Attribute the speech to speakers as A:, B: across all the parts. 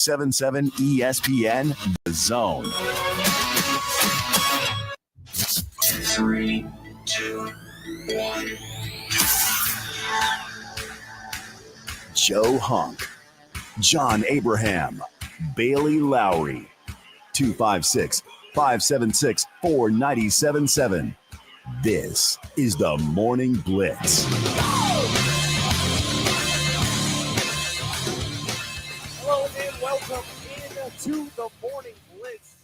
A: 77 ESPN, The Zone.
B: 3, 2, 1.
A: Joe Hunk, John Abraham, Bailey Lowery, 256-576-4977. This is the Morning Blitz.
C: Hello and welcome into the Morning Blitz.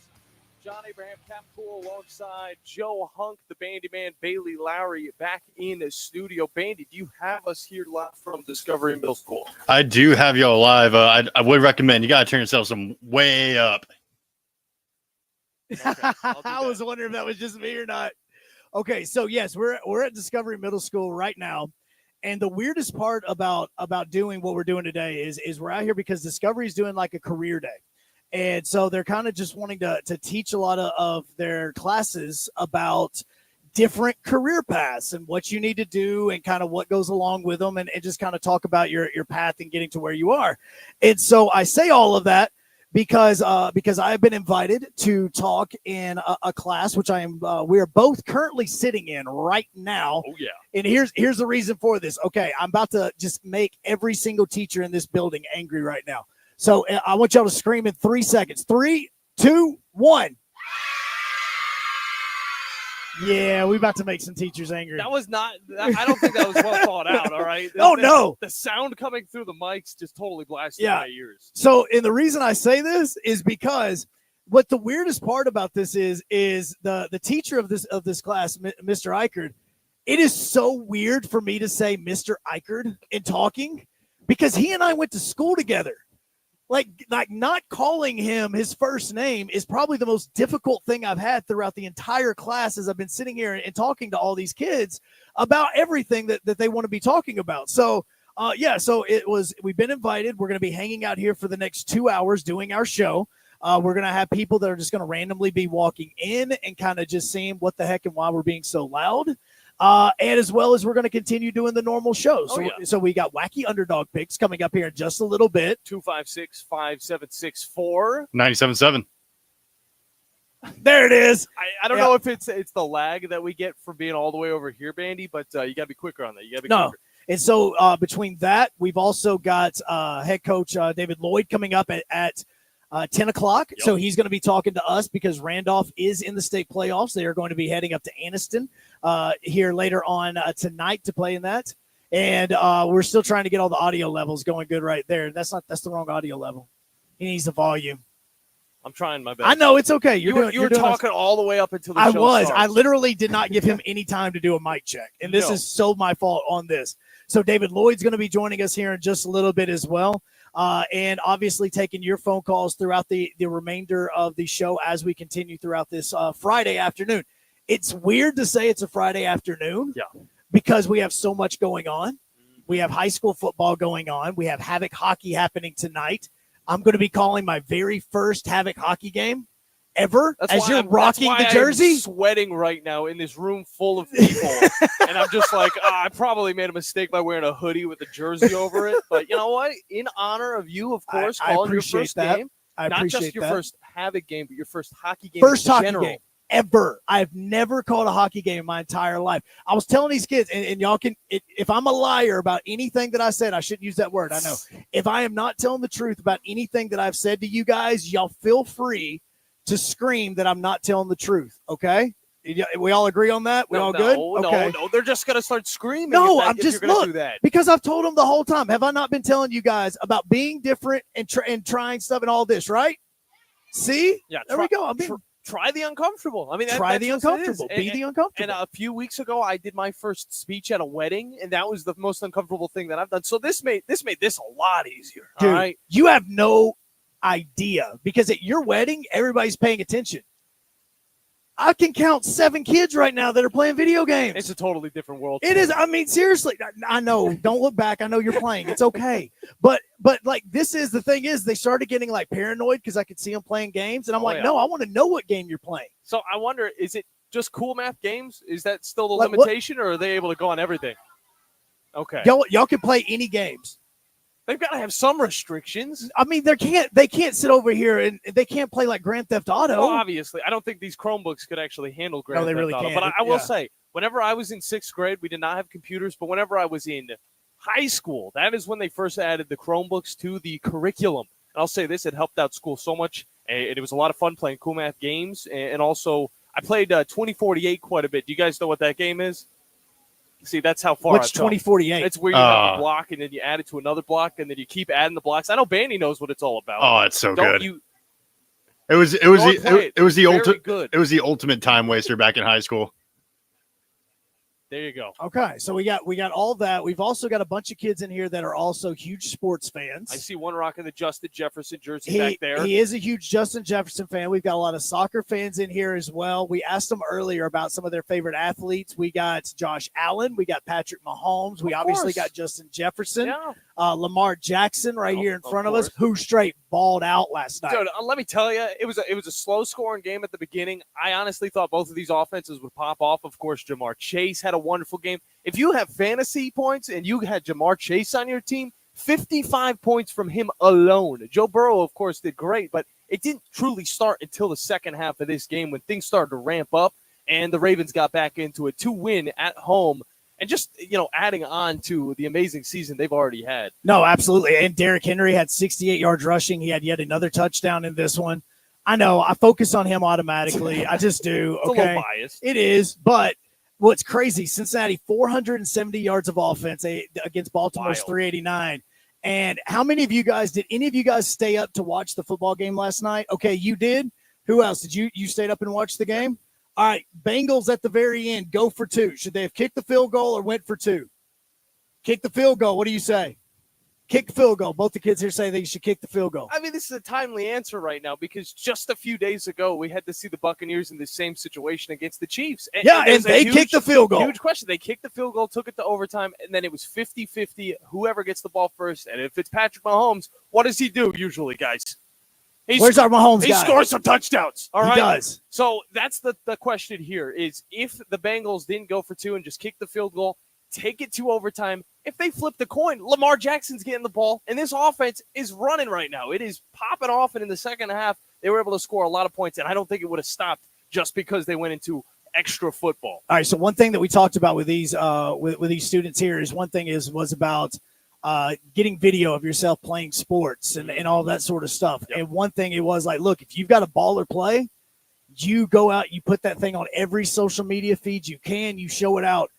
C: John Abraham, Cap Cool, alongside Joe Hunk, the Bandy Man, Bailey Lowery, back in the studio. Bandy, do you have us here live from Discovery Middle School?
D: I do have y'all live. I would recommend you got to turn yourself some way up.
C: Okay,
E: I was wondering if that was just me or not. Okay, so yes, we're at Discovery Middle School right now. And the weirdest part about doing what we're doing today is we're out here because Discovery is doing like a career day. And so they're kind of just wanting to teach a lot of their classes about different career paths and what you need to do and kind of what goes along with them and just kind of talk about your path and getting to where you are. And so I say all of that because I've been invited to talk in a class, which we are both currently sitting in right now.
C: Oh, yeah.
E: And here's the reason for this. Okay, I'm about to just make every single teacher in this building angry right now. So I want y'all to scream in 3 seconds. 3, 2, 1. Yeah, we're about to make some teachers angry.
C: That was not – I don't think that was well thought out, all right?
E: No.
C: The sound coming through the mics just totally blasted my ears.
E: So, and the reason I say this is because what the weirdest part about this is the teacher of this class, Mr. Eichard, it is so weird for me to say Mr. Eichard in talking because he and I went to school together. Like not calling him his first name is probably the most difficult thing I've had throughout the entire class as I've been sitting here and talking to all these kids about everything that they want to be talking about. So, we've been invited. We're going to be hanging out here for the next 2 hours doing our show. We're going to have people that are just going to randomly be walking in and kind of just seeing what the heck and why we're being so loud. And as well as we're going to continue doing the normal shows. So we got wacky underdog picks coming up here in just a little bit.
C: 256-5764.
D: 97.7.
E: There it is.
C: I don't know if it's the lag that we get from being all the way over here, Bandy, but you got to be quicker on that. You got to be quicker.
E: And so between that, we've also got head coach David Lloyd coming up at 10 o'clock. Yep. So he's going to be talking to us because Randolph is in the state playoffs. They are going to be heading up to Anniston here later on tonight to play in that. And we're still trying to get all the audio levels going good right there. That's the wrong audio level. He needs the volume.
C: I'm trying my best.
E: I know it's okay.
C: You were talking all the way up until the show starts.
E: I literally did not give him any time to do a mic check. And this is so my fault on this. So David Lloyd's going to be joining us here in just a little bit as well. And obviously taking your phone calls throughout the remainder of the show as we continue throughout this Friday afternoon. It's weird to say it's a Friday afternoon because we have so much going on. We have high school football going on. We have Havoc hockey happening tonight. I'm going to be calling my very first Havoc hockey game ever as you're rocking the jersey.
C: I'm sweating right now in this room full of people. And I'm just like, I probably made a mistake by wearing a hoodie with a jersey over it. But you know what? In honor of you, of course, calling your first game. Not just your first Havoc game, but your first hockey game
E: first
C: in
E: hockey
C: general.
E: Game ever. I've never called a hockey game in my entire life. I was telling these kids, and y'all can, if I'm a liar about anything that I said, I shouldn't use that word. I know. If I am not telling the truth about anything that I've said to you guys, y'all feel free to scream that I'm not telling the truth, okay? We all agree on that? We all good? Okay.
C: No, they're just going to start screaming.
E: No,
C: if you're going to do that.
E: Because I've told them the whole time. Have I not been telling you guys about being different and trying stuff and all this, right? See?
C: Yeah.
E: There we go.
C: Try the uncomfortable. I mean,
E: try the uncomfortable. Be the uncomfortable.
C: And a few weeks ago, I did my first speech at a wedding, and that was the most uncomfortable thing that I've done. So this made this a lot easier.
E: Dude,
C: all right?
E: You have no idea because at your wedding, everybody's paying attention. I can count 7 kids right now that are playing video games.
C: It's a totally different world.
E: It is. I mean, seriously, I know. Don't look back. I know you're playing. It's okay. But like this is the thing is they started getting like paranoid because I could see them playing games. And I'm no, I want to know what game you're playing.
C: So I wonder, is it just Cool Math games? Is that still the limitation or are they able to go on everything? Okay.
E: Y'all can play any games.
C: They've got to have some restrictions.
E: I mean, they can't sit over here and they can't play like Grand Theft Auto.
C: Well, obviously, I don't think these Chromebooks could actually handle Grand
E: No, they
C: Theft
E: really
C: Auto.
E: can't.
C: But I will say, whenever I was in 6th grade, we did not have computers. But whenever I was in high school, that is when they first added the Chromebooks to the curriculum. And I'll say this, it helped out school so much. And it was a lot of fun playing cool math games. And also, I played 2048 quite a bit. Do you guys know what that game is? See, that's how far.
E: What's 2048?
C: It's where you have a block and then you add it to another block and then you keep adding the blocks. I know Bandy knows what it's all about.
D: Oh, it's so
C: Don't
D: good.
C: You,
D: it was the ultimate time waster back in high school.
C: There you go.
E: Okay, so we got all that. We've also got a bunch of kids in here that are also huge sports fans.
C: I see one rocking the Justin Jefferson jersey back there.
E: He is a huge Justin Jefferson fan. We've got a lot of soccer fans in here as well. We asked them earlier about some of their favorite athletes. We got Josh Allen. We got Patrick Mahomes. We obviously got Justin Jefferson.
C: Yeah.
E: Lamar Jackson right here in front of us, who straight balled out last night.
C: Dude, let me tell you, it was a slow scoring game at the beginning. I honestly thought both of these offenses would pop off. Of course, Jamar Chase had a wonderful game. If you have fantasy points and you had Jamar Chase on your team, 55 points from him alone. Joe Burrow, of course, did great, but it didn't truly start until the second half of this game when things started to ramp up and the Ravens got back into it to win at home. And just, adding on to the amazing season they've already had.
E: No, absolutely. And Derrick Henry had 68 yards rushing. He had yet another touchdown in this one. I know. I focus on him automatically. I just do.
C: It's
E: okay?
C: a little biased.
E: It is. But what's crazy, Cincinnati, 470 yards of offense against Baltimore's 389. And how many of you guys, did any of you guys stay up to watch the football game last night? Okay, you did. Who else? Did you stayed up and watched the game? All right, Bengals at the very end, go for 2. Should they have kicked the field goal or went for 2? Kick the field goal. What do you say? Kick the field goal. Both the kids here say they should kick the field goal.
C: I mean, this is a timely answer right now because just a few days ago, we had to see the Buccaneers in the same situation against the Chiefs.
E: And they kicked the field goal.
C: Huge question. They kicked the field goal, took it to overtime, and then it was 50-50, whoever gets the ball first. And if it's Patrick Mahomes, what does he do usually, guys?
E: Where's our Mahomes guy?
C: He scores some touchdowns. All right.
E: He does.
C: So that's the question here is if the Bengals didn't go for 2 and just kick the field goal, take it to overtime, if they flip the coin, Lamar Jackson's getting the ball, and this offense is running right now. It is popping off, and in the second half, they were able to score a lot of points, and I don't think it would have stopped just because they went into extra football.
E: All right, so one thing that we talked about with these with these students here is was about getting video of yourself playing sports and all that sort of stuff. Yep. And one thing it was like, look, if you've got a baller play, you go out, you put that thing on every social media feed you can, you show it out.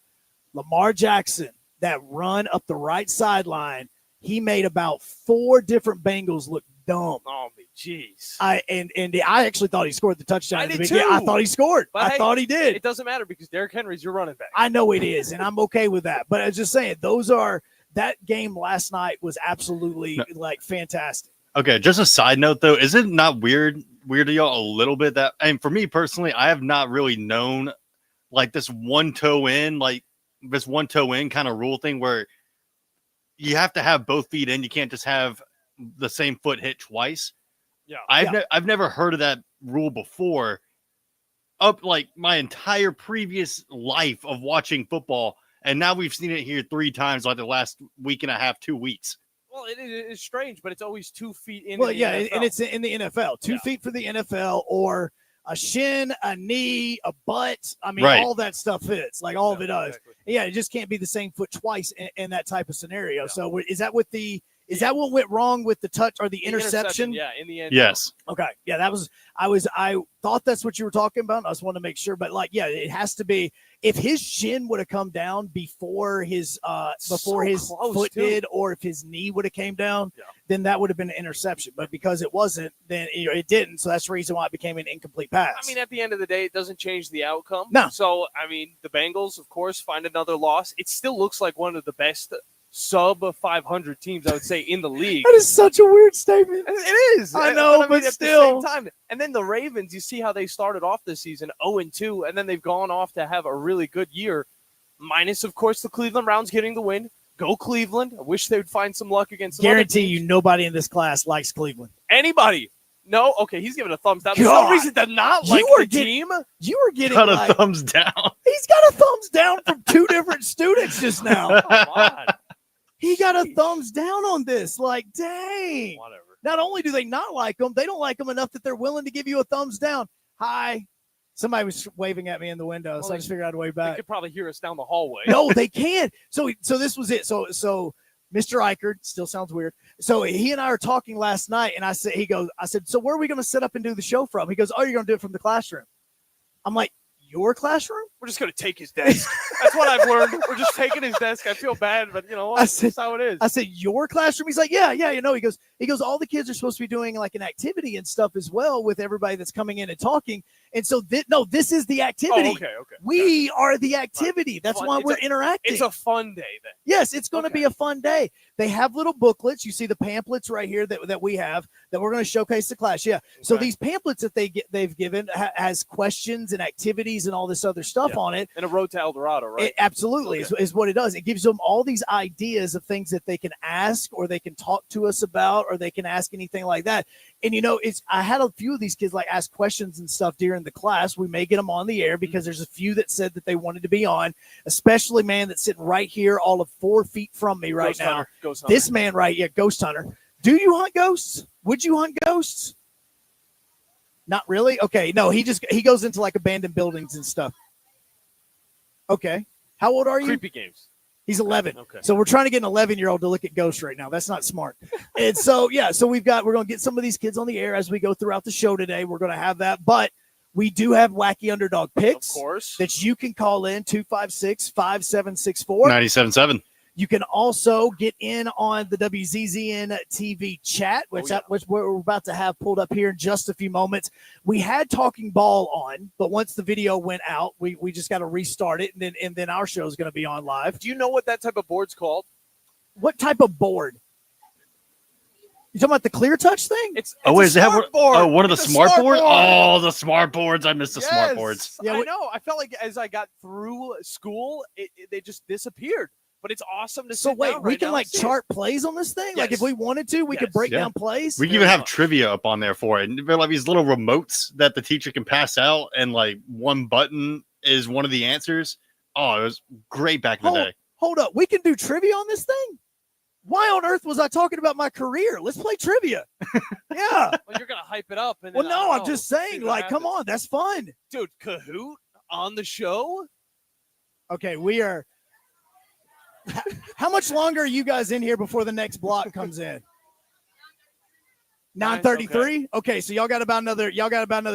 E: Lamar Jackson, that run up the right sideline, he made about 4 different Bengals look dumb.
C: Oh, jeez.
E: I actually thought he scored the touchdown.
C: I did too.
E: I thought he scored.
C: But
E: I thought he did.
C: It doesn't matter because Derrick Henry's your running back.
E: I know it is, and I'm okay with that. But I was just saying, that game last night was absolutely fantastic.
D: Okay, just a side note though, is it not weird to y'all a little bit that, and for me personally, I have not really known like this one toe in kind of rule thing where you have to have both feet in. You can't just have the same foot hit twice.
C: Yeah,
D: I've never heard of that rule before. Up like my entire previous life of watching football. And now we've seen it here 3 times like the last week and a half, 2 weeks.
C: Well, it is strange, but it's always 2 feet in.
E: Well,
C: the
E: yeah,
C: NFL.
E: and it's in the NFL. 2 feet for the NFL, or a shin, a knee, a butt. I mean, all that stuff fits. Like all of it does. Exactly. Yeah, it just can't be the same foot twice in that type of scenario. Yeah. So is that what went wrong with the touch or the interception?
C: Yeah, in the end.
D: Yes.
E: Okay. Yeah, I thought that's what you were talking about. I just wanted to make sure, but it has to be. If his shin would have come down before his foot did, or if his knee would have came down, then that would have been an interception. But because it wasn't, then it didn't. So that's the reason why it became an incomplete pass.
C: I mean, at the end of the day, it doesn't change the outcome.
E: No.
C: So, I mean, the Bengals, of course, find another loss. It still looks like one of the best sub 500 teams, I would say, in the league.
E: That is such a weird statement.
C: It is.
E: I know, but still.
C: At the same time. And then the Ravens, you see how they started off this season 0-2, and then they've gone off to have a really good year, minus, of course, the Cleveland Browns getting the win. Go Cleveland. I wish they would find some luck against them.
E: Guarantee you nobody in this class likes Cleveland.
C: Anybody. No? Okay, he's giving a thumbs down. There's no reason to not like the team.
E: You were getting
D: a thumbs down.
E: He's got a thumbs down from 2 different students just now.
C: Come on.
E: He got a thumbs down on this. Like, dang.
C: Whatever.
E: Not only do they not like him, they don't like him enough that they're willing to give you a thumbs down. Hi. Somebody was waving at me in the window, so I just figured out a way
C: They
E: back.
C: could probably hear us down the hallway.
E: No, they can. So this was it. So Mr. Eichert still sounds weird. So he and I were talking last night, and I said, so where are we going to set up and do the show from? He goes, oh, you're going to do it from the classroom. I'm like, your classroom?
C: We're just going to take his desk. That's what I've learned. We're just taking his desk. I feel bad, but you know what? That's how it is.
E: I said, your classroom? He's like, yeah. You know, he goes, all the kids are supposed to be doing like an activity and stuff as well with everybody that's coming in and talking. And so, this is the activity.
C: Oh, okay.
E: We are the activity. That's why we're interacting.
C: It's a fun day then.
E: Yes, it's going to be a fun day. They have little booklets. You see the pamphlets right here that we have that we're going to showcase the class. Yeah. Okay. So these pamphlets that they've given has questions and activities and all this other stuff on it.
C: And a road to El Dorado, right?
E: It absolutely is what it does. It gives them all these ideas of things that they can ask or they can talk to us about or they can ask anything like that. And, you know, I had a few of these kids like ask questions and stuff during the class. We may get them on the air because there's a few that said that they wanted to be on, especially man that's sitting right here, all of 4 feet from me right now.
C: Ghost hunter.
E: This man right here, Ghost Hunter. Do you hunt ghosts? Would you hunt ghosts? Not really? Okay. No, he goes into like abandoned buildings and stuff. Okay. How old are you?
C: Creepy games.
E: He's 11.
C: Okay.
E: So we're trying to get an 11-year-old to look at ghosts right now. That's not smart. And so, so we're going to get some of these kids on the air as we go throughout the show today. We're going to have that. But we do have wacky underdog picks.
C: Of course.
E: That you can call in 256-5764.
D: 97.7.
E: You can also get in on the WZZN TV chat, which we're about to have pulled up here in just a few moments. We had Talking Ball on, but once the video went out, we just got to restart it, and then our show is going to be on live.
C: Do you know what that type of board's called?
E: What type of board? You talking about the clear touch thing?
C: It's
D: is that one of the
C: It's a
D: smart boards?
C: board.
D: Oh, the smart boards. I missed the smart boards.
E: Yeah,
C: I know. I felt like as I got through school, they just disappeared. But it's awesome to see.
E: So wait, we can like chart plays on this thing?
C: Yes.
E: Like if we wanted to, we could break down plays?
D: We can even have trivia up on there for it. And they're like these little remotes that the teacher can pass out, and like one button is one of the answers. Oh, it was great back in the day.
E: Hold up. We can do trivia on this thing? Why on earth was I talking about my career? Let's play trivia. Yeah.
C: Well, you're going to hype it up. And
E: well, no, I'm just saying, like, come on. That's fun.
C: Dude, Kahoot on the show?
E: Okay, we are. How much longer are you guys in here before the next block comes in? 9:33. Okay, so y'all got about another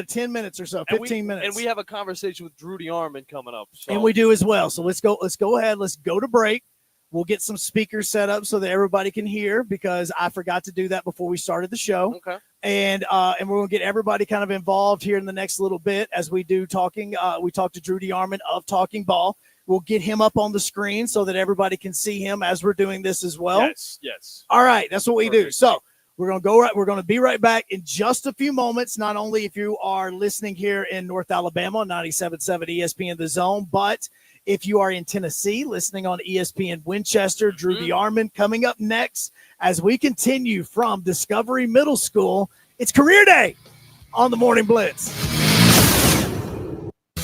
E: 10 minutes or so, 15 minutes.
C: And we have a conversation with Drudy Armand coming up. So.
E: And we do as well. So let's go ahead. Let's go to break. We'll get some speakers set up so that everybody can hear because I forgot to do that before we started the show.
C: Okay.
E: And we're going to get everybody kind of involved here in the next little bit as we do talking. We talked to Drudy Armand of Talking Ball. We'll get him up on the screen so that everybody can see him as we're doing this as well.
C: Yes.
E: All right, that's what we do. So we're going to go right. We're going to be right back in just a few moments. Not only if you are listening here in North Alabama on 97.7 ESPN The Zone, but if you are in Tennessee listening on ESPN Winchester, Drudy Armand coming up next as we continue from Discovery Middle School. It's Career Day on the Morning Blitz.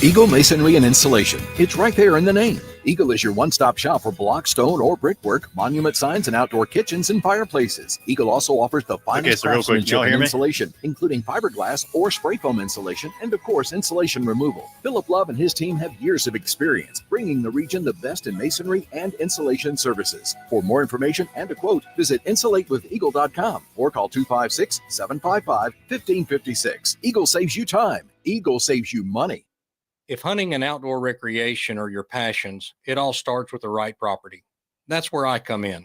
F: Eagle Masonry and Insulation. It's right there in the name. Eagle is your one-stop shop for block, stone, or brickwork, monument signs, and outdoor kitchens and fireplaces. Eagle also offers the finest craftsmanship and insulation, including fiberglass or spray foam insulation, and of course, insulation removal. Philip Love and his team have years of experience, bringing the region the best in masonry and insulation services. For more information and a quote, visit insulatewitheagle.com or call 256-755-1556. Eagle saves you time. Eagle saves you money.
G: If hunting and outdoor recreation are your passions, it all starts with the right property. That's where I come in.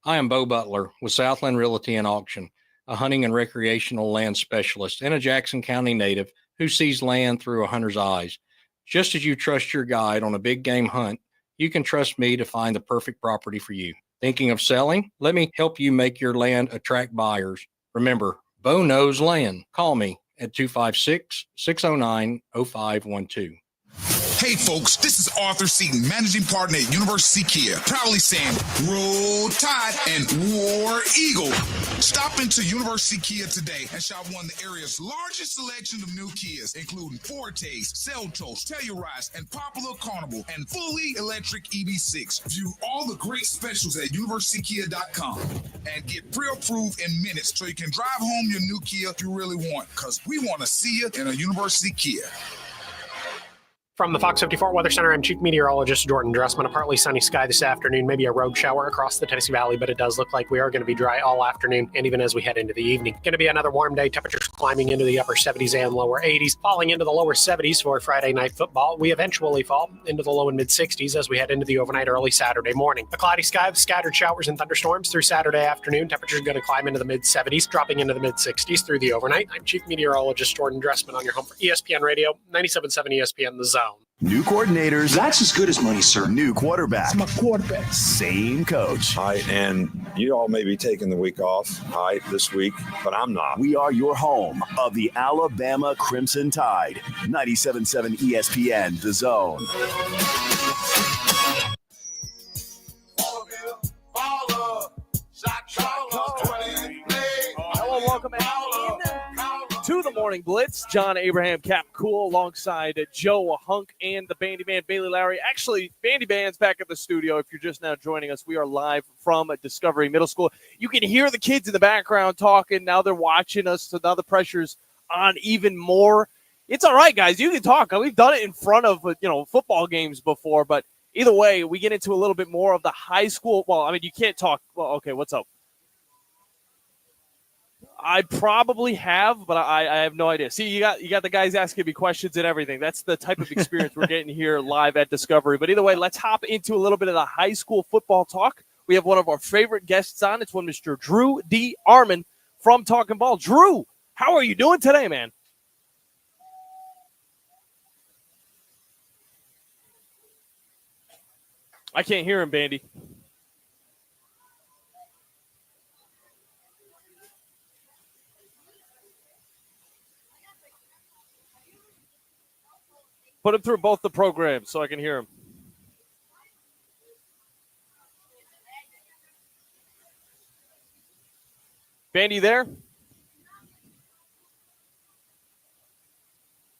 G: I am Bo Butler with Southland Realty and Auction, a hunting and recreational land specialist and a Jackson County native who sees land through a hunter's eyes. Just as you trust your guide on a big game hunt, you can trust me to find the perfect property for you. Thinking of selling? Let me help you make your land attract buyers. Remember, Bo knows land. Call me at 256-609-0512.
H: Hey folks, this is Arthur Seaton, managing partner at University Kia, proudly saying Roll Tide and War Eagle. Stop into University Kia today and shop one of the area's largest selection of new Kias, including Fortes, Seltos, Telluride, and Popular Carnival, and fully electric EV6. View all the great specials at universitykia.com and get pre-approved in minutes so you can drive home your new Kia you really want, because we want to see you in a University Kia.
I: From the Fox 54 Weather Center, I'm Chief Meteorologist Jordan Dressman. A partly sunny sky this afternoon, maybe a rogue shower across the Tennessee Valley, but it does look like we are going to be dry all afternoon and even as we head into the evening. Going to be another warm day, temperatures climbing into the upper 70s and lower 80s, falling into the lower 70s for Friday night football. We eventually fall into the low and mid 60s as we head into the overnight early Saturday morning. A cloudy sky with scattered showers and thunderstorms through Saturday afternoon. Temperatures going to climb into the mid 70s, dropping into the mid 60s through the overnight. I'm Chief Meteorologist Jordan Dressman on your home for ESPN Radio, 97.7 ESPN The Zone.
A: New coordinators.
J: That's as good as money, sir.
A: New quarterback.
J: It's my quarterback.
A: Same coach.
K: All right, and you all may be taking the week off, all right, this week, but I'm not.
A: We are your home of the Alabama Crimson Tide. 97.7 ESPN, The Zone.
C: Hello, welcome in to the Morning Blitz. John Abraham, Cap Cool, alongside Joe Hunk and the Bandy Man, Bailey Lowery. Actually, Bandy Man's back at the studio. If you're just now joining us, we are live from Discovery Middle School. You can hear the kids in the background talking. Now they're watching us, so now the pressure's on even more. It's all right, guys. You can talk. We've done it in front of football games before, but either way, we get into a little bit more of the high school. Well, I mean, you can't talk. Well, okay, what's up? I probably have, but I have no idea. See, you got the guys asking me questions and everything. That's the type of experience we're getting here live at Discovery. But either way, let's hop into a little bit of the high school football talk. We have one of our favorite guests on. It's one Mr. Drew D. Armon from Talking Ball. Drew, how are you doing today, man? I can't hear him, Bandy. Put him through both the programs so I can hear him. Bandy there?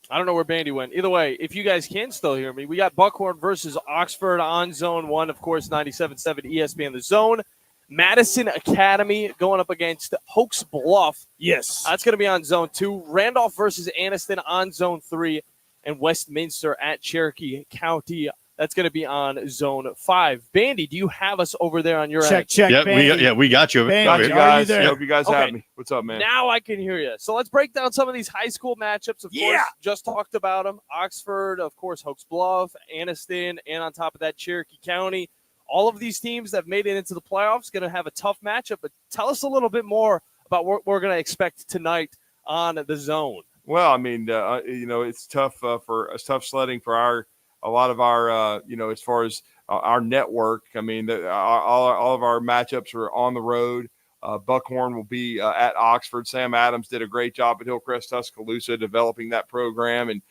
C: I don't know where Bandy went. Either way, if you guys can still hear me, we got Buckhorn versus Oxford on Zone 1, of course, 97.7 ESPN The Zone. Madison Academy going up against Hoax Bluff.
E: Yes.
C: That's going to be on Zone 2. Randolph versus Anniston on Zone 3. And Westminster at Cherokee County. That's going to be on Zone 5. Bandy, do you have us over there on your end?
E: Check,
D: Yeah, we got you.
E: Bandy,
L: Got you guys.
E: are you there?
L: Hope you guys have me. What's up, man?
C: Now I can hear you. So let's break down some of these high school matchups. Of course, just talked about them. Oxford, of course, Hoax Bluff, Anniston, and on top of that, Cherokee County. All of these teams that have made it into the playoffs going to have a tough matchup. But tell us a little bit more about what we're going to expect tonight on The Zone.
L: Well, I mean, it's tough tough sledding for a lot of our, as far as our network. I mean, all of our matchups are on the road. Buckhorn will be at Oxford. Sam Adams did a great job at Hillcrest, Tuscaloosa, developing that program. And,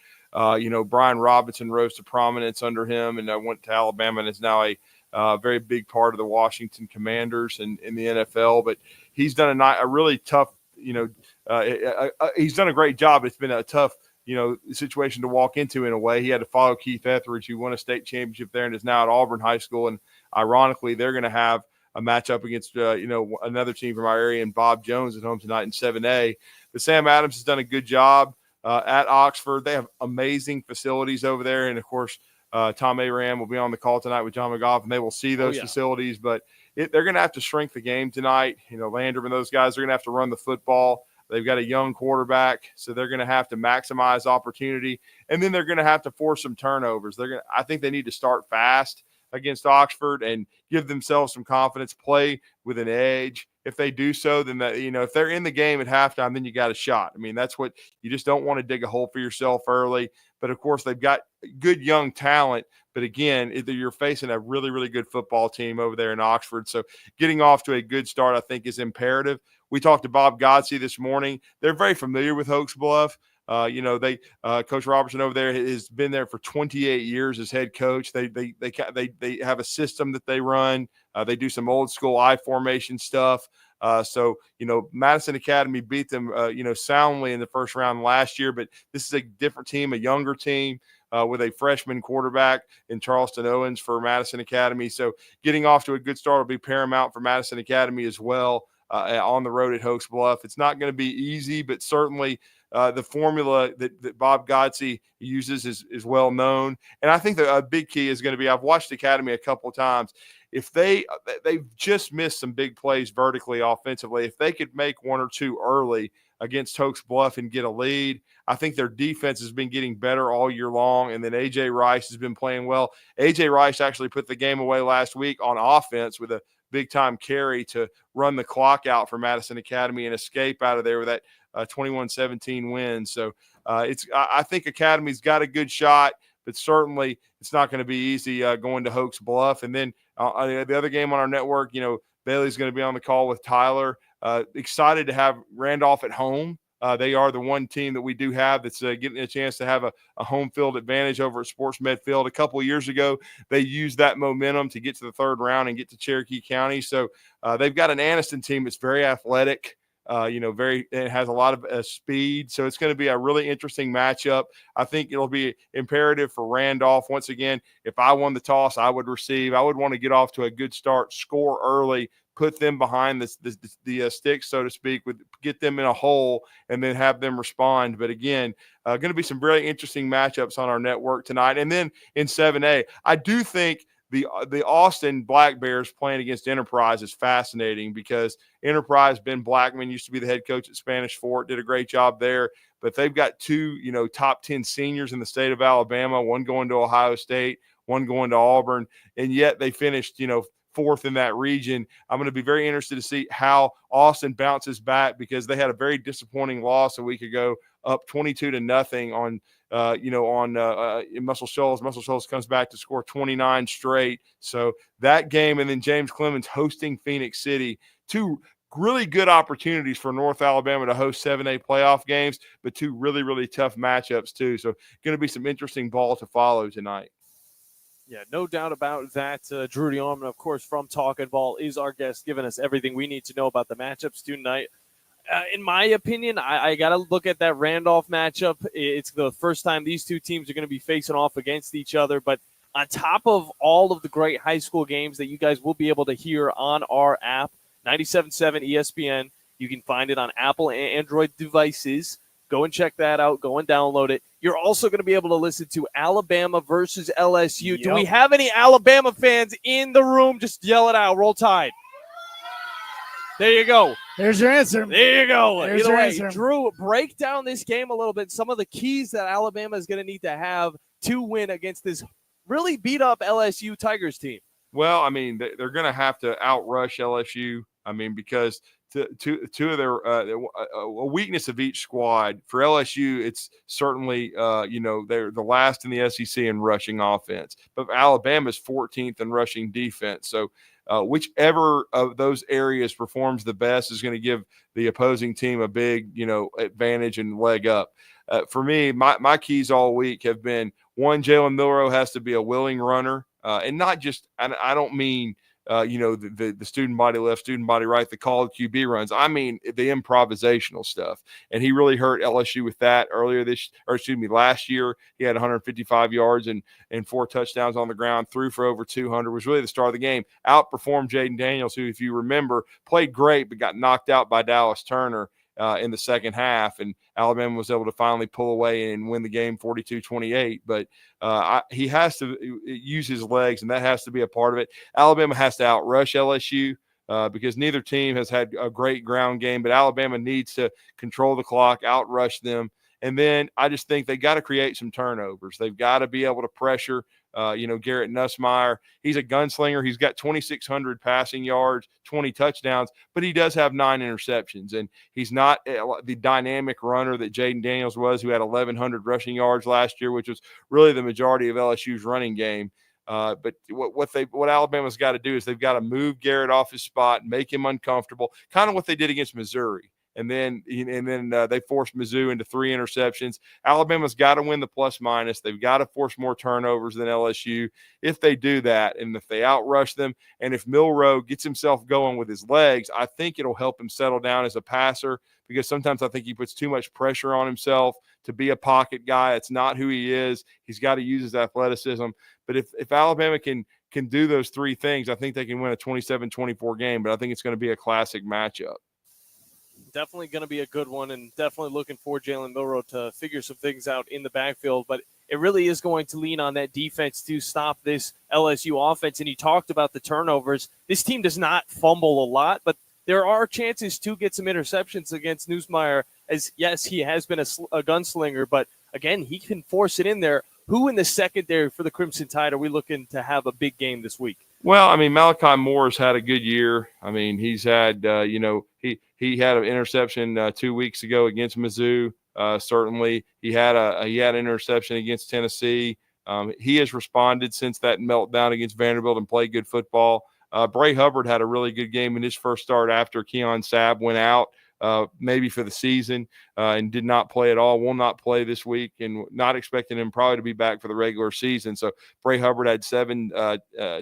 L: Brian Robinson rose to prominence under him and went to Alabama and is now a very big part of the Washington Commanders in the NFL. But he's done a really tough, he's done a great job. It's been a tough, situation to walk into in a way. He had to follow Keith Etheridge, who won a state championship there and is now at Auburn High School. And ironically, they're going to have a matchup against, another team from our area and Bob Jones at home tonight in 7A. But Sam Adams has done a good job at Oxford. They have amazing facilities over there. And, of course, Tom Abraham will be on the call tonight with John McGough, and they will see those facilities. But they're going to have to shrink the game tonight. Landrum and those guys are going to have to run the football. They've got a young quarterback, so they're going to have to maximize opportunity, and then they're going to have to force some turnovers. I think they need to start fast against Oxford and give themselves some confidence, play with an edge. If they do so, then if they're in the game at halftime, then you got a shot. I mean, that's what you just don't want to dig a hole for yourself early. But of course, they've got good young talent. But again, you're facing a really, really good football team over there in Oxford. So getting off to a good start, I think, is imperative. We talked to Bob Godsey this morning. They're very familiar with Oaks Bluff. Coach Robertson over there has been there for 28 years as head coach. They have a system that they run. They do some old school I formation stuff. Madison Academy beat them, soundly in the first round last year, but this is a different team, a younger team. With a freshman quarterback in Charleston Owens for Madison Academy. So getting off to a good start will be paramount for Madison Academy as well on the road at Oaks Bluff. It's not going to be easy, but certainly the formula that Bob Godsey uses is well known. And I think a big key is going to be, I've watched Academy a couple of times. If they've just missed some big plays vertically offensively, if they could make one or two early against Oaks Bluff and get a lead, I think their defense has been getting better all year long. And then A.J. Rice has been playing well. A.J. Rice actually put the game away last week on offense with a big-time carry to run the clock out for Madison Academy and escape out of there with that 21-17 win. So I think Academy's got a good shot, but certainly it's not going to be easy going to Oaks Bluff. And then the other game on our network, Bailey's going to be on the call with Tyler. Excited to have Randolph at home. They are the one team that we do have that's getting a chance to have a home field advantage over at Sports Med Field. A couple of years ago, they used that momentum to get to the third round and get to Cherokee County. So they've got an Anniston team that's very athletic, it has a lot of speed. So it's going to be a really interesting matchup. I think it'll be imperative for Randolph. Once again, if I won the toss, I would receive. I would want to get off to a good start, score early, put them behind the sticks, so to speak, get them in a hole and then have them respond. But again, going to be some really interesting matchups on our network tonight. And then in 7A, I do think the Austin Black Bears playing against Enterprise is fascinating because Enterprise, Ben Blackman used to be the head coach at Spanish Fort, did a great job there. But they've got two, top 10 seniors in the state of Alabama, one going to Ohio State, one going to Auburn, and yet they finished, fourth in that region. I'm going to be very interested to see how Austin bounces back because they had a very disappointing loss a week ago, up 22-0 on Muscle Shoals. Muscle Shoals comes back to score 29 straight. So that game, and then James Clemens hosting Phoenix City, two really good opportunities for North Alabama to host 7A playoff games, but two really, really tough matchups too. So going to be some interesting ball to follow tonight.
C: Yeah, no doubt about that. Drew DeArmond, of course, from Talkin' Ball, is our guest, giving us everything we need to know about the matchups tonight. In my opinion, I got to look at that Randolph matchup. It's the first time these two teams are going to be facing off against each other. But on top of all of the great high school games that you guys will be able to hear on our app, 97.7 ESPN, you can find it on Apple and Android devices. Go and check that out. Go and download it. You're also going to be able to listen to Alabama versus LSU. Yep. Do we have any Alabama fans in the room? Just yell it out. Roll Tide. There you go.
E: There's your answer.
C: There you go.
E: There's
C: Either
E: your
C: way,
E: answer.
C: Drew, break down this game a little bit. Some of the keys that Alabama is going to need to have to win against this really beat-up LSU Tigers team.
L: Well, I mean, they're going to have to outrush LSU. I mean, because two of their a weakness of each squad for LSU, it's certainly they're the last in the SEC in rushing offense, but Alabama's 14th in rushing defense. So whichever of those areas performs the best is going to give the opposing team a big advantage and leg up. For me, my keys all week have been one, Jalen Milroe has to be a willing runner, and not just. I don't mean. The student body left, student body right, the call QB runs. I mean, the improvisational stuff. And he really hurt LSU with that last year. He had 155 yards and 4 touchdowns on the ground, threw for over 200, was really the star of the game. Outperformed Jaden Daniels, who, if you remember, played great but got knocked out by Dallas Turner in the second half, and Alabama was able to finally pull away and win the game 42-28. But he has to use his legs, and that has to be a part of it. Alabama has to outrush LSU because neither team has had a great ground game, but Alabama needs to control the clock, outrush them, And then I just think they got to create some turnovers. They've got to be able to pressure Garrett Nussmeier. He's a gunslinger. He's got 2,600 passing yards, 20 touchdowns, but he does have 9 interceptions. And he's not the dynamic runner that Jaden Daniels was, who had 1,100 rushing yards last year, which was really the majority of LSU's running game. But what Alabama's got to do is they've got to move Garrett off his spot, make him uncomfortable, kind of what they did against Missouri. And then they forced Mizzou into 3 interceptions. Alabama's got to win the plus-minus. They've got to force more turnovers than LSU. If they do that, and if they outrush them, and if Milroe gets himself going with his legs, I think it'll help him settle down as a passer, because sometimes I think he puts too much pressure on himself to be a pocket guy. It's not who he is. He's got to use his athleticism. But if Alabama can do those 3 things, I think they can win a 27-24 game. But I think it's going to be a classic matchup.
C: Definitely going to be a good one, and definitely looking for Jalen Milroe to figure some things out in the backfield. But it really is going to lean on that defense to stop this LSU offense. And you talked about the turnovers. This team does not fumble a lot, but there are chances to get some interceptions against Nussmeier, as, yes, he has been a gunslinger, but, again, he can force it in there. Who in the secondary for the Crimson Tide are we looking to have a big game this week?
L: Well, I mean, Malachi Moore's had a good year. I mean, he's had, he had an interception 2 weeks ago against Mizzou. Certainly, he had an interception against Tennessee. He has responded since that meltdown against Vanderbilt and played good football. Bray Hubbard had a really good game in his first start after Keon Sabb went out, maybe for the season, and did not play at all, will not play this week, and not expecting him probably to be back for the regular season. So Bray Hubbard had 7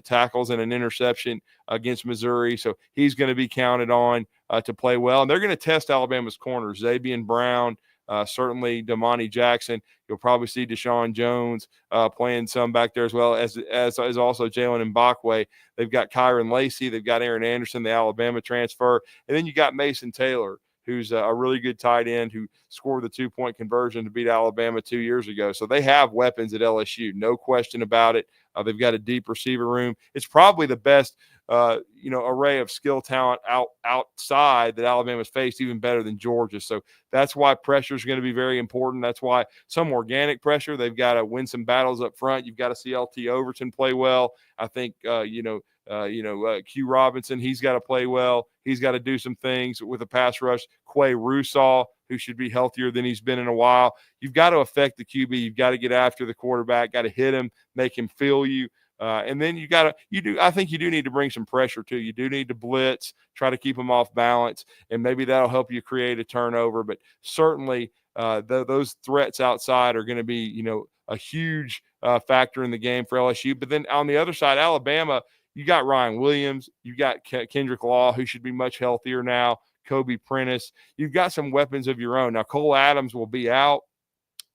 L: tackles and an interception against Missouri, so he's going to be counted on to play well. And they're going to test Alabama's corners, Zabian Brown, certainly Damani Jackson. You'll probably see Deshaun Jones playing some back there, as well as also Jalen Mbakwe. They've got Kyron Lacey. They've got Aaron Anderson, the Alabama transfer. And then you got Mason Taylor, who's a really good tight end who scored the 2-point conversion to beat Alabama 2 years ago. So they have weapons at LSU, no question about it. They've got a deep receiver room. It's probably the best array of skill talent outside that Alabama's faced, even better than Georgia. So that's why pressure is going to be very important. That's why some organic pressure. They've got to win some battles up front. You've got to see LT Overton play well. I think Q Robinson, he's got to play well. He's got to do some things with a pass rush. Quay Russaw, who should be healthier than he's been in a while. You've got to affect the QB. You've got to get after the quarterback, got to hit him, make him feel you. And then I think you do need to bring some pressure too. You do need to blitz, try to keep them off balance, and maybe that'll help you create a turnover. But certainly those threats outside are going to be, a huge factor in the game for LSU. But then on the other side, Alabama, you got Ryan Williams, you got Kendrick Law, who should be much healthier now, Kobe Prentice. You've got some weapons of your own. Now, Cole Adams will be out.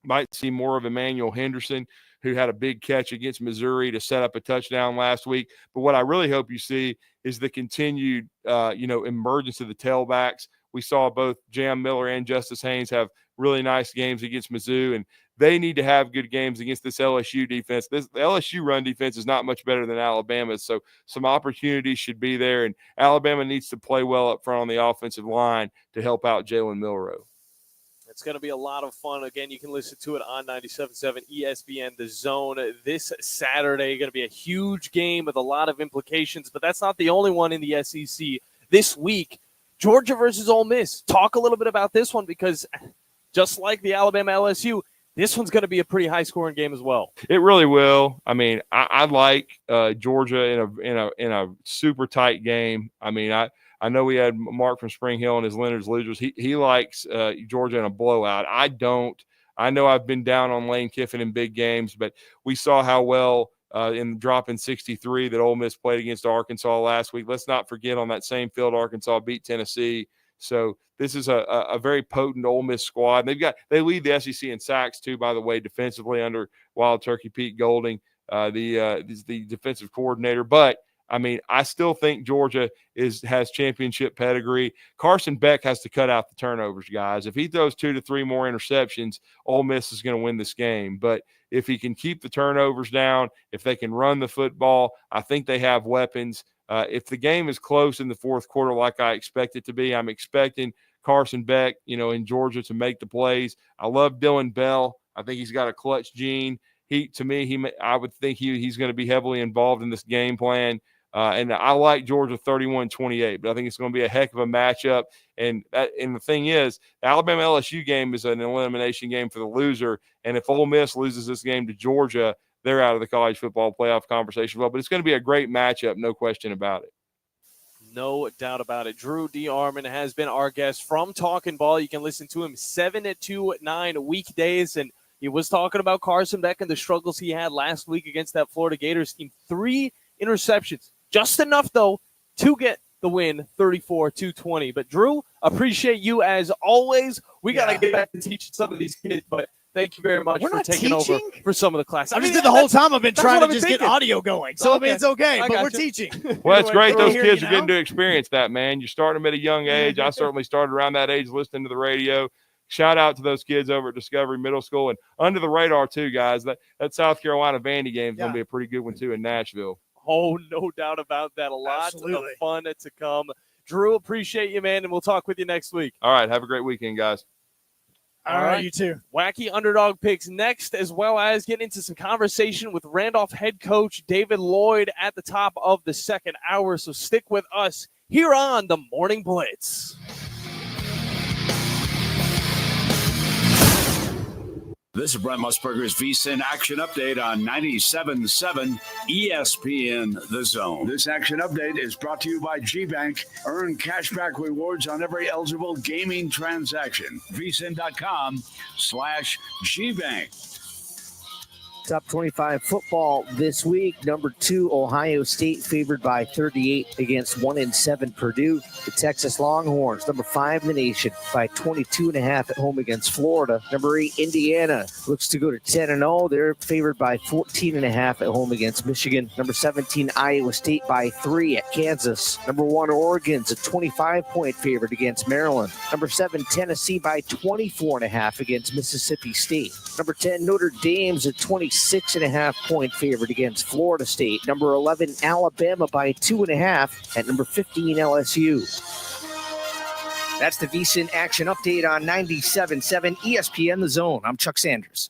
L: Might see more of Emmanuel Henderson, who had a big catch against Missouri to set up a touchdown last week. But what I really hope you see is the continued, emergence of the tailbacks. We saw both Jam Miller and Justice Haynes have really nice games against Mizzou, and they need to have good games against this LSU defense. The LSU run defense is not much better than Alabama's, so some opportunities should be there, and Alabama needs to play well up front on the offensive line to help out Jalen Milroe.
C: It's going to be a lot of fun. Again, you can listen to it on 97.7 ESPN, The Zone. This Saturday, going to be a huge game with a lot of implications, but that's not the only one in the SEC. This week, Georgia versus Ole Miss. Talk a little bit about this one, because just like the Alabama LSU, this one's going to be a pretty high-scoring game as well.
L: It really will. I mean, I like Georgia in a super tight game. I mean, I know we had Mark from Spring Hill and his Leonard's Losers. He likes Georgia in a blowout. I don't. I know I've been down on Lane Kiffin in big games, but we saw how well in dropping 63 that Ole Miss played against Arkansas last week. Let's not forget, on that same field, Arkansas beat Tennessee. So this is a very potent Ole Miss squad. And they lead the SEC in sacks too, by the way, defensively under Wild Turkey Pete Golding, the defensive coordinator. But I mean, I still think Georgia has championship pedigree. Carson Beck has to cut out the turnovers, guys. If he throws 2 to 3 more interceptions, Ole Miss is going to win this game. But if he can keep the turnovers down, if they can run the football, I think they have weapons. If the game is close in the fourth quarter like I expect it to be, I'm expecting Carson Beck, in Georgia to make the plays. I love Dylan Bell. I think he's got a clutch gene. I would think he's going to be heavily involved in this game plan. And I like Georgia 31-28, but I think it's going to be a heck of a matchup. And the thing is, the Alabama-LSU game is an elimination game for the loser. And if Ole Miss loses this game to Georgia, they're out of the college football playoff conversation. Well, but it's going to be a great matchup, no question about it.
C: No doubt about it. Drew D. Armon has been our guest from Talking Ball. You can listen to him 7 to 9 weekdays. And he was talking about Carson Beck and the struggles he had last week against that Florida Gators team. 3 interceptions. Just enough, though, to get the win 34-20. But, Drew, appreciate you as always. We got to get back to teaching some of these kids, but thank you very much for taking over for some of the classes.
E: I mean, the whole time I've been trying to just get audio going. So, I mean, it's okay, but we're teaching.
L: Well, it's great. Those kids are getting to experience that, man. You start them at a young age. I certainly started around that age listening to the radio. Shout out to those kids over at Discovery Middle School. And under the radar, too, guys. That South Carolina Vandy game is going to be a pretty good one, too, in Nashville.
C: Oh, no doubt about that. A lot of fun to come. Drew, appreciate you, man, and we'll talk with you next week.
L: All right. Have a great weekend, guys.
E: All right, you too.
C: Wacky Underdog picks next, as well as getting into some conversation with Randolph head coach David Lloyd at the top of the second hour. So stick with us here on the Morning Blitz.
A: This is Brent Musburger's VSiN Action Update on 97.7 ESPN The Zone. This action update is brought to you by GBank. Earn cashback rewards on every eligible gaming transaction. VSiN.com/GBank.
M: Top 25 football this week. Number 2, Ohio State favored by 38 against 1-7 Purdue. The Texas Longhorns, number 5 in the nation, by 22.5 at home against Florida. Number 8, Indiana looks to go to 10-0. They're favored by 14.5 at home against Michigan. Number 17, Iowa State by 3 at Kansas. Number 1, Oregon's a 25-point favorite against Maryland. Number 7, Tennessee by 24.5 against Mississippi State. Number 10, Notre Dame's a 26.5-point favorite against Florida State. Number 11, Alabama by 2.5 at number 15, LSU. That's the VSiN Action Update on 97.7 ESPN The Zone. I'm Chuck Sanders.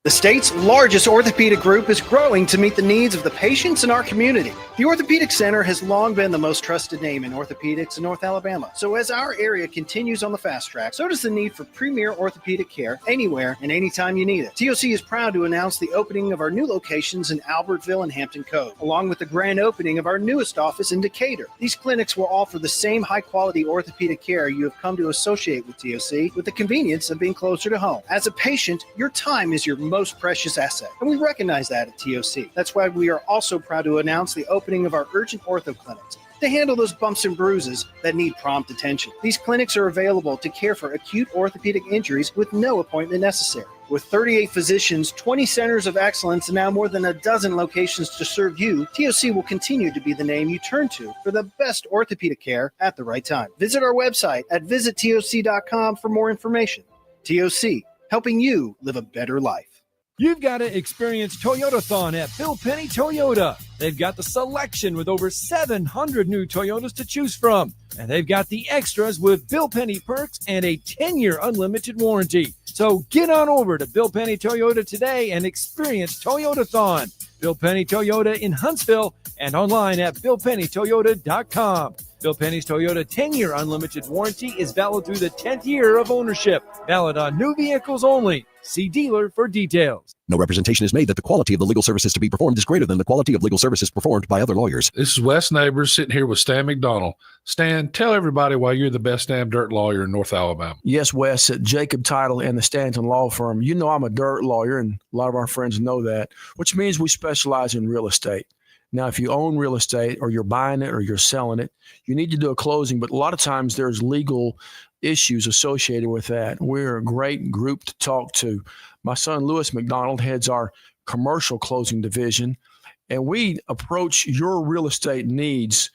N: The state's largest orthopedic group is growing to meet the needs of the patients in our community. The Orthopedic Center has long been the most trusted name in orthopedics in North Alabama. So as our area continues on the fast track, so does the need for premier orthopedic care anywhere and anytime you need it. TOC is proud to announce the opening of our new locations in Albertville and Hampton Cove, along with the grand opening of our newest office in Decatur. These clinics will offer the same high-quality orthopedic care you have come to associate with TOC, with the convenience of being closer to home. As a patient, your time is your most precious asset, and we recognize that at TOC. That's why we are also proud to announce the opening of our urgent ortho clinics to handle those bumps and bruises that need prompt attention. These clinics are available to care for acute orthopedic injuries with no appointment necessary. With 38 physicians, 20 centers of excellence, and now more than a dozen locations to serve you, TOC will continue to be the name you turn to for the best orthopedic care at the right time. Visit our website at visittoc.com for more information. TOC, helping you live a better life.
O: You've got to experience Toyotathon at Bill Penny Toyota. They've got the selection with over 700 new Toyotas to choose from. And they've got the extras with Bill Penny perks and a 10-year unlimited warranty. So get on over to Bill Penny Toyota today and experience Toyotathon. Bill Penny Toyota in Huntsville and online at BillPennyToyota.com. Bill Penny's Toyota 10-year unlimited warranty is valid through the 10th year of ownership. Valid on new vehicles only. See dealer for details.
F: No representation is made that the quality of the legal services to be performed is greater than the quality of legal services performed by other lawyers.
P: This is Wes Neighbors sitting here with Stan McDonald. Stan, tell everybody why you're the best damn dirt lawyer in North Alabama.
Q: Yes, Wes, at Jacob Title and the Stanton Law Firm. You know I'm a dirt lawyer, and a lot of our friends know that, which means we specialize in real estate. Now, if you own real estate or you're buying it or you're selling it, you need to do a closing, but a lot of times there's legal issues associated with that. We're a great group to talk to. My son, Lewis McDonald, heads our commercial closing division, and we approach your real estate needs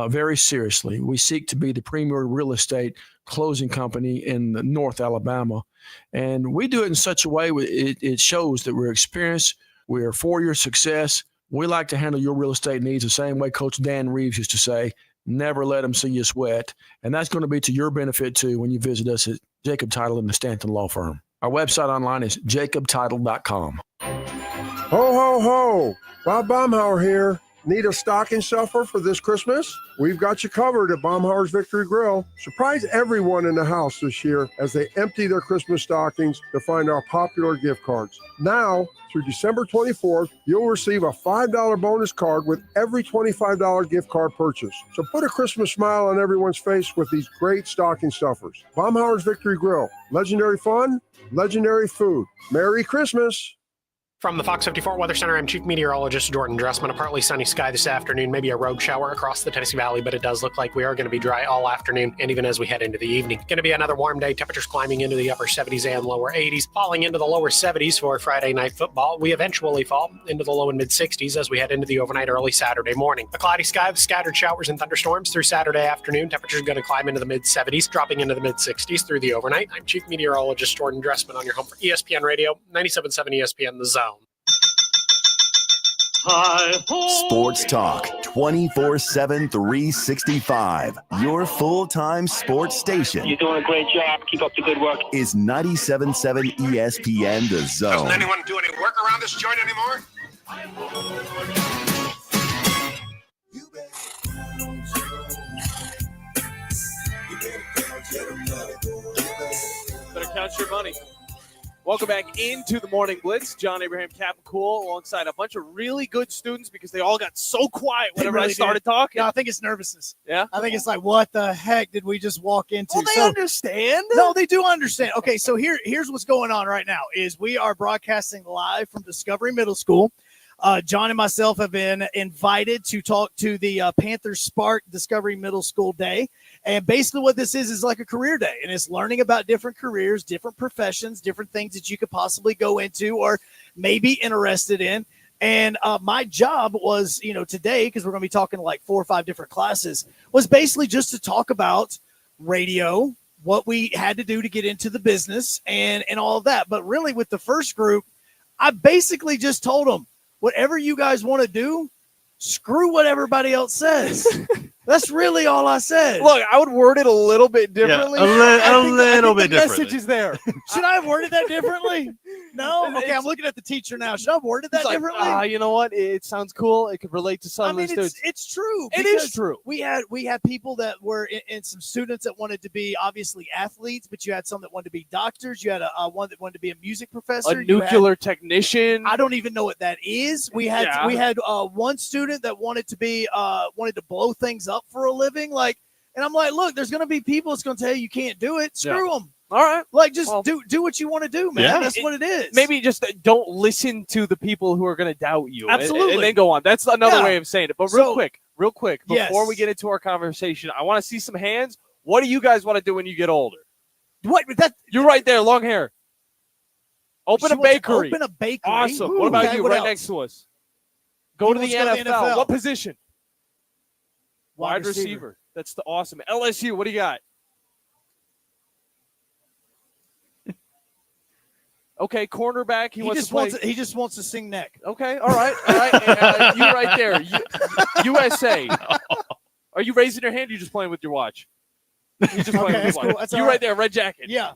Q: very seriously. We seek to be the premier real estate closing company in North Alabama, and we do it in such a way it shows that we're experienced, we're for your success. We like to handle your real estate needs the same way Coach Dan Reeves used to say, Never let them see you sweat. And that's going to be to your benefit, too, when you visit us at Jacob Title and the Stanton Law Firm. Our website online is jacobtitle.com.
R: Ho, ho, ho. Bob Baumhauer here. Need a stocking stuffer for this Christmas? We've got you covered at Baumhauer's Victory Grill. Surprise everyone in the house this year as they empty their Christmas stockings to find our popular gift cards. Now, through December 24th, you'll receive a $5 bonus card with every $25 gift card purchase. So put a Christmas smile on everyone's face with these great stocking stuffers. Baumhauer's Victory Grill. Legendary fun, legendary food. Merry Christmas.
I: From the Fox 54 Weather Center, I'm Chief Meteorologist Jordan Dressman. A partly sunny sky this afternoon, maybe a rogue shower across the Tennessee Valley, but it does look like we are going to be dry all afternoon and even as we head into the evening. Going to be another warm day, temperatures climbing into the upper 70s and lower 80s, falling into the lower 70s for Friday night football. We eventually fall into the low and mid 60s as we head into the overnight early Saturday morning. A cloudy sky with scattered showers and thunderstorms through Saturday afternoon. Temperatures going to climb into the mid 70s, dropping into the mid 60s through the overnight. I'm Chief Meteorologist Jordan Dressman on your home for ESPN Radio, 97.7 ESPN The Zone.
S: Sports Talk 24/7 365. Your full-time sports station.
T: You're doing a great job. Keep up the good work.
S: Is 97.7 ESPN The Zone.
H: Doesn't anyone do any work around this joint anymore?
C: Better count your money. Welcome back into the Morning Blitz. John Abraham, Captain Cool, alongside a bunch of really good students because they all got so quiet whenever I started talking.
E: No, I think it's nervousness.
C: Yeah?
E: I think it's like, what the heck did we just walk into?
C: Well, they understand.
E: No, they do understand. Okay, so here's what's going on right now is we are broadcasting live from Discovery Middle School. John and myself have been invited to talk to the Panther Spark Discovery Middle School Day. And basically what this is like a career day. And it's learning about different careers, different professions, different things that you could possibly go into or maybe interested in. And my job was, today, because we're going to be talking to like 4 or 5 different classes, was basically just to talk about radio, what we had to do to get into the business and all of that. But really with the first group, I basically just told them, whatever you guys want to do, screw what everybody else says. That's really all I said.
C: Look, I would word it a little bit differently.
D: Yeah, a little bit
C: the
D: differently.
C: message is there.
E: Should I have worded that differently? No? Okay, I'm looking at the teacher now. Should I have worded that differently?
C: You know what? It sounds cool. It could relate to some of the students.
E: It's true.
C: It is true.
E: We had people that were and some students that wanted to be obviously athletes, but you had some that wanted to be doctors. You had one that wanted to be a music professor.
C: A nuclear technician.
E: I don't even know what that is. We had one student that wanted to blow things up for a living. And I'm like, look, there's going to be people that's going to tell you can't do it. Screw them.
C: All right.
E: Just do what you want to do, man.
C: Yeah.
E: That's what it is.
C: Maybe just don't listen to the people who are going to doubt you.
E: Absolutely.
C: And then go on. That's another way of saying it. But real quick, before we get into our conversation, I want to see some hands. What do you guys want to do when you get older?
E: What?
C: You're right there, long hair. Open a bakery.
E: Open a bakery.
C: Awesome.
E: Ooh,
C: what about
E: okay,
C: you?
E: what
C: Right
E: else?
C: next to us. Go to the NFL. What position? Wide receiver. That's the awesome. LSU, what do you got? Okay, cornerback. He
E: just wants to sing neck.
C: Okay, all right. You right there. USA. Are you raising your hand? Or you just playing with your watch? You just playing with your watch.
E: Cool.
C: You right there, red jacket.
E: Yeah.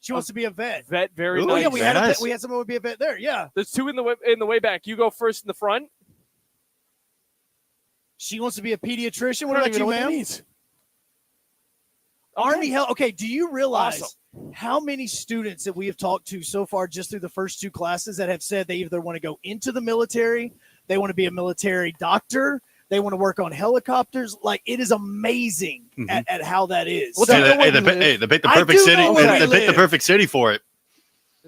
E: She wants to be a vet.
C: Vet, very
E: Ooh,
C: nice.
E: Yeah, we had someone who would be a vet there. Yeah.
C: There's 2 in the way back. You go first in the front.
E: She wants to be a pediatrician. What about you, ma'am? Army Health. Okay, do you realize how many students that we have talked to so far just through the first 2 classes that have said they either want to go into the military, they want to be a military doctor, they want to work on helicopters? Like, it is amazing at how that is.
D: Well, they picked the perfect city. They picked the perfect city for it.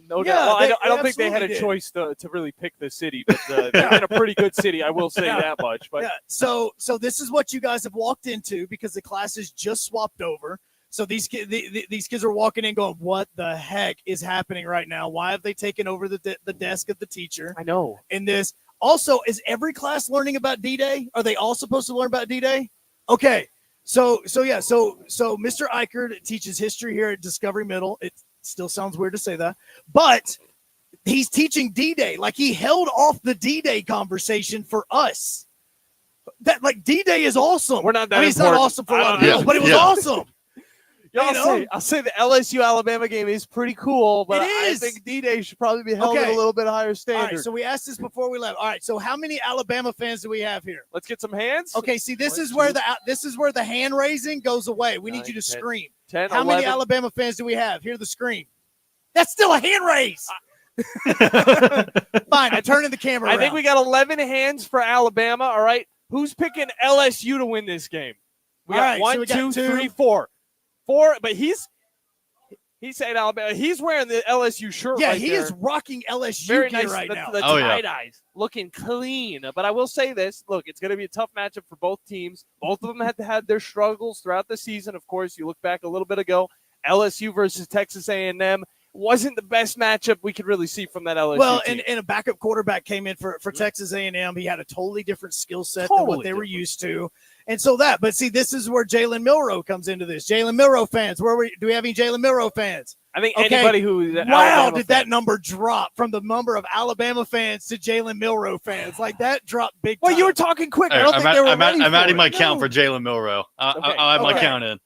C: No doubt. Well, I don't think they had a choice to really pick the city, but they're in a pretty good city. I will say that much. But
E: So this is what you guys have walked into because the classes just swapped over. So these kids are walking in going, what the heck is happening right now? Why have they taken over the desk of the teacher?
C: I know.
E: In this. Also, is every class learning about D-Day? Are they all supposed to learn about D-Day? Okay. So Mr. Eichert teaches history here at Discovery Middle. It still sounds weird to say that, but he's teaching D-Day. Like, he held off the D-Day conversation for us. That like D-Day is awesome.
C: We're not that
E: It's not
C: important.
E: awesome for a lot of people, but it was awesome.
C: I'll say the LSU-Alabama game is pretty cool, but I think D-Day should probably be held at a little bit higher standard.
E: All right, so we asked this before we left. All right, so how many Alabama fans do we have here?
C: Let's get some hands.
E: Okay, see, this is where the hand raising goes away. We need you to scream.
C: 10,
E: how
C: 11.
E: many Alabama fans do we have? Hear the scream. That's still a hand raise. Fine, I'm turning the camera
C: I think we got 11 hands for Alabama. All right, who's picking LSU to win this game? We got 1, 2, 3, 4. 4, but he's saying Alabama. He's wearing the LSU shirt.
E: Yeah,
C: right
E: he
C: there.
E: is rocking LSU
C: Very
E: gear
C: nice.
E: right now.
C: The tie-dyes looking clean. But I will say this. Look, it's going to be a tough matchup for both teams. Both of them had their struggles throughout the season. Of course, you look back a little bit ago, LSU versus Texas A&M wasn't the best matchup we could really see from that LSU team.
E: And a backup quarterback came in for Texas A&M. He had a totally different skill set than what they were used to. And so but see, this is where Jalen Milroe comes into this. Jalen Milroe fans, do we have any Jalen Milroe fans?
C: I think anybody who
E: did that number drop from the number of Alabama fans to Jalen Milroe fans? Like that dropped big time.
C: Well, you were talking quick. I don't think they were ready
D: I'm adding my
C: it.
D: count for Jalen Milroe. I'll add my count in.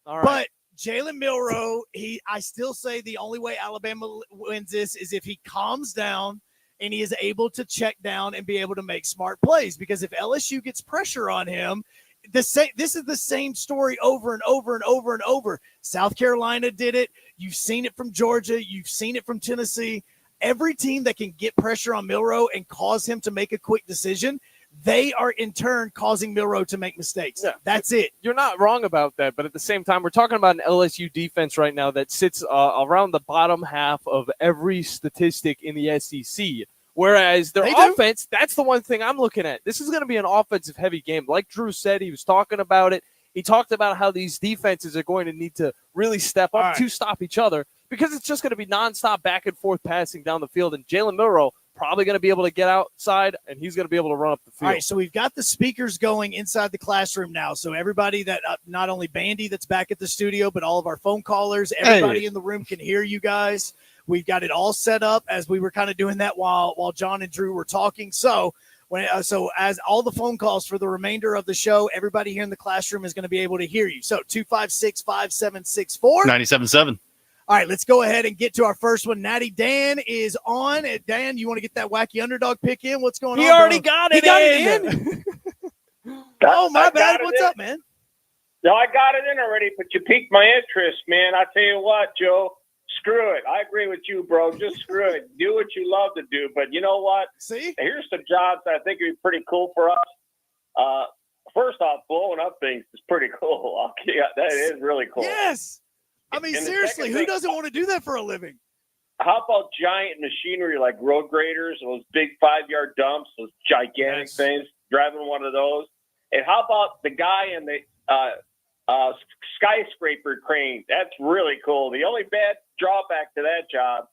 C: All right.
E: But Jalen Milroe, I still say the only way Alabama wins this is if he calms down and he is able to check down and be able to make smart plays. Because if LSU gets pressure on him, this is the same story over and over and over and over. South Carolina did it. You've seen it from Georgia. You've seen it from Tennessee. Every team that can get pressure on Milroe and cause him to make a quick decision, they are in turn causing Milroe to make mistakes. Yeah. That's it.
C: You're not wrong about that, but at the same time, we're talking about an LSU defense right now that sits around the bottom half of every statistic in the SEC. Whereas their offense, that's the one thing I'm looking at. This is going to be an offensive-heavy game. Like Drew said, he was talking about it. He talked about how these defenses are going to need to really step up to stop each other because it's just going to be nonstop back-and-forth passing down the field. And Jalen Milroe probably going to be able to get outside, and he's going to be able to run up the field.
E: All right, so we've got the speakers going inside the classroom now. So everybody that not only Bandy that's back at the studio, but all of our phone callers, everybody in the room can hear you guys. We've got it all set up as we were kind of doing that while John and Drew were talking. So as all the phone calls for the remainder of the show, everybody here in the classroom is going to be able to hear you. So 256-5764.
D: 97.7.
E: All right, let's go ahead and get to our first one. Natty Dan is on. Dan, you want to get that wacky underdog pick in? What's going on?
C: He already got it in.
E: Oh, my bad. What's up, man?
U: No, I got it in already, but you piqued my interest, man. I tell you what, Joe. Screw it. I agree with you, bro. Just screw it. Do what you love to do. But you know what?
E: See?
U: Here's some jobs that I think would be pretty cool for us. First off, blowing up things is pretty cool. Yeah, that is really cool.
E: Yes. I mean, seriously, who doesn't want to do that for a living?
U: How about giant machinery like road graders, those big 5-yard dumps, those gigantic things, driving one of those? And how about the guy in the skyscraper crane? That's really cool. The only bad drawback to that job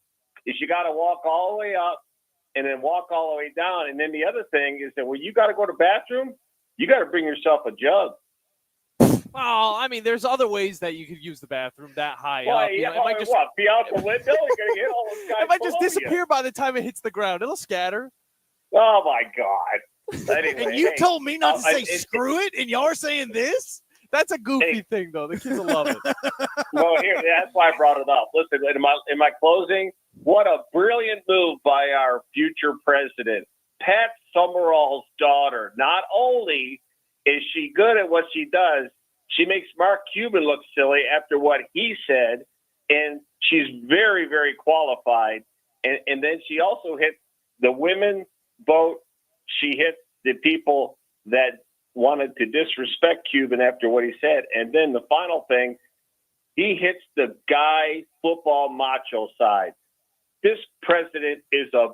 U: is you got to walk all the way up and then walk all the way down. And then the other thing is that when you got to go to the bathroom, you got to bring yourself a jug.
C: Well, I mean, there's other ways that you could use the bathroom that high up.
U: Yeah, be out the window? You're going to hit all those guys.
C: It might just disappear by the time it hits the ground. It'll scatter.
U: Oh, my God. Anyway,
E: and you told me not to say screw it, and y'all are saying this?
C: That's a goofy thing, though. The kids will love it.
U: Well, that's why I brought it up. Listen, in my closing, what a brilliant move by our future president, Pat Summerall's daughter. Not only is she good at what she does, she makes Mark Cuban look silly after what he said, and she's very, very qualified. And then she also hit the women vote. She hit the people that wanted to disrespect Cuban after what he said. And then the final thing, he hits the guy football macho side. This president is a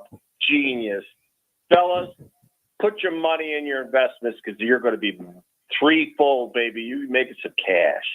U: genius. Fellas, put your money in your investments because you're going to be threefold, baby. You making some cash.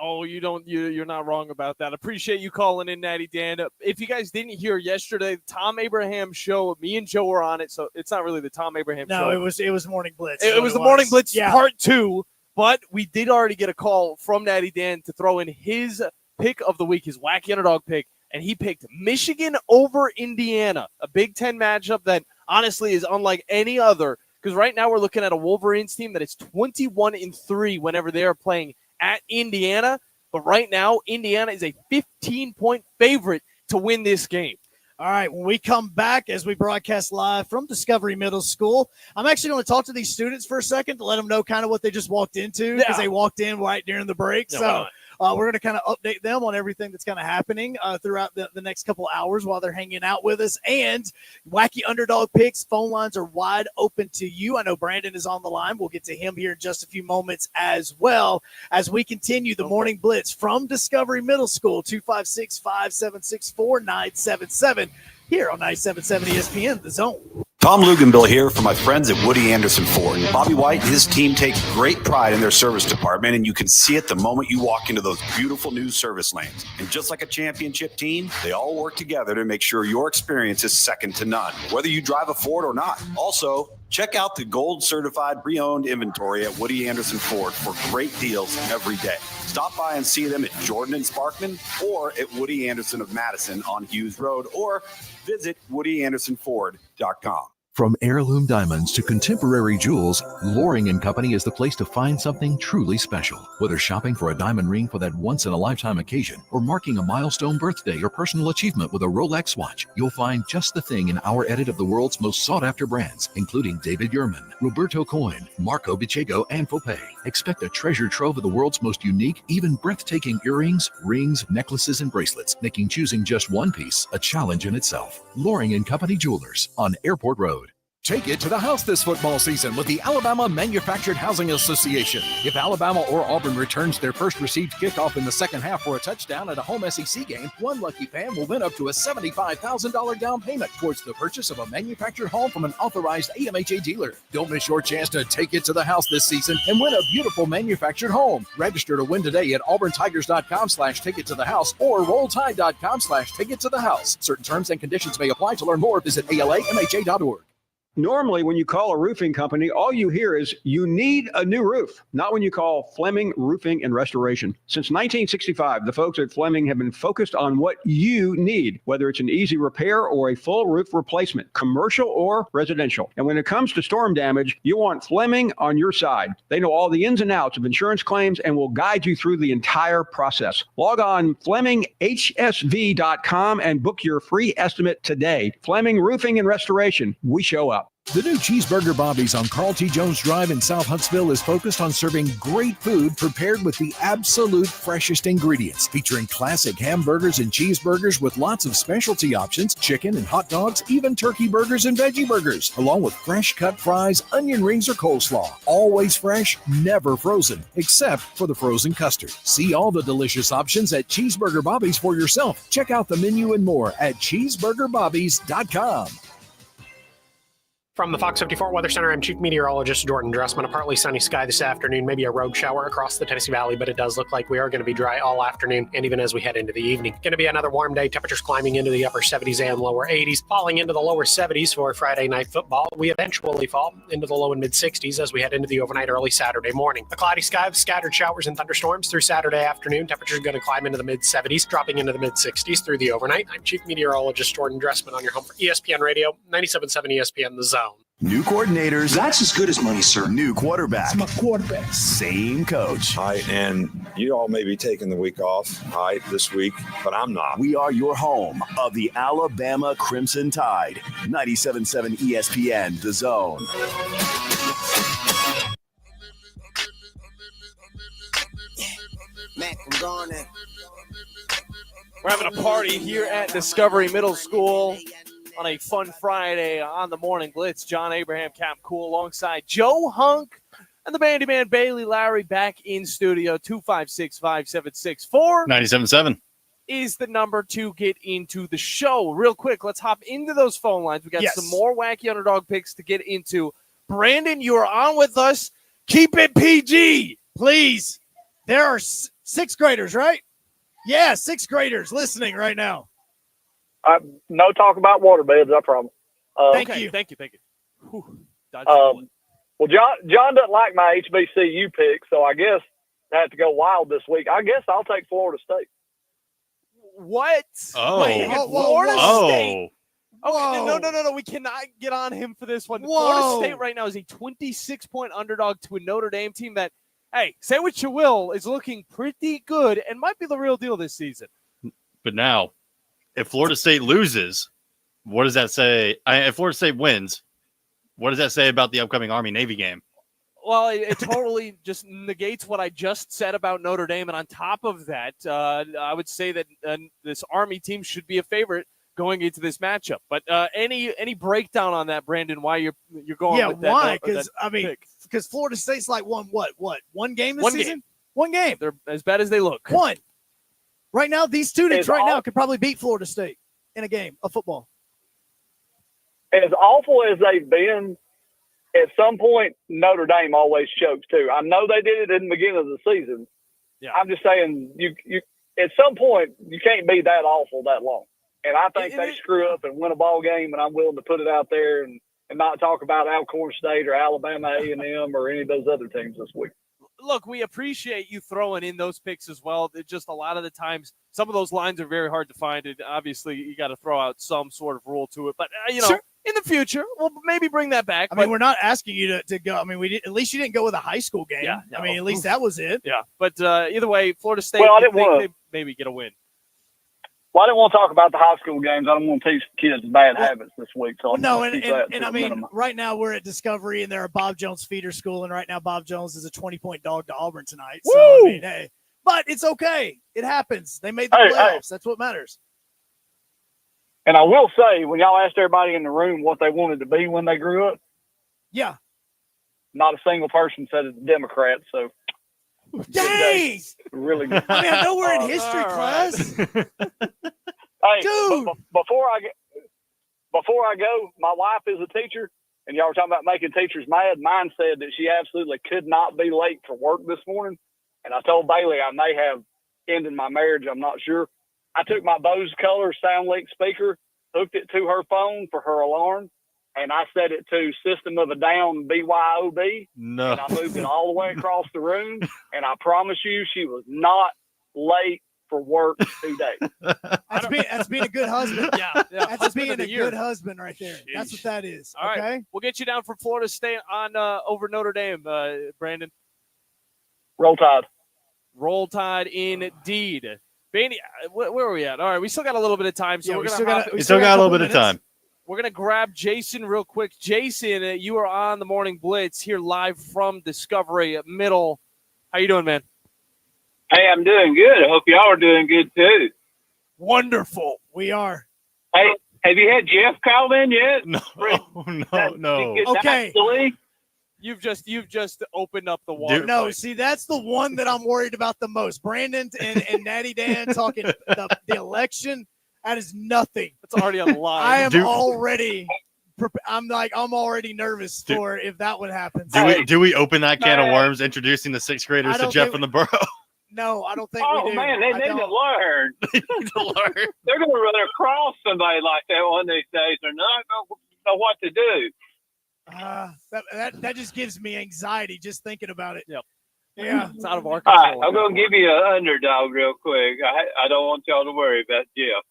C: Oh, you're not wrong about that. Appreciate you calling in, Natty Dan. If you guys didn't hear yesterday, the Tom Abraham show, me and Joe were on it, so it's not really the Tom Abraham show.
E: No, it was Morning Blitz.
C: It was the Morning Blitz part 2, but we did already get a call from Natty Dan to throw in his pick of the week, his wacky underdog pick, and he picked Michigan over Indiana, a Big Ten matchup that honestly is unlike any other because right now we're looking at a Wolverines team that is 21-3 whenever they are playing at Indiana. But right now, Indiana is a 15-point favorite to win this game.
E: All right, when we come back as we broadcast live from Discovery Middle School, I'm actually going to talk to these students for a second to let them know kind of what they just walked into because they walked in right during the break. So we're going to kind of update them on everything that's kind of happening throughout the next couple hours while they're hanging out with us. And Wacky Underdog Picks, phone lines are wide open to you. I know Brandon is on the line. We'll get to him here in just a few moments as well as we continue the Morning Blitz from Discovery Middle School, 256-576-4977 here on 97.7 ESPN, The Zone.
B: Tom Luganbill here for my friends at Woody Anderson Ford. Bobby White and his team take great pride in their service department, and you can see it the moment you walk into those beautiful new service lanes. And just like a championship team, they all work together to make sure your experience is second to none, whether you drive a Ford or not. Also, check out the gold certified pre-owned inventory at Woody Anderson Ford for great deals every day. Stop by and see them at Jordan and Sparkman or at Woody Anderson of Madison on Hughes Road, or visit WoodyAndersonFord.com.
F: From heirloom diamonds to contemporary jewels, Loring & Company is the place to find something truly special. Whether shopping for a diamond ring for that once-in-a-lifetime occasion or marking a milestone birthday or personal achievement with a Rolex watch, you'll find just the thing in our edit of the world's most sought-after brands, including David Yurman, Roberto Coin, Marco Bicego, and Fopay. Expect a treasure trove of the world's most unique, even breathtaking earrings, rings, necklaces, and bracelets, making choosing just one piece a challenge in itself. Loring & Company Jewelers on Airport Road.
V: Take it to the house this football season with the Alabama Manufactured Housing Association. If Alabama or Auburn returns their first received kickoff in the second half for a touchdown at a home SEC game, one lucky fan will win up to a $75,000 down payment towards the purchase of a manufactured home from an authorized AMHA dealer. Don't miss your chance to take it to the house this season and win a beautiful manufactured home. Register to win today at auburntigers.com/ticket-to-the-house or rolltide.com/ticket-to-the-house. Certain terms and conditions may apply. To learn more, visit alamha.org.
W: Normally, when you call a roofing company, all you hear is you need a new roof, not when you call Fleming Roofing and Restoration. Since 1965, the folks at Fleming have been focused on what you need, whether it's an easy repair or a full roof replacement, commercial or residential. And when it comes to storm damage, you want Fleming on your side. They know all the ins and outs of insurance claims and will guide you through the entire process. Log on FlemingHSV.com and book your free estimate today. Fleming Roofing and Restoration. We show up.
V: The new Cheeseburger Bobby's on Carl T. Jones Drive in South Huntsville is focused on serving great food prepared with the absolute freshest ingredients, featuring classic hamburgers and cheeseburgers with lots of specialty options, chicken and hot dogs, even turkey burgers and veggie burgers, along with fresh cut fries, onion rings, or coleslaw. Always fresh, never frozen, except for the frozen custard. See all the delicious options at Cheeseburger Bobby's for yourself. Check out the menu and more at cheeseburgerbobbies.com.
I: From the Fox 54 Weather Center, I'm Chief Meteorologist Jordan Dressman. A partly sunny sky this afternoon, maybe a rogue shower across the Tennessee Valley, but it does look like we are going to be dry all afternoon and even as we head into the evening. Going to be another warm day, temperatures climbing into the upper 70s and lower 80s, falling into the lower 70s for Friday night football. We eventually fall into the low and mid 60s as we head into the overnight early Saturday morning. A cloudy sky with scattered showers and thunderstorms through Saturday afternoon. Temperatures going to climb into the mid 70s, dropping into the mid 60s through the overnight. I'm Chief Meteorologist Jordan Dressman on your home for ESPN Radio, 97.7 ESPN The Zone.
S: New coordinators.
J: That's as good as money, sir.
S: New quarterback.
R: My quarterback.
S: Same coach.
K: All right, and you all may be taking the week off, all right, this week, but I'm not.
S: We are your home of the Alabama Crimson Tide. 97.7 ESPN, The Zone.
C: Mac, I'm going in. We're having a party here at Discovery Middle School on a fun Friday on the Morning Blitz. John Abraham, Cap Cool, alongside Joe Hunk and the Bandy Man Bailey Lowery back in studio. 256-5764
D: 97.7
C: is the number to get into the show. Real quick, let's hop into those phone lines. We got some more wacky underdog picks to get into. Brandon, you are on with us. Keep it PG, please.
E: There are sixth graders, right? Yeah, sixth graders listening right now.
U: No talk about water beds, I promise.
C: Thank you. Whew.
U: Well, John doesn't like my HBCU pick, so I guess I have to go wild this week. I guess I'll take Florida State.
C: What?
D: Oh.
C: Wait, Florida State? Oh, no. We cannot get on him for this one.
E: Whoa.
C: Florida State right now is a 26-point underdog to a Notre Dame team that, hey, say what you will, is looking pretty good and might be the real deal this season.
D: But now, if Florida State loses, what does that say? If Florida State wins, what does that say about the upcoming Army-Navy game?
C: Well, it totally just negates what I just said about Notre Dame. And on top of that, I would say that this Army team should be a favorite going into this matchup. But any breakdown on that, Brandon? Why you're going? with that?
E: Yeah, why? Because Florida State's like won one game this season? One game.
C: They're as bad as they look.
E: One. Right now, these students now could probably beat Florida State in a game of football.
U: As awful as they've been, at some point, Notre Dame always chokes too. I know they did it in the beginning of the season.
C: Yeah.
U: I'm just saying, you at some point, you can't be that awful that long. And I think they screw up and win a ball game, and I'm willing to put it out there and not talk about Alcorn State or Alabama A&M or any of those other teams this week.
C: Look, we appreciate you throwing in those picks as well. It just a lot of the times, some of those lines are very hard to find. And obviously, you got to throw out some sort of rule to it. But,
E: Sure.
C: in the future, we'll maybe bring that back.
E: I mean, we're not asking you to go. I mean, at least you didn't go with a high school game.
C: Yeah, no.
E: I mean, at least that was it.
C: Yeah, but either way, Florida State,
U: Well, I didn't want
C: they maybe get a win.
U: Well, I didn't want to talk about the high school games. I don't want to teach kids bad habits this week. So
E: No, and I mean, right now we're at Discovery, and they're a Bob Jones feeder school, and right now Bob Jones is a 20-point dog to Auburn tonight. So, I mean, hey, but it's okay. It happens. They made the playoffs. That's what matters.
U: And I will say, when y'all asked everybody in the room what they wanted to be when they grew up,
E: yeah,
U: not a single person said it's a Democrat. So,
E: dang,
U: really good.
E: I mean, I know we're in history class.
U: Hey,
E: dude,
U: before I go, my wife is a teacher, and y'all were talking about making teachers mad. Mine said that she absolutely could not be late for work this morning, and I told Bailey I may have ended my marriage. I'm not sure. I took my Bose Color SoundLink speaker, hooked it to her phone for her alarm, and I set it to System of a Down BYOB.
D: No.
U: And I moved it all the way across the room, and I promise you she was not late for work today.
E: That's being a good husband.
C: Yeah,
E: That's being a good husband right there. That's what that is.
C: All
E: okay?
C: right, we'll get you down for Florida State on over Notre Dame, Brandon.
U: Roll Tide.
C: Roll Tide indeed. Bandy, where are we at? All right, we still got a little bit of time, so we're gonna.
D: We still got a little bit of time.
C: We're gonna grab Jason real quick. Jason, you are on the Morning Blitz here live from Discovery Middle. How you doing, man?
A: Hey, I'm doing good. I hope y'all are doing good too.
E: Wonderful. We are.
A: Hey, have you had Jeff call in yet?
D: No.
E: Okay.
C: You've just opened up the water.
E: No, see, that's the one that I'm worried about the most. Brandon and Natty Dan talking the election. That is nothing.
C: It's already on the line.
E: I am already. I'm already nervous for if that would happen.
D: Do we open that can of worms, introducing the sixth graders to Jeff from the Borough?
E: No, I don't think we do.
A: Man, they need to learn. They're going to run across somebody like that one of these days. They're not going to know what to do.
E: That just gives me anxiety just thinking about it.
C: Yep.
E: Yeah.
C: It's out of our
A: All
C: control.
A: right, I'm going to give you an underdog real quick. I don't want y'all to worry about Jeff.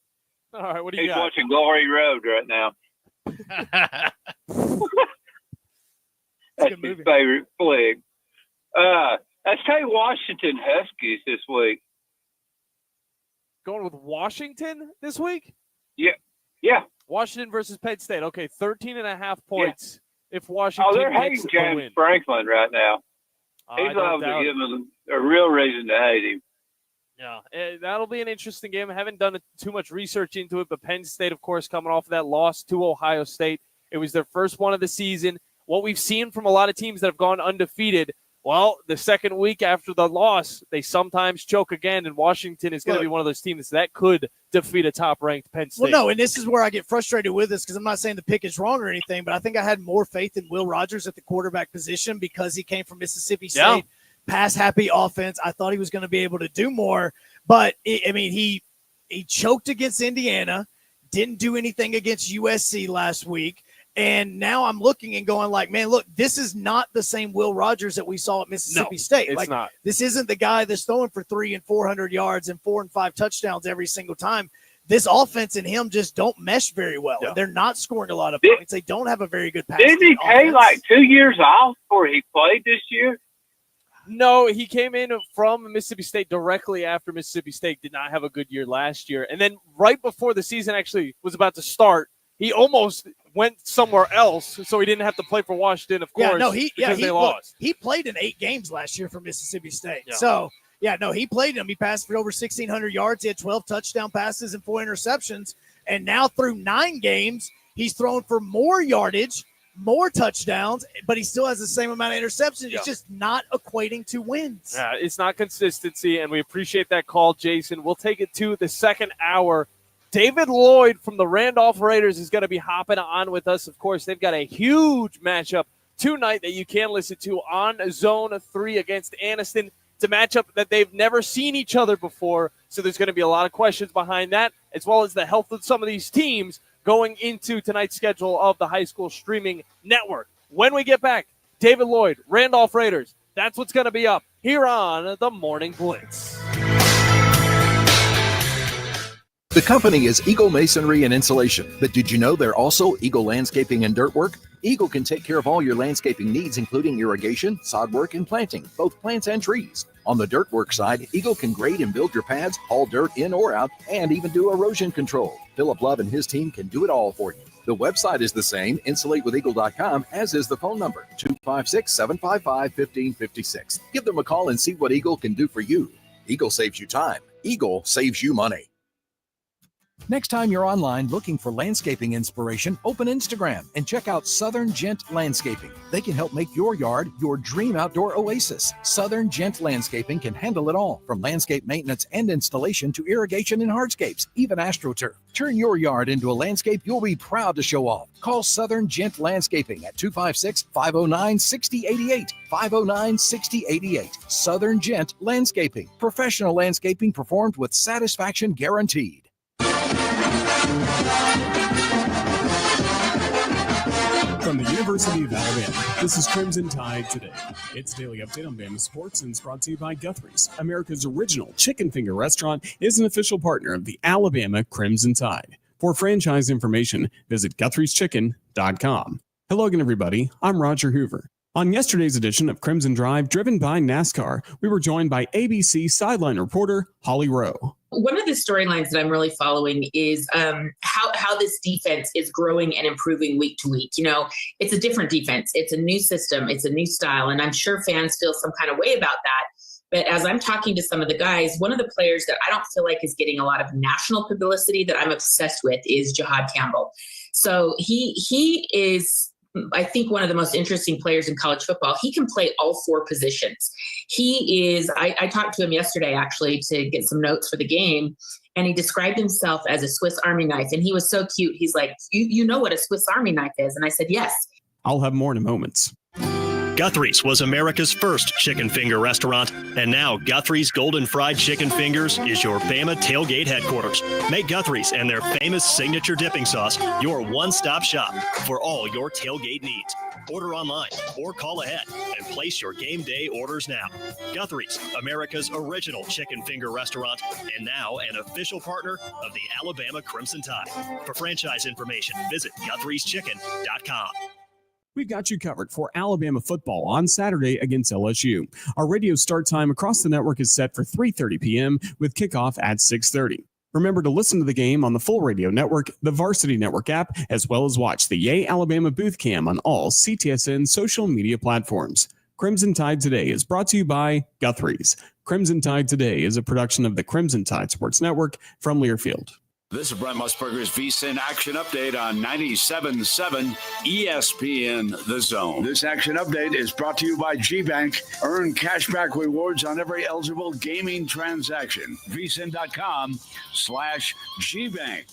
C: All right, what do you
A: He's
C: got?
A: watching Glory Road right now. That's his favorite flick. Let's take Washington Huskies this week.
C: Going with Washington this week?
A: Yeah.
C: Washington versus Penn State. Okay, 13.5 points. If Washington
A: they're
C: gets
A: hating
C: a
A: James
C: win.
A: Franklin right now. He's liable to give them a real reason to hate him.
C: Yeah, that'll be an interesting game. I haven't done too much research into it, but Penn State, of course, coming off of that loss to Ohio State. It was their first one of the season. What we've seen from a lot of teams that have gone undefeated, well, the second week after the loss, they sometimes choke again, and Washington is going to be one of those teams that could defeat a top-ranked Penn State.
E: Well, no, and this is where I get frustrated with this because I'm not saying the pick is wrong or anything, but I think I had more faith in Will Rogers at the quarterback position because he came from Mississippi State, pass-happy offense. I thought he was going to be able to do more, but, he choked against Indiana, didn't do anything against USC last week. And now I'm looking and going like, man, look, this is not the same Will Rogers that we saw at Mississippi State.
C: It's not.
E: This isn't the guy that's throwing for 300 and 400 yards and 4 and 5 touchdowns every single time. this offense and him just don't mesh very well.
A: Yeah.
E: They're not scoring a lot of points. They don't have a very good pass.
A: Didn't he take
E: offense.
A: like 2 years off before he played this year?
C: No, he came in from Mississippi State directly after Mississippi State did not have a good year last year. And then right before the season actually was about to start, he almost went somewhere else so he didn't have to play for Washington, of course, because they lost.
E: He played in 8 games last year for Mississippi State.
C: Yeah.
E: So, he played him. He passed for over 1,600 yards. He had 12 touchdown passes and 4 interceptions. And now through 9 games, he's thrown for more yardage, more touchdowns, but he still has the same amount of interceptions.
C: Yeah.
E: It's just not equating to wins.
C: Yeah, it's not consistency, and we appreciate that call, Jason. We'll take it to the second hour. David Lloyd from the Randolph Raiders is going to be hopping on with us. Of course, they've got a huge matchup tonight that you can listen to on Zone 3 against Anniston. It's a matchup that they've never seen each other before, so there's going to be a lot of questions behind that, as well as the health of some of these teams going into tonight's schedule of the high school streaming network. When we get back, David Lloyd, Randolph Raiders, that's what's going to be up here on the Morning Blitz.
F: The company is Eagle Masonry and Insulation, but did you know they're also Eagle Landscaping and Dirt Work? Eagle can take care of all your landscaping needs, including irrigation, sod work, and planting, both plants and trees. On the dirt work side, Eagle can grade and build your pads, haul dirt in or out, and even do erosion control. Philip Love and his team can do it all for you. The website is the same, insulatewitheagle.com, as is the phone number, 256-755-1556. Give them a call and see what Eagle can do for you. Eagle saves you time. Eagle saves you money.
V: Next time you're online looking for landscaping inspiration, open Instagram and check out Southern Gent Landscaping. They can help make your yard your dream outdoor oasis. Southern Gent Landscaping can handle it all, from landscape maintenance and installation to irrigation and hardscapes, even AstroTurf. Turn your yard into a landscape you'll be proud to show off. Call Southern Gent Landscaping at 256-509-6088. 509-6088. Southern Gent Landscaping. Professional landscaping performed with satisfaction guaranteed.
G: From the University of Alabama, this is Crimson Tide Today. Its daily update on Bama sports and is brought to you by Guthrie's. America's original chicken finger restaurant is an official partner of the Alabama Crimson Tide. For franchise information, visit Guthrie'sChicken.com. Hello again, everybody. I'm Roger Hoover. On yesterday's edition of Crimson Drive, driven by NASCAR, we were joined by ABC sideline reporter Holly Rowe.
L: One of the storylines that I'm really following is how this defense is growing and improving week to week. You know, it's a different defense. It's a new system. It's a new style. And I'm sure fans feel some kind of way about that. But as I'm talking to some of the guys, one of the players that I don't feel like is getting a lot of national publicity that I'm obsessed with is Jihad Campbell. So he is, I think, one of the most interesting players in college football. He can play all 4 positions. He is, I talked to him yesterday, actually, to get some notes for the game, and he described himself as a Swiss Army knife. And he was so cute. He's like, you know what a Swiss Army knife is? And I said, yes.
G: I'll have more in a moment.
M: Guthrie's was America's first chicken finger restaurant, and now Guthrie's Golden Fried Chicken Fingers is your Bama tailgate headquarters. Make Guthrie's and their famous signature dipping sauce your one-stop shop for all your tailgate needs. Order online or call ahead and place your game day orders now. Guthrie's, America's original chicken finger restaurant, and now an official partner of the Alabama Crimson Tide. For franchise information, visit Guthrie'sChicken.com.
G: We've got you covered for Alabama football on Saturday against LSU. Our radio start time across the network is set for 3:30 p.m. with kickoff at 6:30. Remember to listen to the game on the full radio network, the Varsity Network app, as well as watch the Yay Alabama booth cam on all CTSN social media platforms. Crimson Tide Today is brought to you by Guthrie's. Crimson Tide Today is a production of the Crimson Tide Sports Network from Learfield.
B: This is Brent Musburger's VSiN Action Update on 97.7 ESPN The Zone.
X: This action update is brought to you by G-Bank. Earn cashback rewards on every eligible gaming transaction. VSiN.com/GBank.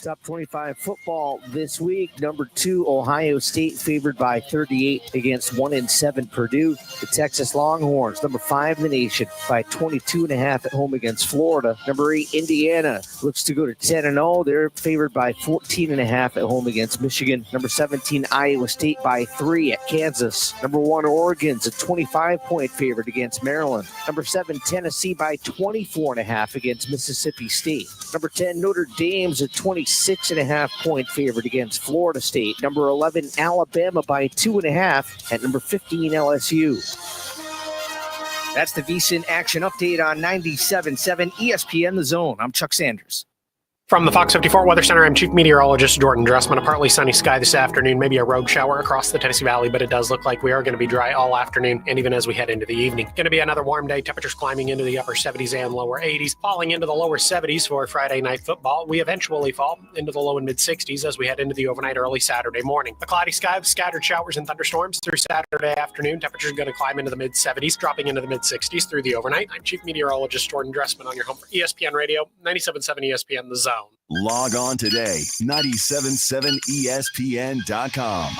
N: Top 25 football this week. Number 2, Ohio State favored by 38 against 1-7 Purdue. The Texas Longhorns, number 5 in the nation, by 22.5 at home against Florida. Number 8, Indiana looks to go to 10-0. They're favored by 14.5 at home against Michigan. Number 17, Iowa State by 3 at Kansas. Number 1, Oregon's a 25-point favorite against Maryland. Number 7, Tennessee by 24.5 against Mississippi State. Number 10, Notre Dame's a 26.5-point favorite against Florida State. Number 11, Alabama by 2.5 at number 15, LSU. That's the VSiN Action Update on 97.7 ESPN The Zone. I'm Chuck Sanders.
I: From the Fox 54 Weather Center, I'm Chief Meteorologist Jordan Dressman. A partly sunny sky this afternoon, maybe a rogue shower across the Tennessee Valley, but it does look like we are going to be dry all afternoon and even as we head into the evening. Going to be another warm day, temperatures climbing into the upper 70s and lower 80s, falling into the lower 70s for Friday night football. We eventually fall into the low and mid 60s as we head into the overnight early Saturday morning. A cloudy sky with scattered showers and thunderstorms through Saturday afternoon. Temperatures going to climb into the mid 70s, dropping into the mid 60s through the overnight. I'm Chief Meteorologist Jordan Dressman on your home for ESPN Radio, 97.7 ESPN The Zone.
S: Log on today, 977ESPN.com.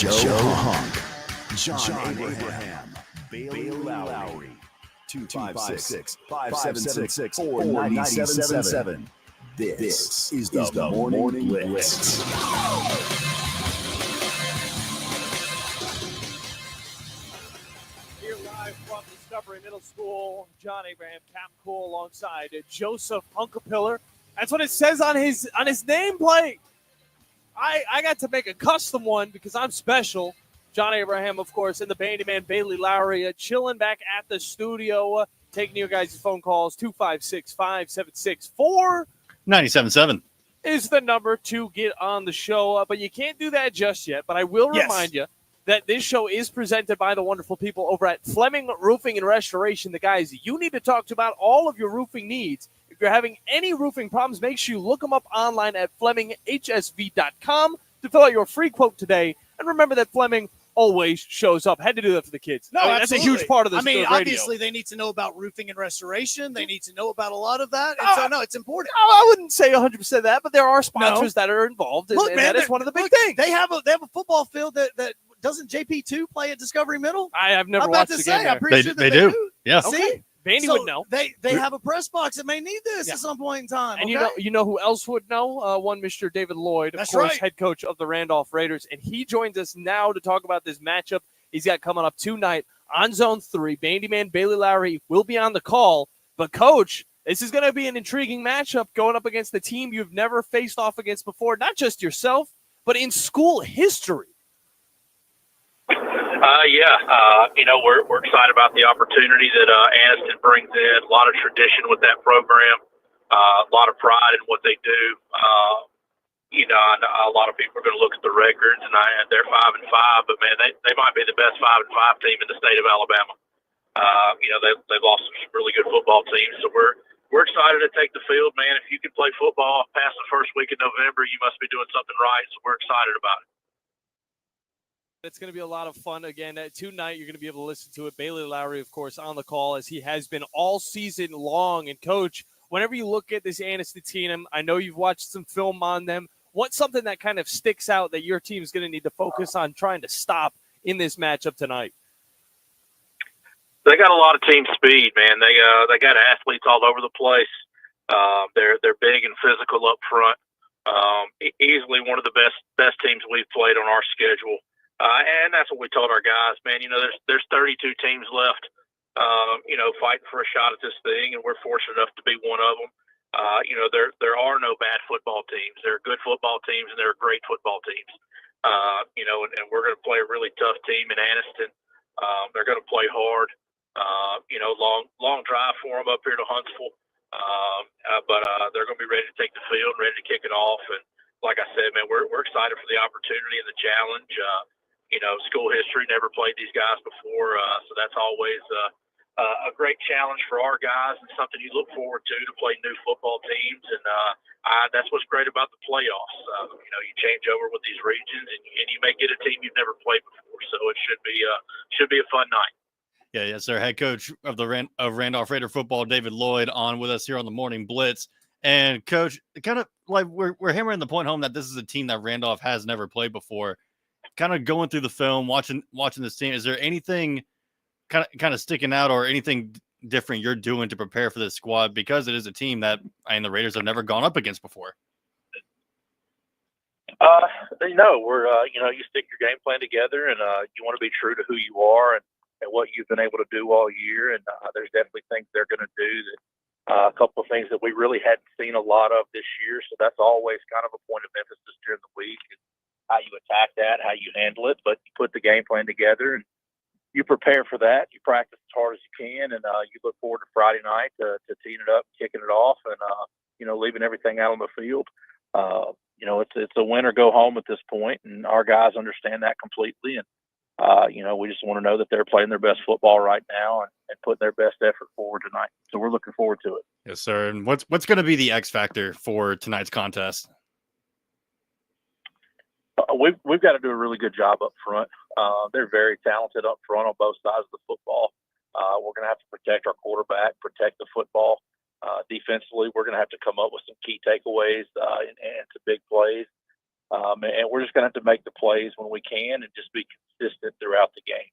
S: Joe Hunk, John Abraham, Bailey Lowery, 256-576-4977. This is the Morning Blitz.
C: Here live from Discovery Middle School, John Abraham Capcool alongside Joseph Hunkapiller. That's what it says on his nameplate. I got to make a custom one because I'm special. John Abraham, of course, and the Bandyman Bailey Lowery chilling back at the studio, taking your guys' phone calls, 256-576-4.
D: 97.7
C: is the number to get on the show, but you can't do that just yet. But I will remind you that this show is presented by the wonderful people over at Fleming Roofing and Restoration, the guys you need to talk to about all of your roofing needs. If you're having any roofing problems, make sure you look them up online at FlemingHSV.com to fill out your free quote today. And remember that Fleming always shows up. Had to do that for the kids.
E: No,
C: that's a huge part of this.
E: Obviously, they need to know about roofing and restoration. They need to know about a lot of that. And so, it's important.
C: I wouldn't say 100% that, but there are sponsors that are involved, and that is one of the big things.
E: They have a football field that doesn't JP2 play at Discovery Middle?
C: I've never watched the game.
E: I'm pretty sure that they do.
D: Yeah.
E: See?
C: Okay. Vandy would know.
E: They have a press box that may need this at some point in time.
C: And you know who else would know? One Mr. David Lloyd, of course, head coach of the Randolph Raiders, and he joins us now to talk about this matchup he's got coming up tonight on Zone 3. Bandyman Bailey Lowery will be on the call, but Coach, this is going to be an intriguing matchup going up against the team you've never faced off against before, not just yourself, but in school history.
O: We're excited about the opportunity that Anniston brings in. A lot of tradition with that program, a lot of pride in what they do. A lot of people are going to look at the records, and they're 5-5, but man, they might be the best 5-5 team in the state of Alabama. They've lost some really good football teams, so we're excited to take the field, man. If you can play football past the first week of November, you must be doing something right. So we're excited about it.
C: It's going to be a lot of fun. Again, tonight you're going to be able to listen to it. Bailey Lowery, of course, on the call as he has been all season long. And, Coach, whenever you look at this Anniston team, I know you've watched some film on them. What's something that kind of sticks out that your team is going to need to focus on trying to stop in this matchup tonight?
O: They got a lot of team speed, man. They got athletes all over the place. They're big and physical up front. Easily one of the best teams we've played on our schedule. And that's what we told our guys, man. There's 32 teams left, fighting for a shot at this thing, and we're fortunate enough to be one of them. There are no bad football teams. There are good football teams, and there are great football teams. And we're going to play a really tough team in Anniston. They're going to play hard. Long drive for them up here to Huntsville. But they're going to be ready to take the field, ready to kick it off. And like I said, man, we're excited for the opportunity and the challenge. School history, never played these guys before, so that's always a great challenge for our guys and something you look forward to play new football teams. And that's what's great about the playoffs. You change over with these regions, and you may get a team you've never played before. So it should be a fun night.
D: Yeah, yes, sir. Head coach of the Randolph Raider football, David Lloyd, on with us here on the Morning Blitz. And coach, kind of like we're hammering the point home that this is a team that Randolph has never played before. Kind of going through the film, watching this team. Is there anything kind of sticking out, or anything different you're doing to prepare for this squad, because it is a team that the Raiders have never gone up against before?
O: We're you stick your game plan together, and you want to be true to who you are and what you've been able to do all year. And there's definitely things they're going to do that a couple of things that we really hadn't seen a lot of this year. So that's always kind of a point of emphasis during the week, is how you attack that, how you handle it. But you put the game plan together and you prepare for that. You practice as hard as you can, and you look forward to Friday night to teeing it up, kicking it off, and leaving everything out on the field. It's a win or go home at this point, and our guys understand that completely. And we just want to know that they're playing their best football right now and putting their best effort forward tonight. So we're looking forward to it.
D: Yes, sir. And what's going to be the X factor for tonight's contest?
O: We've got to do a really good job up front. They're very talented up front on both sides of the football. We're going to have to protect our quarterback, protect the football. Defensively, we're going to have to come up with some key takeaways and some big plays. And we're just going to have to make the plays when we can and just be consistent throughout the game.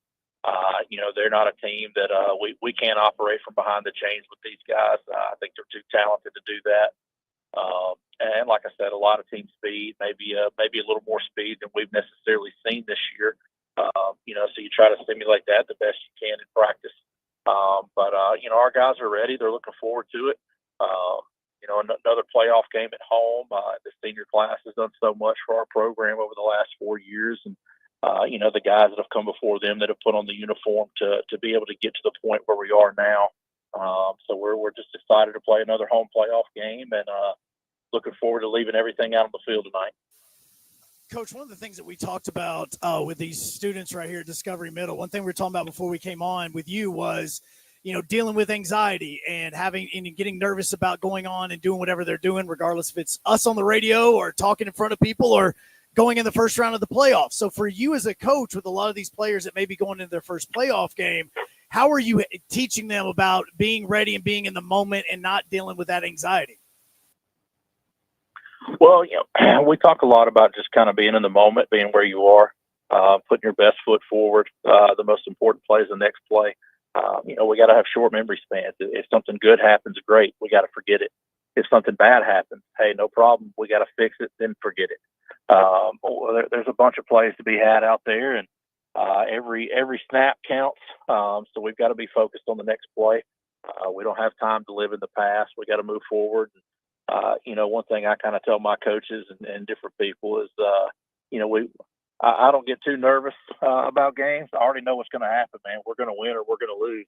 O: They're not a team that we can't operate from behind the chains with these guys. I think they're too talented to do that. And like I said, a lot of team speed, maybe a little more speed than we've necessarily seen this year. So you try to stimulate that the best you can in practice. But our guys are ready. They're looking forward to it. Another playoff game at home. The senior class has done so much for our program over the last 4 years. And, the guys that have come before them that have put on the uniform to be able to get to the point where we are now. So we're just excited to play another home playoff game, and looking forward to leaving everything out on the field tonight.
E: Coach, one of the things that we talked about with these students right here at Discovery Middle, one thing we were talking about before we came on with you was, dealing with anxiety and getting nervous about going on and doing whatever they're doing, regardless if it's us on the radio or talking in front of people or going in the first round of the playoffs. So for you as a coach with a lot of these players that may be going into their first playoff game, how are you teaching them about being ready and being in the moment and not dealing with that anxiety?
O: Well, we talk a lot about just kind of being in the moment, being where you are, putting your best foot forward. The most important play is the next play. We got to have short memory spans. If something good happens, great. We got to forget it. If something bad happens, hey, no problem. We got to fix it, then forget it. There's a bunch of plays to be had out there, and every snap counts. So we've got to be focused on the next play. We don't have time to live in the past. We got to move forward. One thing I kind of tell my coaches and different people is, I don't get too nervous about games. I already know what's going to happen, man. We're going to win or we're going to lose.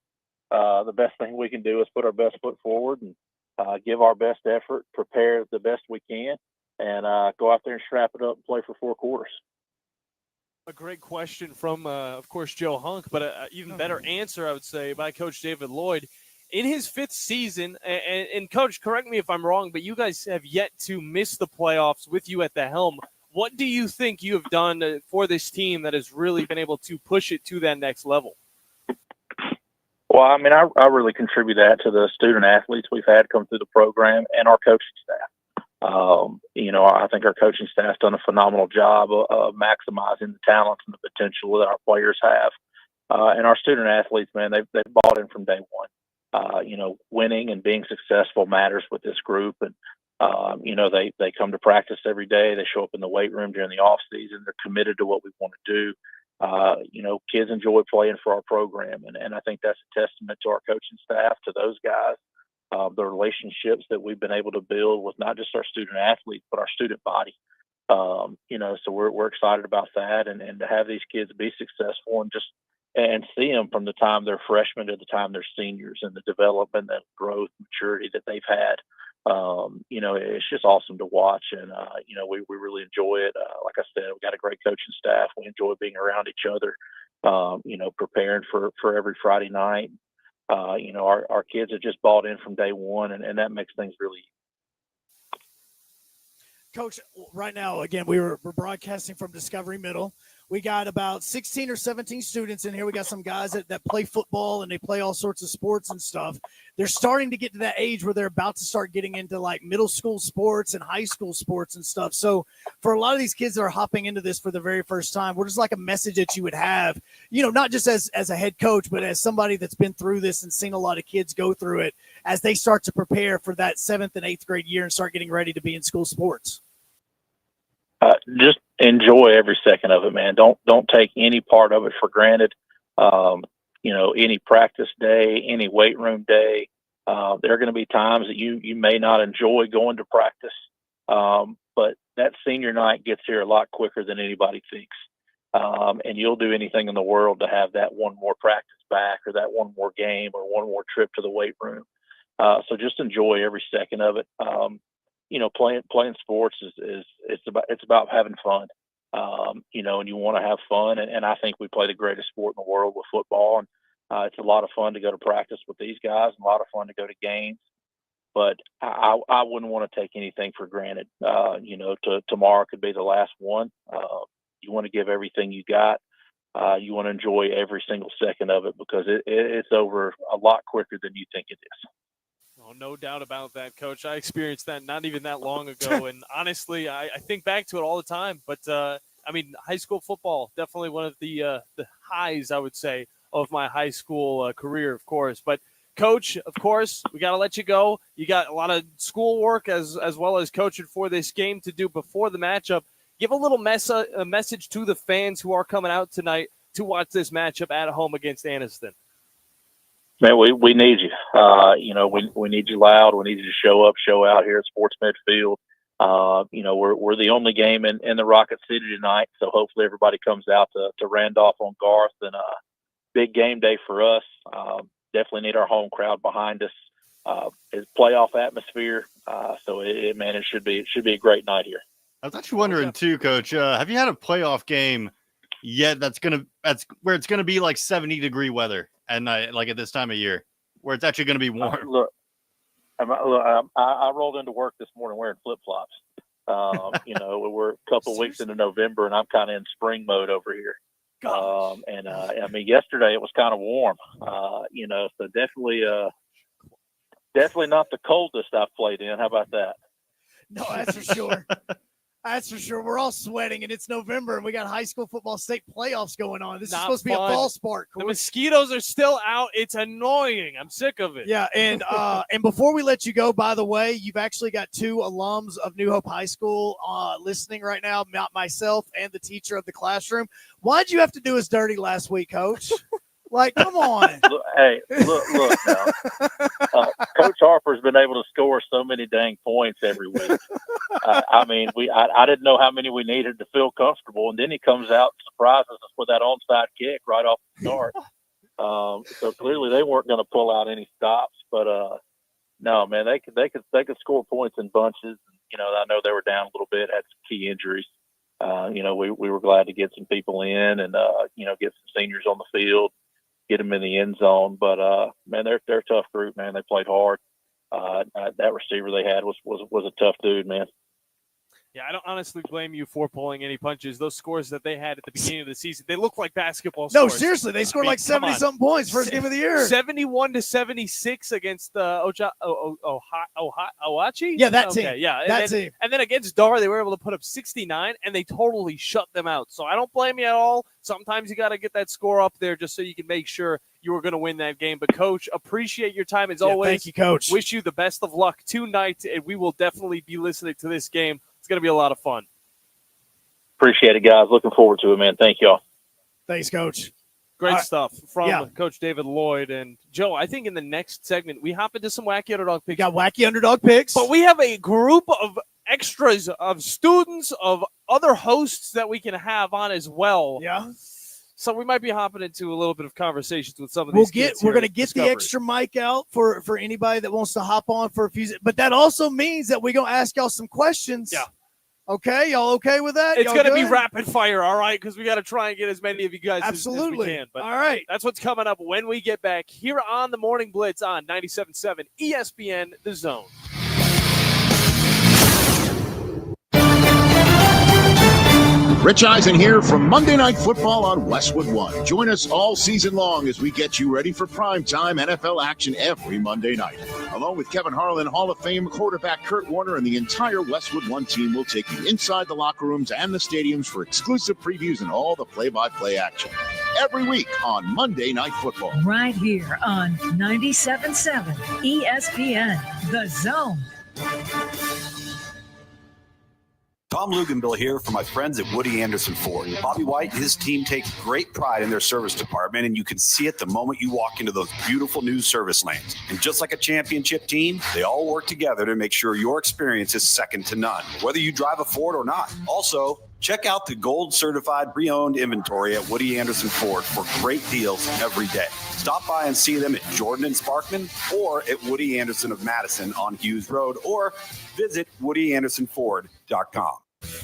O: The best thing we can do is put our best foot forward and give our best effort, prepare the best we can, and go out there and strap it up and play for 4 quarters.
C: A great question from, of course, Joe Hunk, but an even better answer, I would say, by Coach David Lloyd. In his 5th season, and Coach, correct me if I'm wrong, but you guys have yet to miss the playoffs with you at the helm. What do you think you have done for this team that has really been able to push it to that next level?
O: Well, I mean, I really contribute that to the student athletes we've had come through the program and our coaching staff. I think our coaching staff's done a phenomenal job of maximizing the talents and the potential that our players have. And our student athletes, man, they've bought in from day one. Winning and being successful matters with this group. And, they come to practice every day. They show up in the weight room during the off season. They're committed to what we want to do. Kids enjoy playing for our program. And I think that's a testament to our coaching staff, to those guys, the relationships that we've been able to build with not just our student athletes, but our student body. So we're excited about that and to have these kids be successful and see them from the time they're freshmen to the time they're seniors, and the development and growth, maturity that they've had. It's just awesome to watch. And, we really enjoy it. Like I said, we got a great coaching staff. We enjoy being around each other, preparing for every Friday night. Our kids have just bought in from day one, and that makes things really easy.
E: Coach, right now, again, we're broadcasting from Discovery Middle. We got about 16 or 17 students in here. We got some guys that play football and they play all sorts of sports and stuff. They're starting to get to that age where they're about to start getting into like middle school sports and high school sports and stuff. So for a lot of these kids that are hopping into this for the very first time, what is like a message that you would have, not just as a head coach, but as somebody that's been through this and seen a lot of kids go through it as they start to prepare for that 7th and 8th grade year and start getting ready to be in school sports?
O: Just enjoy every second of it, man. Don't take any part of it for granted. Any practice day, any weight room day, there are going to be times that you may not enjoy going to practice. But that senior night gets here a lot quicker than anybody thinks. And you'll do anything in the world to have that one more practice back or that one more game or one more trip to the weight room. So just enjoy every second of it. Playing sports it's about having fun, and you want to have fun. And I think we play the greatest sport in the world with football. And it's a lot of fun to go to practice with these guys, and a lot of fun to go to games. But I wouldn't want to take anything for granted. Tomorrow could be the last one. You want to give everything you got. You want to enjoy every single second of it because it's over a lot quicker than you think it is.
C: Oh, no doubt about that, Coach. I experienced that not even that long ago, and honestly, I think back to it all the time. But high school football, definitely one of the highs, I would say, of my high school career, of course. But Coach, of course, we got to let you go. You got a lot of schoolwork as well as coaching for this game to do before the matchup. Give a little message to the fans who are coming out tonight to watch this matchup at home against Anniston.
O: Man, we need you. We need you loud. We need you to show up, show out here at Sports Midfield. We're the only game in the Rocket City tonight, so hopefully everybody comes out to Randolph on Garth, and big game day for us. Definitely need our home crowd behind us. It's playoff atmosphere, so it should be a great night here.
D: I was actually wondering too, Coach. Have you had a playoff game yet that's where it's gonna be like 70-degree weather at night, like at this time of year, where it's actually gonna be warm?
O: I rolled into work this morning wearing flip-flops. We're a couple weeks into November, and I'm kind of in spring mode over here. Yesterday it was kind of warm. So definitely not the coldest I've played in. How about that?
E: No, that's for sure. That's for sure. We're all sweating, and it's November, and we got high school football state playoffs going on. This is supposed to be a fall sport.
C: The mosquitoes are still out. It's annoying. I'm sick of it.
E: Yeah, and before we let you go, by the way, you've actually got 2 alums of New Hope High School listening right now, myself and the teacher of the classroom. Why'd you have to do us dirty last week, Coach? Like, come on.
O: Look now. Coach Harper's been able to score so many dang points every week. I didn't know how many we needed to feel comfortable, and then he comes out and surprises us with that onside kick right off the start. So clearly they weren't going to pull out any stops, but no, man, they could score points in bunches. I know they were down a little bit, had some key injuries. We were glad to get some people in and get some seniors on the field, get them in the end zone. But man, they're a tough group, man. They played hard. That receiver they had was a tough dude, man.
C: Yeah, I don't honestly blame you for pulling any punches. Those scores that they had at the beginning of the season, they look like basketball scores.
E: No, seriously, they scored like 70-something points first game of the year.
C: 71-76 against the Owachi?
E: Yeah, that team.
C: Okay, yeah,
E: that team.
C: And then against Dar, they were able to put up 69, and they totally shut them out. So I don't blame you at all. Sometimes you got to get that score up there just so you can make sure you were going to win that game. But, Coach, appreciate your time as always.
E: Thank you, Coach.
C: Wish you the best of luck tonight, and we will definitely be listening to this game. It's going to be a lot of fun.
O: Appreciate it, guys. Looking forward to it, man. Thank y'all.
E: Thanks, Coach.
C: Great stuff from Coach David Lloyd. And, Joe, I think in the next segment, we hop into some wacky underdog picks.
E: We got wacky underdog picks.
C: But we have a group of extras, of students, of other hosts that we can have on as well.
E: Yeah.
C: So we might be hopping into a little bit of conversations with some of these kids.
E: We're going to get the extra mic out for anybody that wants to hop on for a few. But that also means that we're going to ask y'all some questions.
C: Yeah.
E: Okay, y'all okay with that?
C: It's
E: going to
C: be rapid fire, all right, because we got to try and get as many of you guys as we can. But
E: all right.
C: That's what's coming up when we get back here on the Morning Blitz on 97.7 ESPN The Zone.
H: Rich Eisen here from Monday Night Football on Westwood One. Join us all season long as we get you ready for primetime NFL action every Monday night. Along with Kevin Harlan, Hall of Fame quarterback Kurt Warner, and the entire Westwood One team will take you inside the locker rooms and the stadiums for exclusive previews and all the play-by-play action. Every week on Monday Night Football.
P: Right here on 97.7 ESPN The Zone.
B: Tom Luganville here for my friends at Woody Anderson Ford. Bobby White and his team take great pride in their service department, and you can see it the moment you walk into those beautiful new service lanes. And just like a championship team, they all work together to make sure your experience is second to none, whether you drive a Ford or not. Also, check out the gold certified pre-owned inventory at Woody Anderson Ford for great deals every day. Stop by and see them at Jordan and Sparkman or at Woody Anderson of Madison on Hughes Road, or visit WoodyAndersonFord.com.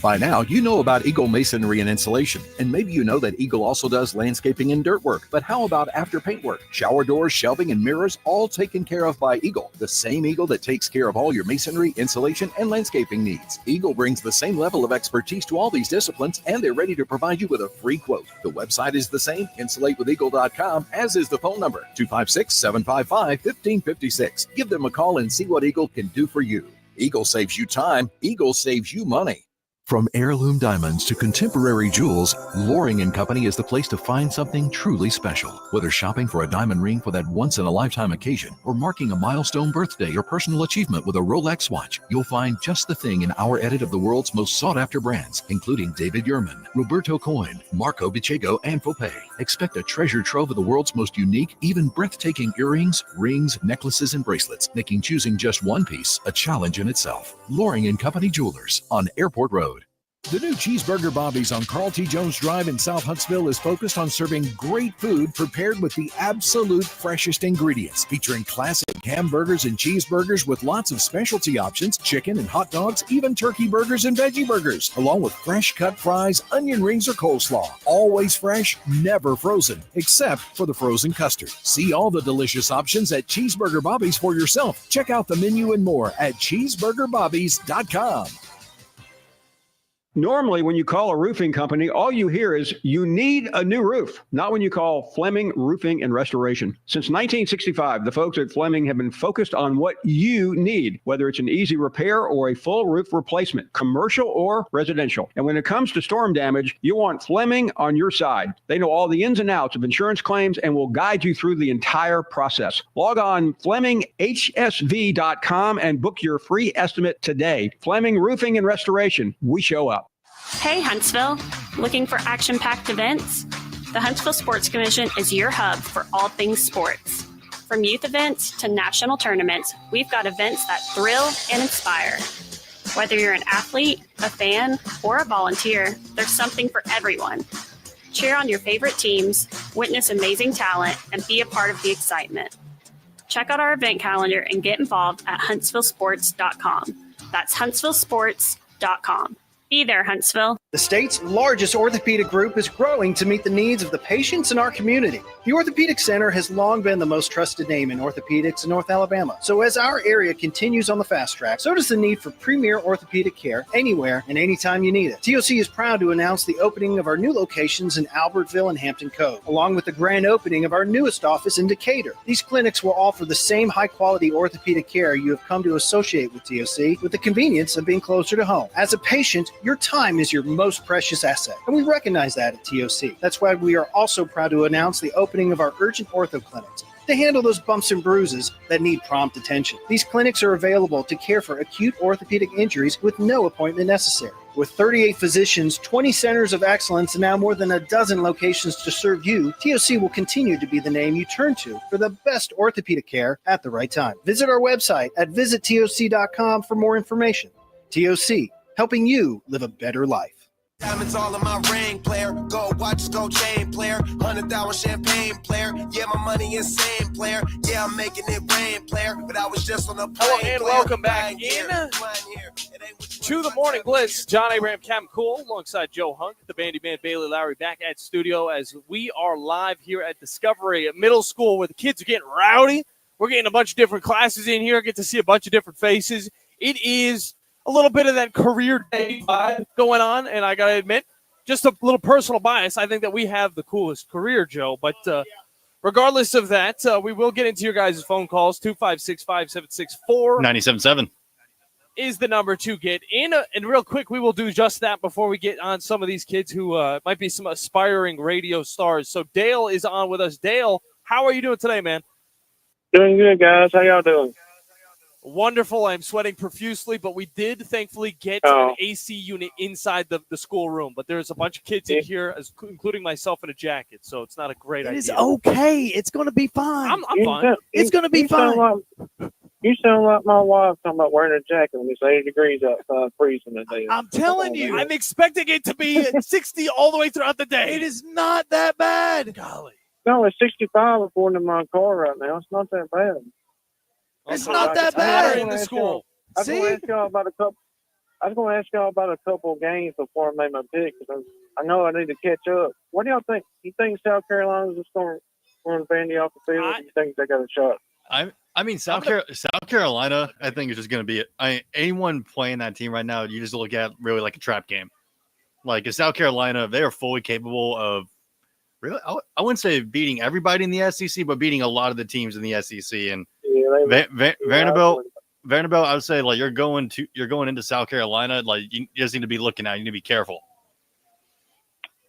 F: By now, you know about Eagle Masonry and Insulation, and maybe you know that Eagle also does landscaping and dirt work. But how about after paint work? Shower doors, shelving, and mirrors, all taken care of by Eagle, the same Eagle that takes care of all your masonry, insulation, and landscaping needs. Eagle brings the same level of expertise to all these disciplines, and they're ready to provide you with a free quote. The website is the same, insulatewitheagle.com, as is the phone number, 256-755-1556. Give them a call and see what Eagle can do for you. Eagle saves you time. Eagle saves you money.
V: From heirloom diamonds to contemporary jewels, Loring & Company is the place to find something truly special. Whether shopping for a diamond ring for that once-in-a-lifetime occasion or marking a milestone birthday or personal achievement with a Rolex watch, you'll find just the thing in our edit of the world's most sought-after brands, including David Yurman, Roberto Coin, Marco Bicego, and Fopé. Expect a treasure trove of the world's most unique, even breathtaking earrings, rings, necklaces, and bracelets, making choosing just one piece a challenge in itself. Loring & Company Jewelers on Airport Road. The new Cheeseburger Bobby's on Carl T. Jones Drive in South Huntsville is focused on serving great food prepared with the absolute freshest ingredients, featuring classic hamburgers and cheeseburgers with lots of specialty options, chicken and hot dogs, even turkey burgers and veggie burgers, along with fresh cut fries, onion rings, or coleslaw. Always fresh, never frozen, except for the frozen custard. See all the delicious options at Cheeseburger Bobby's for yourself. Check out the menu and more at cheeseburgerbobbies.com.
W: Normally, when you call a roofing company, all you hear is you need a new roof, not when you call Fleming Roofing and Restoration. Since 1965, the folks at Fleming have been focused on what you need, whether it's an easy repair or a full roof replacement, commercial or residential. And when it comes to storm damage, you want Fleming on your side. They know all the ins and outs of insurance claims and will guide you through the entire process. Log on FlemingHSV.com and book your free estimate today. Fleming Roofing and Restoration. We show up.
Q: Hey, Huntsville. Looking for action-packed events? The Huntsville Sports Commission is your hub for all things sports. From youth events to national tournaments, we've got events that thrill and inspire. Whether you're an athlete, a fan, or a volunteer, there's something for everyone. Cheer on your favorite teams, witness amazing talent, and be a part of the excitement. Check out our event calendar and get involved at huntsvillesports.com. That's huntsvillesports.com. Be there, Huntsville.
T: The state's largest orthopedic group is growing to meet the needs of the patients in our community. The Orthopedic Center has long been the most trusted name in orthopedics in North Alabama. So as our area continues on the fast track, so does the need for premier orthopedic care anywhere and anytime you need it. TOC is proud to announce the opening of our new locations in Albertville and Hampton Cove, along with the grand opening of our newest office in Decatur. These clinics will offer the same high-quality orthopedic care you have come to associate with TOC, with the convenience of being closer to home. As a patient, your time is your most precious asset, and we recognize that at TOC. That's why we are also proud to announce the opening of our urgent ortho clinics to handle those bumps and bruises that need prompt attention. These clinics are available to care for acute orthopedic injuries with no appointment necessary. With 38 physicians, 20 centers of excellence, and now more than a dozen locations to serve you, TOC will continue to be the name you turn to for the best orthopedic care at the right time. Visit our website at visittoc.com for more information. TOC, helping you live a better life.
Y: Diamonds all in my ring, player. Gold watches, gold chain, player. 100,000 champagne, player. Yeah, my money insane, player. Yeah, I'm making it rain, player. But I was just on a plane.
C: Hello and welcome back in. to the Morning Blitz. John Abraham, Cam Cool, alongside Joe Hunk, the Bandy Man, Bailey Lowery, back at studio as we are live here at Discovery Middle School where the kids are getting rowdy. We're getting a bunch of different classes in here. Get to see a bunch of different faces. It is a little bit of that career day vibe going on, and I got to admit, just a little personal bias. I think that we have the coolest career, Joe, but regardless of that, we will get into your guys' phone calls. 256-5764
D: 97.7
C: is the number to get in. And real quick, we will do just that before we get on some of these kids who might be some aspiring radio stars. So Dale is on with us. Dale, how are you doing today, man?
A: Doing good, guys. How y'all doing?
C: Wonderful. I'm sweating profusely, but we did thankfully get an AC unit inside the schoolroom. But there's a bunch of kids in here, including myself in a jacket, so it's not a great idea.
E: It is okay. It's going to be fine.
C: I'm fine.
E: It's going to be fine.
A: You sound like my wife talking about wearing a jacket when it's 80 degrees outside, freezing today.
E: I'm telling you.
C: I'm expecting it to be 60 all the way throughout the day.
E: It is not that bad.
C: Golly.
A: No, it's 65 according to my car right now. It's not that bad.
E: It's not that bad.
C: In the school.
A: I was going to ask y'all about a couple of games before I made my pick because I know I need to catch up. What do y'all think? You think South Carolina's just going to run Vandy off the field? Or do you think they got a shot?
D: I mean, South Carolina, I think is just going to be anyone playing that team right now. You just look at really like a trap game. Like South Carolina, they are fully capable of really. I wouldn't say beating everybody in the SEC, but beating a lot of the teams in the SEC. And Vanderbilt, I would say like you're going into South Carolina. Like you just need to be looking out. You need to be careful.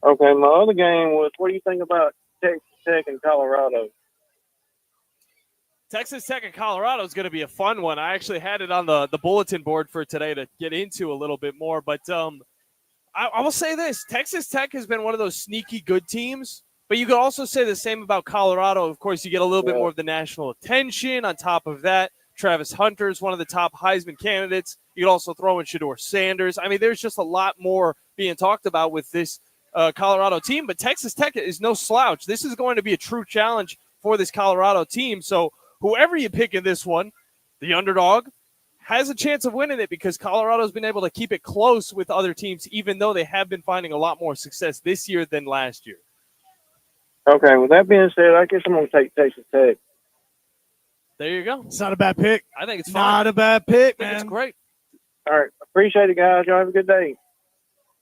A: Okay, my other game was. What do you think about Texas Tech and Colorado?
C: Texas Tech and Colorado is going to be a fun one. I actually had it on the bulletin board for today to get into a little bit more. But I will say this. Texas Tech has been one of those sneaky good teams. But you could also say the same about Colorado. Of course, you get a little bit more of the national attention. On top of that, Travis Hunter is one of the top Heisman candidates. You could also throw in Shedeur Sanders. I mean, there's just a lot more being talked about with this Colorado team. But Texas Tech is no slouch. This is going to be a true challenge for this Colorado team. So whoever you pick in this one, the underdog, has a chance of winning it because Colorado's been able to keep it close with other teams, even though they have been finding a lot more success this year than last year.
A: Okay, with that being said, I guess I'm going to take Texas Tech.
C: There you go.
E: It's not a bad pick.
C: I think it's fine.
E: Not a bad pick,
C: I think it's great.
A: All right. Appreciate it, guys. Y'all have a good day.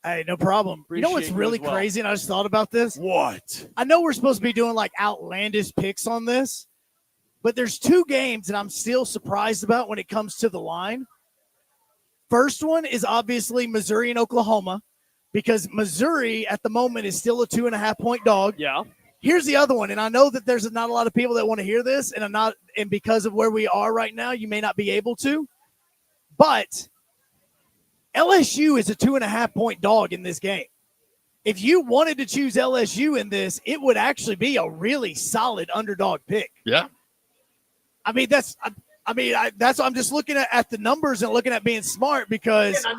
E: Hey, no problem. You know what's really crazy, and I just thought about this?
C: What?
E: I know we're supposed to be doing like outlandish picks on this, but there's two games that I'm still surprised about when it comes to the line. First one is obviously Missouri and Oklahoma because Missouri at the moment is still a 2.5-point dog.
C: Yeah.
E: Here's the other one, and I know that there's not a lot of people that want to hear this, and because of where we are right now, you may not be able to, but LSU is a 2.5-point dog in this game. If you wanted to choose LSU in this, it would actually be a really solid underdog pick.
D: Yeah.
E: I mean, that's I'm just looking at the numbers and looking at being smart because I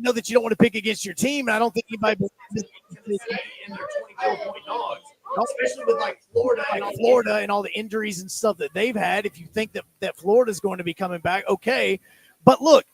E: know that you don't want to pick against your team, and I don't think anybody believes in their 24-point dogs, especially with like Florida and all the injuries and stuff that they've had. If you think that Florida's going to be coming back, okay. But look,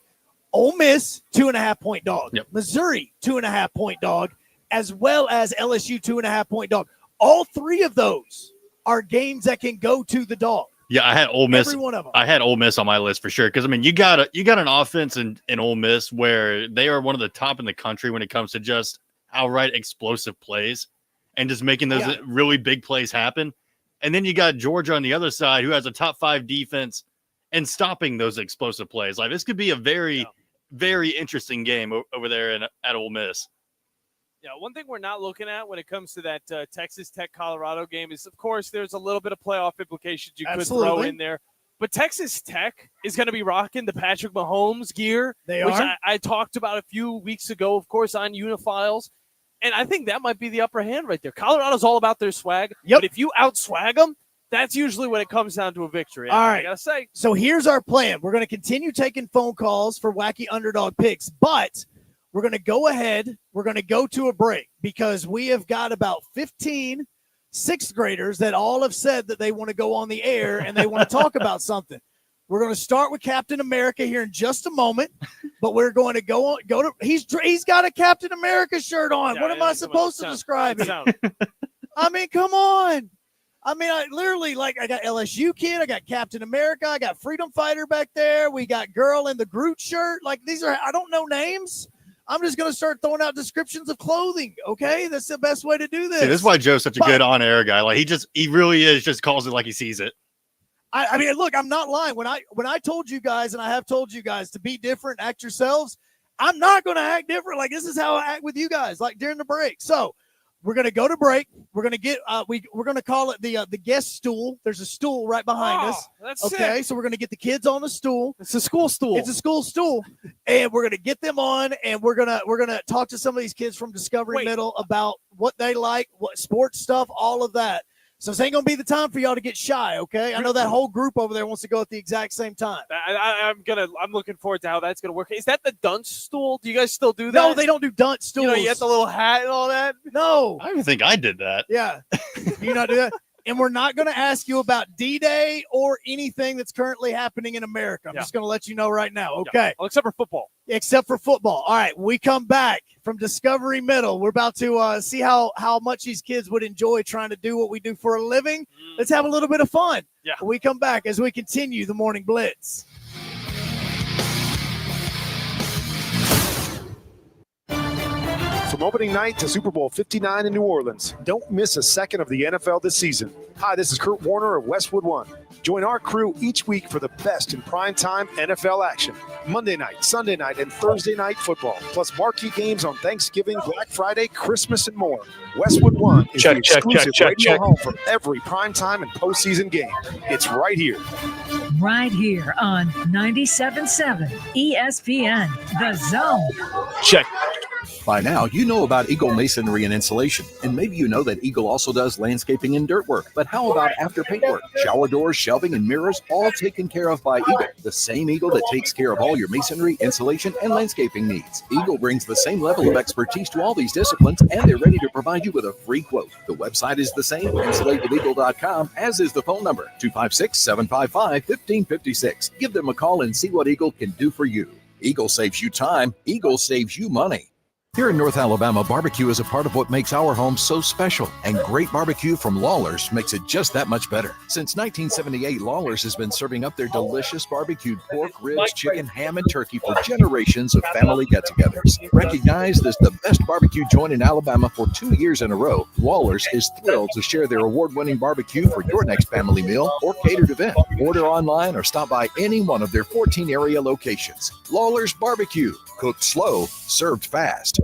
E: Ole Miss, 2.5-point dog.
D: Yep.
E: Missouri, 2.5-point dog, as well as LSU, 2.5-point dog. All three of those are games that can go to the dog.
D: Yeah, I had Ole Miss.
E: Every one of them.
D: I had Ole Miss on my list for sure because I mean, you got an offense in Ole Miss where they are one of the top in the country when it comes to just outright explosive plays and just making those really big plays happen. And then you got Georgia on the other side who has a top 5 defense and stopping those explosive plays. Like this could be a very, very interesting game over there at Ole Miss.
C: Yeah, one thing we're not looking at when it comes to that Texas Tech-Colorado game is, of course, there's a little bit of playoff implications you could throw in there. But Texas Tech is going to be rocking the Patrick Mahomes gear, which I talked about a few weeks ago, of course, on Uniphiles. And I think that might be the upper hand right there. Colorado's all about their swag. Yep. But if you outswag them, that's usually when it comes down to a victory.
E: All right.
C: I got to say.
E: So here's our plan. We're going to continue taking phone calls for wacky underdog picks, but we're going to go ahead. We're going to go to a break because we have got about 15 sixth graders that all have said that they want to go on the air and they want to talk about something. We're going to start with Captain America here in just a moment, but we're going to go to. He's got a Captain America shirt on. What am I supposed to describe it? I mean, come on. I mean, I got LSU kid, I got Captain America, I got Freedom Fighter back there. We got girl in the Groot shirt. Like I don't know names. I'm just going to start throwing out descriptions of clothing. Okay, that's the best way to do this.
D: See, this is why Joe's such a good on-air guy. Like he really is. Just calls it like he sees it.
E: I mean, look, I'm not lying. When I told you guys, and I have told you guys to be different, act yourselves, I'm not going to act different. Like this is how I act with you guys, like during the break. So we're going to go to break. We're going to get we're going to call it the guest stool. There's a stool right behind us.
C: That's
E: okay.
C: sick.
E: So we're going to get the kids on the stool.
C: It's a school stool.
E: It's a school stool, and we're going to get them on, and we're gonna talk to some of these kids from Discovery Middle about what they like, what sports stuff, all of that. So this ain't gonna be the time for y'all to get shy, okay? I know that whole group over there wants to go at the exact same time.
C: I'm looking forward to how that's gonna work. Is that the dunce stool? Do you guys still do that?
E: No, they don't do dunce stools.
C: You know, you have the little hat and all that.
E: No,
D: I don't even think I did that.
E: Yeah, you not do that. And we're not going to ask you about D-Day or anything that's currently happening in America. I'm just going to let you know right now. Okay.
C: Yeah. Well, except for football.
E: Except for football. All right. We come back from Discovery Middle. We're about to see how much these kids would enjoy trying to do what we do for a living. Let's have a little bit of fun.
C: Yeah.
E: When we come back as we continue the Morning Blitz.
J: From opening night to Super Bowl 59 in New Orleans, don't miss a second of the NFL this season. Hi, this is Kurt Warner of Westwood One. Join our crew each week for the best in primetime NFL action. Monday night, Sunday night, and Thursday night football, plus marquee games on Thanksgiving, Black Friday, Christmas, and more. Westwood One is the exclusive radio home for every primetime and postseason game. It's right here.
P: Right here on 97.7 ESPN, The Zone.
J: Check.
F: By now, you know about Eagle Masonry and Insulation, and maybe you know that Eagle also does landscaping and dirt work. But how about after paint work? Shower doors, shelving, and mirrors, all taken care of by Eagle, the same Eagle that takes care of all your masonry, insulation, and landscaping needs. Eagle brings the same level of expertise to all these disciplines, and they're ready to provide you with a free quote. The website is the same, insulatewitheagle.com, as is the phone number, 256-755-1556. Give them a call and see what Eagle can do for you. Eagle saves you time. Eagle saves you money. Here in North Alabama, barbecue is a part of what makes our home so special, and great barbecue from Lawler's makes it just that much better. Since 1978, Lawler's has been serving up their delicious barbecued pork, ribs, chicken, ham, and turkey for generations of family get-togethers. Recognized as the best barbecue joint in Alabama for 2 years in a row, Lawler's is thrilled to share their award-winning barbecue for your next family meal or catered event. Order online or stop by any one of their 14 area locations. Lawler's Barbecue, cooked slow, served fast.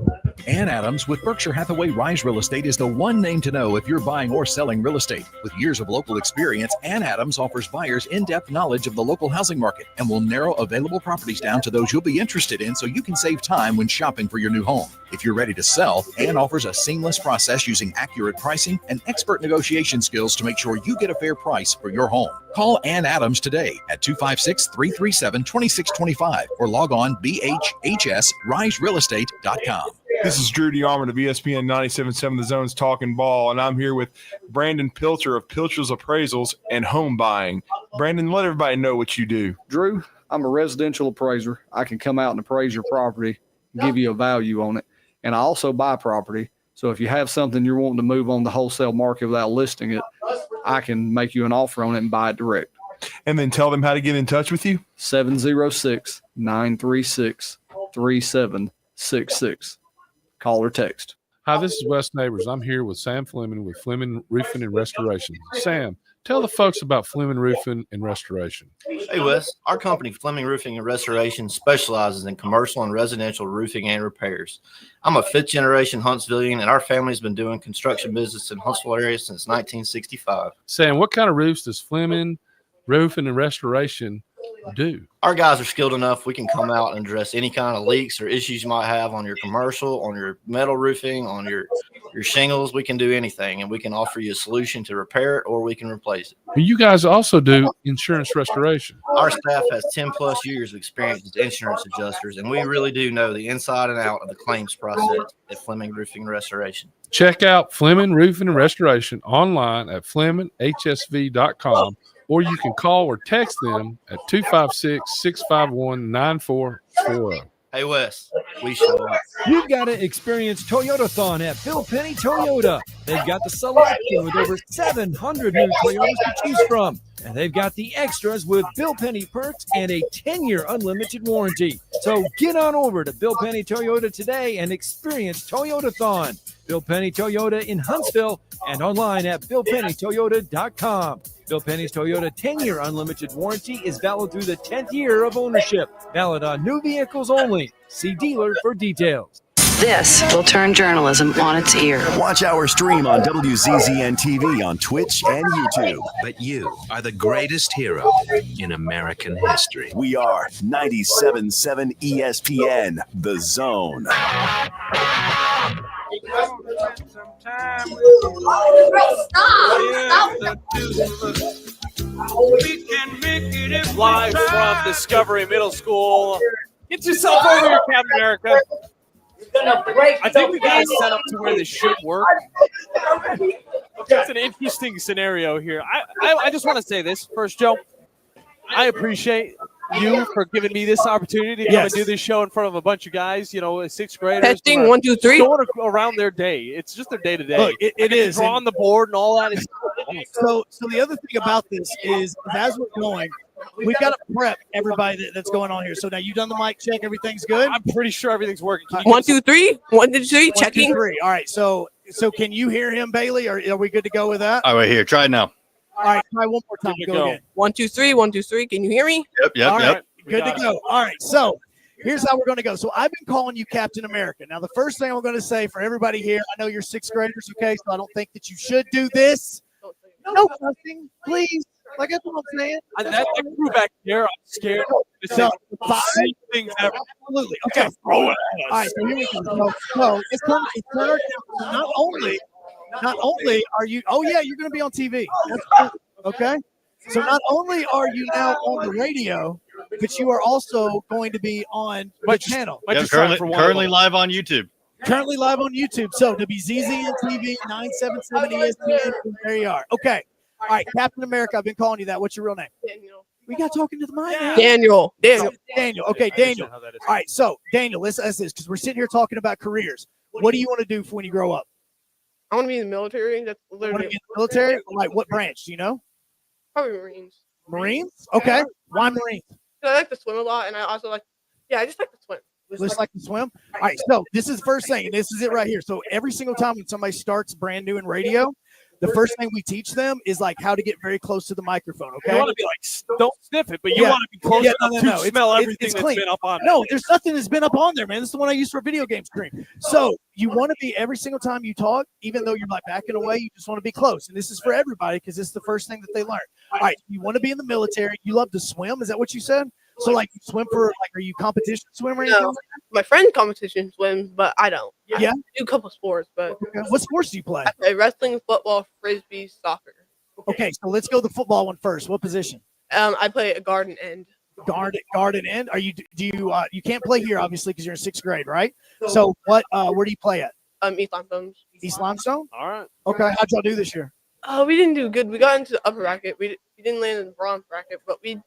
F: Ann Adams with Berkshire Hathaway Rise Real Estate is the one name to know if you're buying or selling real estate. With years of local experience, Ann Adams offers buyers in-depth knowledge of the local housing market and will narrow available properties down to those you'll be interested in so you can save time when shopping for your new home. If you're ready to sell, Ann offers a seamless process using accurate pricing and expert negotiation skills to make sure you get a fair price for your home. Call Ann Adams today at 256-337-2625 or log on bhhsriserealestate.com.
K: This is Drew DeArmond of ESPN 97.7 The Zone's Talking Ball, and I'm here with Brandon Pilcher of Pilcher's Appraisals and Home Buying. Brandon, let everybody know what you do.
L: Drew, I'm a residential appraiser. I can come out and appraise your property, give you a value on it, and I also buy property. So if you have something you're wanting to move on the wholesale market without listing it, I can make you an offer on it and buy it direct.
K: And then tell them how to get in touch with you.
L: 706-936-3766. Call or text.
R: Hi, this is Wes Neighbors. I'm here with Sam Fleming with Fleming Roofing and Restoration. Sam, tell the folks about Fleming Roofing and Restoration.
U: Hey, Wes. Our company, Fleming Roofing and Restoration, specializes in commercial and residential roofing and repairs. I'm a fifth-generation Huntsvillian, and our family's been doing construction business in Huntsville area since 1965.
R: Sam, what kind of roofs does Fleming Roofing and Restoration do?
U: Our guys are skilled enough. We can come out and address any kind of leaks or issues you might have on your commercial, on your metal roofing, on your shingles. We can do anything, and we can offer you a solution to repair it, or we can replace it.
R: You guys also do insurance restoration.
U: Our staff has 10 plus years of experience as insurance adjusters, and we really do know the inside and out of the claims process at Fleming Roofing and Restoration.
R: Check out Fleming Roofing and Restoration online at FlemingHSV.com or you can call or text them at 256-651-9440.
U: Hey, Wes, we show up.
G: You've got to experience Toyotathon at Bill Penny Toyota. They've got the selection with over 700 new Toyotas to choose from. And they've got the extras with Bill Penny perks and a 10-year unlimited warranty. So get on over to Bill Penny Toyota today and experience Toyotathon. Bill Penny Toyota in Huntsville and online at BillPennyToyota.com. Bill Penny's Toyota 10-year unlimited warranty is valid through the 10th year of ownership. Valid on new vehicles only. See dealer for details.
I: This will turn journalism on its ear.
S: Watch our stream on WZZN TV on Twitch and YouTube.
M: But you are the greatest hero in American history.
S: We are 97.7 ESPN, The Zone.
C: Live from Discovery Middle School. Get yourself over here, Captain America. I think we got it set up to where this should work. It's an interesting scenario here. I just want to say this first, Joe. I appreciate you for giving me this opportunity to come and do this show in front of a bunch of guys, you know, sixth graders.
N: Testing, 1, 2, 3.
C: Going around their day. It's just their day to day.
E: Look, it is.
C: Draw on the board and all that.
E: So the other thing about this is, as we're going, we've got to prep everybody that's going on here. So now you've done the mic check. Everything's good?
C: I'm pretty sure everything's working.
N: 1, 2, 3. 1, 2, 3. Checking.
E: 1, 2, 3. All right. So can you hear him, Bailey? Are we good to go with that?
D: All right, here. Try it now.
E: All right. Try one more time. Go again.
N: 1, 2, 3. 1, 2, 3. Can you hear me?
D: Yep.
E: All right. Good to go. All right. So here's how we're going to go. So I've been calling you Captain America. Now, the first thing I'm going to say for everybody here, I know you're sixth graders, okay? So I don't think that you should do this. No cussing, please. Like, that's what I'm saying.
C: That crew back there, I'm scared.
E: So,
C: things ever.
E: Absolutely. Okay. All right. So here we go. So it's not only are you, oh, yeah, you're going to be on TV. That's cool. Okay. So not only are you now on the radio, but you are also going to be on the channel.
D: Yep, currently live on YouTube.
E: Currently live on YouTube. So WZZN TV, 977 ESPN. There you are. Okay. All right, Captain America, I've been calling you that. What's your real name?
N: Daniel.
E: We got talking to the mic.
N: Daniel.
E: Daniel. Okay, Daniel. All right, so Daniel, let's ask this because we're sitting here talking about careers. What do you want to do for when you grow up?
N: I want to be in the military. That's literally.
E: Want to be in the military? Like what branch? Do you know?
N: Probably Marines.
E: Marines? Okay. Why Marines?
N: I like to swim a lot, and I also like. Yeah, I just like to swim.
E: Just like to swim. All right, so this is the first thing, and this is it right here. So every single time when somebody starts brand new in radio, the first thing we teach them is like how to get very close to the microphone. Okay,
C: you want to be like, don't sniff it, but you want to be close enough to smell everything that's been up on.
E: No, there's nothing that's been up on there, man. This is the one I use for video game screen. So you want to be every single time you talk, even though you're like backing away, you just want to be close. And this is for everybody because this is the first thing that they learn. All right, you want to be in the military. You love to swim. Is that what you said? So, like, you swim for, like, are you competition swimmer?
N: No, my friend competition swims, but I don't.
E: Yeah?
N: I do a couple sports, but.
E: Okay. What sports do you play?
N: I play wrestling, football, frisbee, soccer.
E: Okay, so let's go the football one first. What position?
N: I play a guard and end.
E: Guard and end? Are you, you can't play here, obviously, because you're in sixth grade, right? So, where do you play at?
N: East Limestone.
E: East Limestone?
C: All right.
E: Okay, how'd y'all do this year?
N: We didn't do good. We got into the upper bracket. We didn't land in the bronze bracket, but we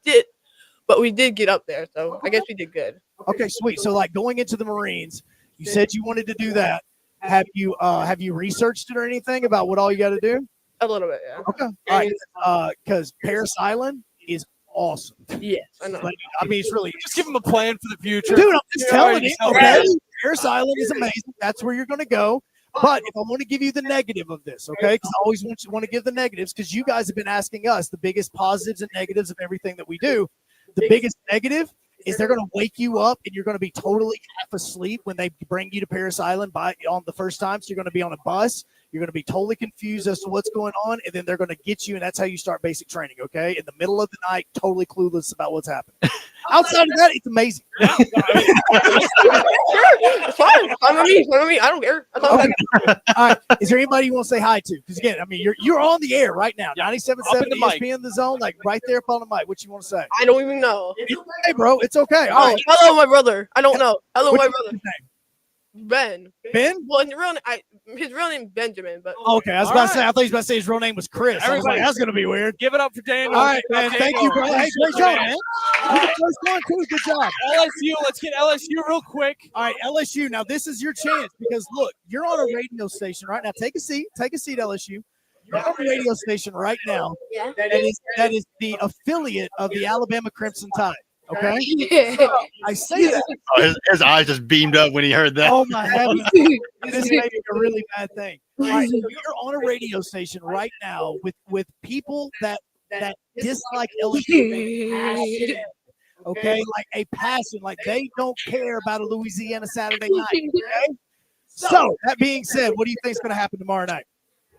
N: did get up there, so I guess we did good.
E: Okay, sweet. So, like, going into the Marines, you said you wanted to do that. Have you researched it or anything about what all you got to do?
N: A little bit, yeah.
E: Okay. All right. Because Paris Island is awesome.
N: Yes, I know.
E: Like, I mean, it's really
C: just give them a plan for the future,
E: dude. I'm just telling you. Okay, Paris Island is amazing. That's where you're going to go. But if I want to give you the negative of this, okay, because I always want to give the negatives because you guys have been asking us the biggest positives and negatives of everything that we do. The biggest negative is they're going to wake you up and you're going to be totally half asleep when they bring you to Paris Island on the first time. So you're going to be on a bus. You're going to be totally confused as to what's going on. And then they're going to get you. And that's how you start basic training. Okay. In the middle of the night, totally clueless about what's happening. Outside of that, it's amazing.
N: It's fine. Fine with me. I don't care.
E: Okay. All right. Is there anybody you want to say hi to? Because again, I mean, you're on the air right now. 97.7 ESPN The Zone, like right there up on the mic. What you want to say?
N: I don't even know.
E: Hey, bro, it's okay. All right.
N: Hello, my brother. I don't know. Hello, my brother. Ben.
E: Ben?
N: Well, his real name is Benjamin, but
E: Okay, I was about to say. I thought he was about to say his real name was Chris. I was like, that's gonna be weird.
C: Give it up for Daniel.
E: All right, man. Thank you, bro. Hey, great job, man. You're the first one too. Good job.
C: LSU. Let's get LSU real quick.
E: All right, LSU. Now this is your chance because look, you're on a radio station right now. Take a seat. Take a seat, LSU. You're on a radio station right now.
N: Yeah.
E: That is the affiliate of the Alabama Crimson Tide. Okay. I say that.
D: Oh, his eyes just beamed up when he heard that.
E: Oh my heavens! This may be a really bad thing. All right, so you're on a radio station right now with people that dislike LSU. Okay, like a passion, like they don't care about a Louisiana Saturday night. Okay? So that being said, what do you think is going to happen tomorrow night?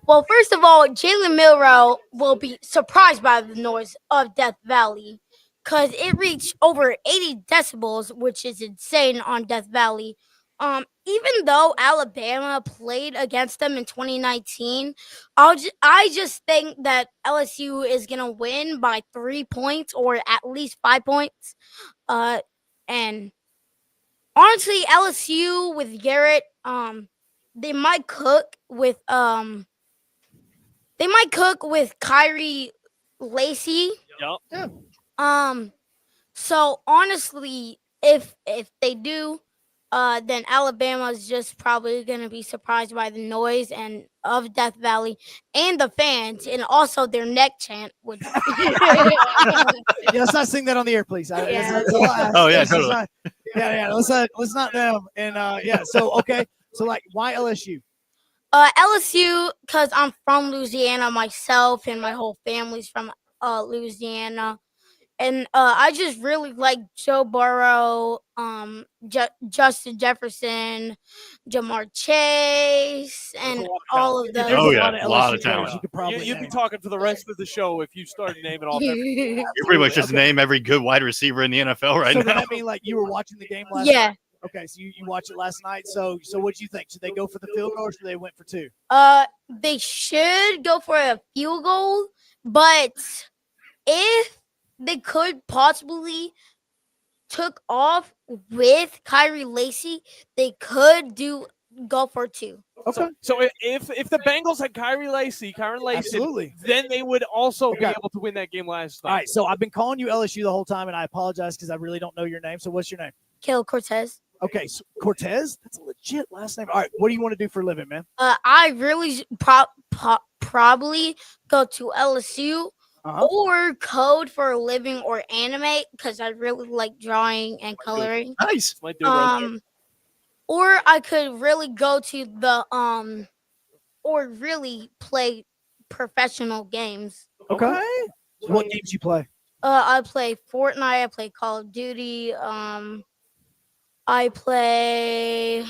B: Well, first of all, Jalen Milrow will be surprised by the noise of Death Valley because it reached over 80 decibels, which is insane on Death Valley. Even though Alabama played against them in 2019, I just think that LSU is gonna win by 3 points or at least 5 points. And honestly, LSU with Garrett, they might cook with Kyrie Lacey.
C: Yep.
B: So honestly, if they do, then Alabama is just probably going to be surprised by the noise and of Death Valley and the fans, and also their neck chant. Which
E: Yeah, let's not sing that on the air, please.
D: Oh yeah, totally.
E: Yeah. Let's not them. And yeah. So okay. So like, why LSU?
B: LSU, because I'm from Louisiana myself, and my whole family's from Louisiana. And I just really like Joe Burrow, Justin Jefferson, Jamar Chase, and all of those.
D: Oh yeah, a lot of talent.
C: You'd be talking for the rest of the show if you started naming off everything.
D: You pretty much just name every good wide receiver in the NFL right
E: so
D: now.
E: Does that mean like you were watching the game last
B: Yeah.
E: night? Okay, so you watched it last night. So what do you think? Should they go for the field goal or should they went for 2?
B: They should go for a field goal, but if they could possibly took off with Kyrie Lacey, they could go for 2.
E: Okay.
C: So if the Bengals had Kyrie Lacey,
E: Absolutely,
C: then they would also be able to win that game last night.
E: All right, so I've been calling you LSU the whole time, and I apologize because I really don't know your name. So what's your name?
B: Caleb Cortez.
E: Okay, so Cortez? That's a legit last name. All right, what do you want to do for a living, man?
B: I really probably go to LSU. Or code for a living or anime because I really like drawing and coloring.
D: Nice.
B: Or I could really go to the or really play professional games.
E: Okay. What games you play?
B: I play Fortnite, I play Call of Duty, I play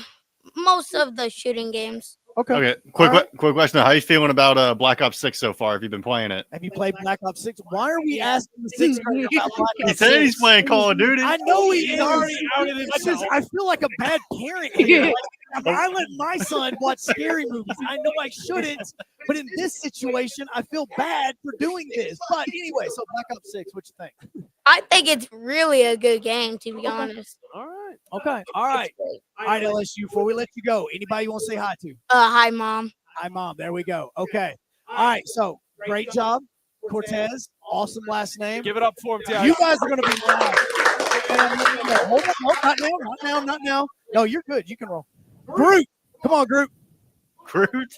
B: most of the shooting games.
D: Okay. Quick question. How are you feeling about Black Ops 6 so far? Have you been playing it?
E: Have you played Black Ops 6? Why are we asking the 6th grader about Black Ops 6?
D: He said he's playing Call of Duty.
E: I know he
C: He's
E: is.
C: already outed himself.
E: I feel like a bad parent here. Like, I let my son watch scary movies. I know I shouldn't, but in this situation, I feel bad for doing this. But anyway, so Black Ops 6, what you think?
B: I think it's really a good game, to be honest.
C: All right.
E: Okay. All right, LSU, before we let you go, anybody you want to say hi to?
B: Hi, Mom.
E: Hi, Mom. There we go. Okay. All right, so great job, Cortez. Awesome last name.
C: Give it up for him, Tiago.
E: You guys are going to be live. Hold on. Not now. No, you're good. You can roll. Groot. Come on, Groot.
D: Groot?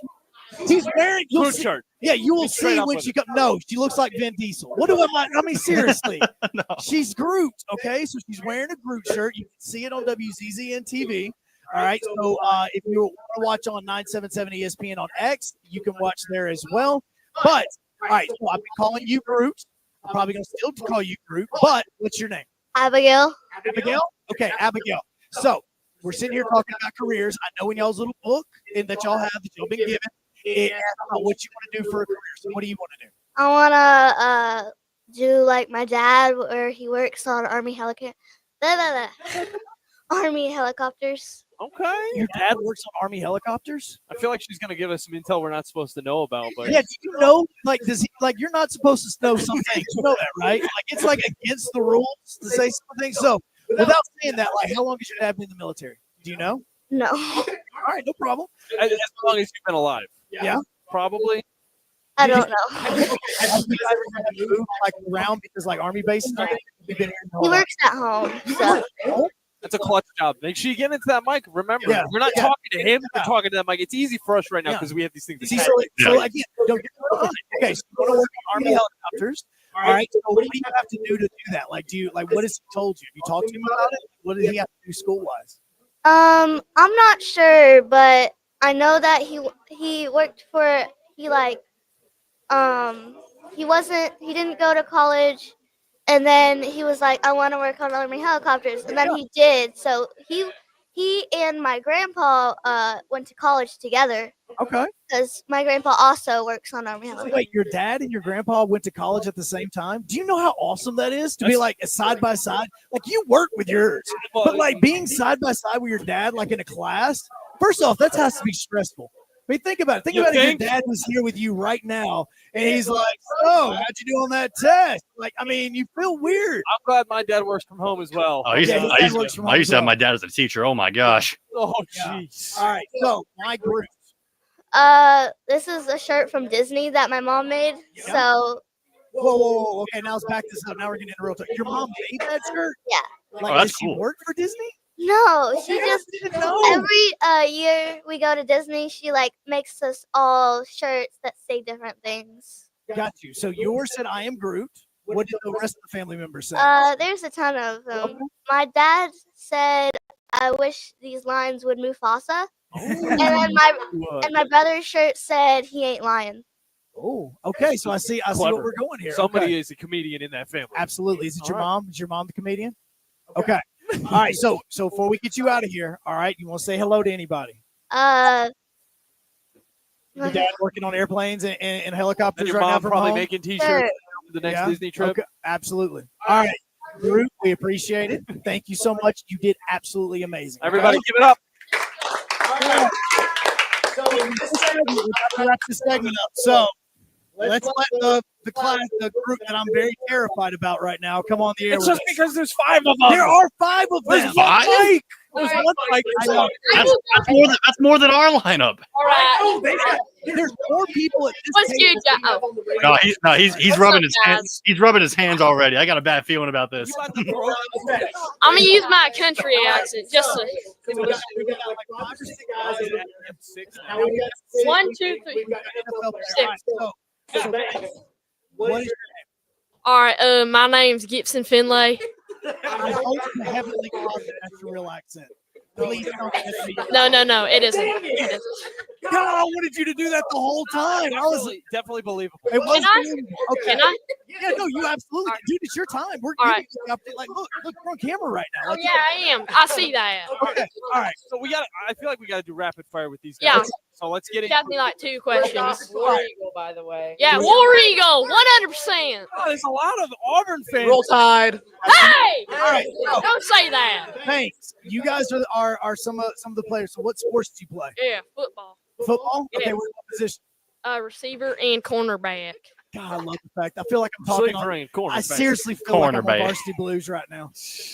E: He's wearing
C: Groot shirt.
E: Yeah, you will
C: He's straight
E: see
C: up
E: when
C: with
E: she comes. No, she looks like Vin Diesel. What do I mean, seriously.
D: No.
E: She's Groot, okay? So she's wearing a Groot shirt. You can see it on WZZN TV. All right, so if you want to watch on 977 ESPN on X, you can watch there as well. But, all right, so I've been calling you Groot. I'm probably going to still call you Groot, but what's your name?
B: Abigail.
E: Abigail? Okay, Abigail. So we're sitting here talking about careers. I know in y'all's little book that y'all have, that y'all been given, it asks about what you want to do for a career. So what do you want to do?
B: I want to do like my dad, where he works on Army helicopters.
C: Okay.
E: Your dad works on Army helicopters?
C: I feel like she's going to give us some intel we're not supposed to know about. But
E: Yeah, do you know, like, you're not supposed to know some things. You know that, right? Like, it's like against the rules to say something. So, without saying that, like, how long has your dad been in the military? Do you know?
B: No.
E: All right, no problem.
C: As long as you've been alive.
E: Yeah.
C: Probably.
B: I don't know.
E: Have you ever had to move like around because like army bases? You've been here your
B: He
E: whole life.
B: works at home. So.
C: That's a clutch job. Make sure you get into that mic. Remember,
E: Yeah,
C: we're not
E: yeah.
C: talking to him. We're talking to that mic. It's easy for us right now
E: Yeah.
C: because we have these things. to
E: See,
C: say.
E: so again, don't get me wrong. Okay, so you want to work on Army helicopters. All right. So what do you have to do to do that? Like, what has he told you? Have you talked to him about it? What did he have to do school wise?
B: I'm not sure, but I know that he worked for he didn't go to college, and then he was like, I want to work on Army helicopters, and then he did. So he and my grandpa went to college together.
E: Okay.
B: Because my grandpa also works on Army
E: So
B: helicopters.
E: wait, your dad and your grandpa went to college at the same time? Do you know how awesome that is to be like a side by side? Like you work with yours, but like being side by side with your dad, like in a class. First off, that has to be stressful. I mean, think about it. Think about if your dad was here with you right now, and he's like, "Oh, how'd you do on that test?" Like, I mean, you feel weird.
C: I'm glad my dad works from home as well.
D: I used to have my dad as a teacher. Oh my gosh.
C: Oh jeez.
E: All right, so my group.
B: This is a shirt from Disney that my mom made.
E: Yeah.
B: So.
E: Whoa. Okay, now let's back this up. Now we're getting into real talk. Your mom made that shirt?
B: Yeah.
E: Like,
D: that's
E: does she
D: cool.
E: work for Disney?
B: No, she just
E: know.
B: every year we go to Disney, she like makes us all shirts that say different things.
E: Got you. So yours said, "I am Groot." What did the rest of the family members say?
B: There's a ton of them. My dad said, "I wish these lines would Mufasa," and then my brother's shirt said, "He ain't lying."
E: Oh, okay. So I see what we're going here.
C: Somebody
E: Okay.
C: is a comedian in that family.
E: Absolutely. Is it your
C: All right.
E: mom? Is your mom the comedian? Okay. All right. So before we get you out of here, all right, you want to say hello to anybody? Your dad working on airplanes and helicopters
C: And your
E: right now
C: mom
E: from
C: probably
E: home?
C: making T-shirts for the next Disney trip.
E: Okay. Absolutely. All right. Groot, we appreciate it. Thank you so much. You did absolutely amazing.
C: Everybody, give it up.
E: All right. So we're about to wrap this segment up. So let's let the class, the group that I'm very terrified about right now, come on the air.
C: It's
E: with
C: just
E: us.
C: because there's 5 of them.
E: There are 5 of them.
C: There's one mic. There's one mic.
E: I know.
D: That's more than our lineup.
B: All right.
E: There's more people at this
B: What's
E: table.
B: good, Joe?
D: He's rubbing his hands. He's rubbing his hands already. I got a bad feeling about this.
B: I'm gonna use my country accent just to. 1, 2, 3, 6.
E: What is your
B: All right. My name's Gibson Finlay.
E: I hope you heavily confident that's your real accent. Please don't get me.
B: No, it isn't. It isn't.
E: God, I wanted you to do that the whole time. I was
C: Definitely believable.
E: It was
B: Can I?
E: believable. Okay.
B: Can I?
E: Yeah, no, you absolutely, dude. It's your time. We're
B: All
E: giving
B: right.
E: you the update. Like, look, we're on camera right now.
B: Oh
E: Like,
B: yeah, I am. I see that.
E: Okay. All right.
C: So I feel like we got to do rapid fire with these guys.
B: Yeah.
C: So let's get it.
B: Got me like 2 questions.
N: War Eagle, by the way.
B: Yeah, War Eagle, 100%.
C: Oh, there's a lot of Auburn fans.
N: Roll Tide.
B: Hey!
E: All right.
B: Don't say that.
E: Thanks. You guys are some of the players. So what sports do you play?
B: Yeah, football.
E: Football? Okay,
B: Yeah.
E: what position?
B: Receiver and cornerback.
E: God, I love the fact. I feel like I'm talking on.
C: Sleep train,
E: I
C: cornerback.
E: seriously feel like I'm on
D: Cornerback.
E: Varsity Blues right now.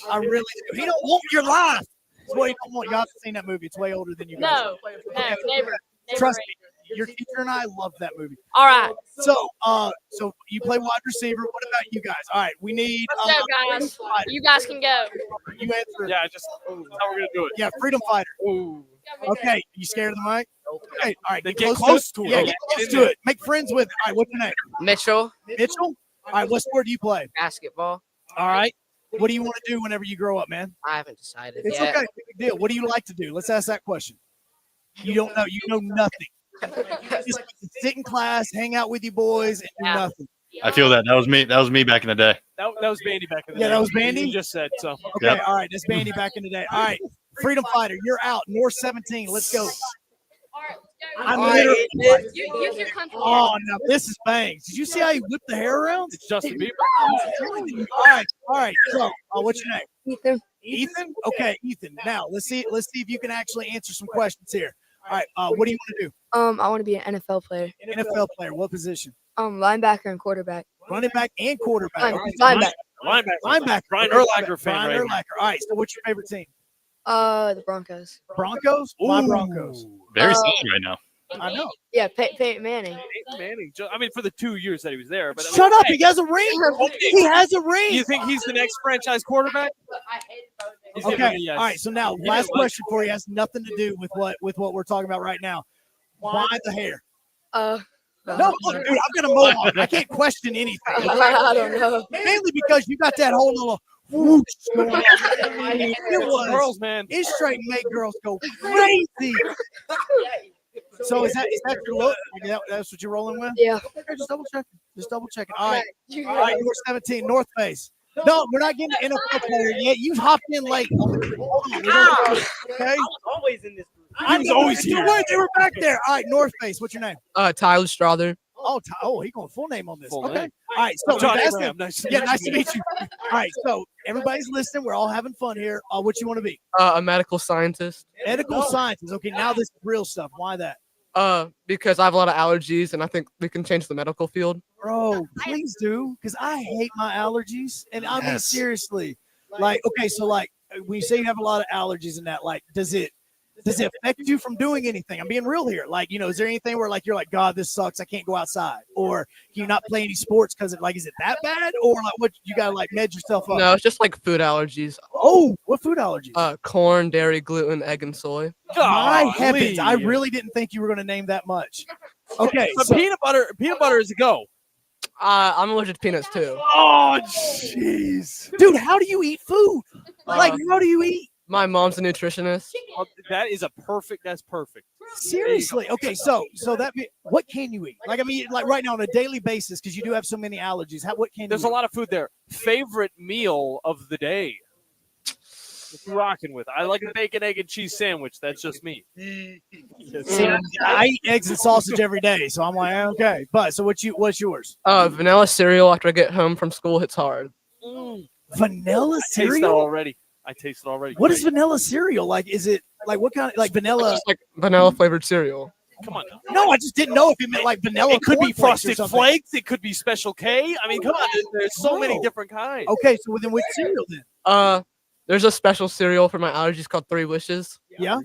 E: I really do. He don't want your life. It's what he don't want. Y'all haven't seen that movie. It's way older than you guys.
B: No, never.
E: Trust me. Your teacher and I love that movie.
B: All right.
E: So, so you play wide receiver. What about you guys? All right, we need.
B: Let's go, guys. You guys can go.
E: You answer.
C: Yeah, just how we're gonna do it.
E: Yeah, freedom fighter.
C: Ooh.
E: Okay, you scared of the mic? Okay, all right.
C: Then get close to it.
E: Yeah,
C: Okay.
E: get close to it. Make friends with it. All right, what's your name?
N: Mitchell.
E: Mitchell. All right, what sport do you play?
N: Basketball.
E: All right. What do you want to do whenever you grow up, man?
N: I haven't decided
E: It's
N: yet.
E: okay. Big deal. What do you like to do? Let's ask that question. You don't know. You know nothing. Just sit in class, hang out with you boys, and do nothing.
D: I feel that. That was me. That was me back in the day.
C: That was Bandy back in the day.
E: Yeah, that was Bandy?
C: You just said so.
E: Okay,
D: Yep.
E: all right. That's Bandy back in the day. All right. Freedom Fighter, you're out. North 17. Let's go. I'm literally.
B: Use your country.
E: Oh, now this is bangs. Did you see how he whipped the hair around?
C: It's Justin Bieber.
E: All right. So, what's your name?
B: Ethan.
E: Ethan. Okay, Ethan. Now let's see if you can actually answer some questions here. All right. What do you want to do?
H: I want to be an NFL player.
E: NFL player. What position?
H: Linebacker and quarterback.
E: Running back and quarterback. Okay,
H: Linebacker.
C: Linebacker.
E: Linebacker.
C: Brian Urlacher fan,
E: Brian
C: right?
E: Urlacher. All right. So, what's your favorite team?
H: The Broncos.
E: Broncos? My Broncos.
D: Very solid right now.
E: I know.
H: Yeah, Peyton Manning.
C: Peyton Manning. I mean, for the 2 years that he was there. But
E: Shut up! He has a ring. He has a ring.
C: You think he's the next franchise quarterback? He's giving
E: Okay.
C: me a yes.
E: All right. So now,
C: He
E: last
C: didn't
E: question for you has nothing to do with what we're talking about right now. Why the hair? No, look, dude, I've got a mohawk. I can't question anything.
H: I don't know.
E: Mainly because you got that whole little whoosh going on.
C: It's girls, man.
E: It straight make girls go crazy. So is that your look? That's what you're rolling with?
H: Yeah.
E: Okay, just double checking. All right. All right, you were 17, North Face. No, we're not getting to NFL player yet. You hopped in late. Hold on. Okay.
O: Always in this group.
E: I was always here. They were back there. All right, North Face. What's your name?
N: Tyler Strother.
E: Oh, he going full name on this.
C: Full
E: Okay.
C: name.
E: All right. So
C: Johnny
E: that's
C: Graham.
E: it.
C: Nice
E: Nice to meet you. All right. So everybody's listening. We're all having fun here. What you want to be?
N: A medical scientist.
E: Medical scientist. Okay. Now this is real stuff. Why that?
N: Because I have a lot of allergies, and I think we can change the medical field.
E: Bro, please do, because I hate my allergies, and I mean seriously. Like, okay, so like when you say you have a lot of allergies and that, like, does it affect you from doing anything? I'm being real here. Like, is there anything where like you're like, God, this sucks, I can't go outside, or can you not play any sports because is it that bad, or like what you gotta like med yourself up?
N: No, it's just like food allergies.
E: Oh, what food allergies?
N: Corn, dairy, gluten, egg, and soy.
E: My heavens, I really didn't think you were gonna name that much. Okay,
C: so peanut butter is a go.
N: I'm allergic to peanuts too.
C: Oh, jeez,
E: dude, how do you eat food? Like, how do you eat?
N: My mom's a nutritionist.
C: That's perfect.
E: Seriously. Okay, so what can you eat? Like, I mean, like right now on a daily basis, because you do have so many allergies. What can
C: There's
E: you
C: a
E: eat?
C: lot of food there. Favorite meal of the day? What you rocking with? I like a bacon, egg, and cheese sandwich. That's just me.
E: See, I eat eggs and sausage every day, so I'm like, okay. But so what's yours?
N: Vanilla cereal after I get home from school hits hard.
E: Vanilla cereal?
C: I taste it already.
E: What is vanilla cereal? Like, is it like what kind of like vanilla?
N: Just like vanilla flavored cereal.
C: Come on.
E: No, I just didn't know if it meant like vanilla.
C: It could be
E: cornflakes or
C: Frosted
E: something.
C: Flakes. It could be Special K. I mean, come on. There's so many different kinds.
E: Okay, so then which cereal then?
N: There's a special cereal for my allergies called 3 Wishes.
E: Yeah.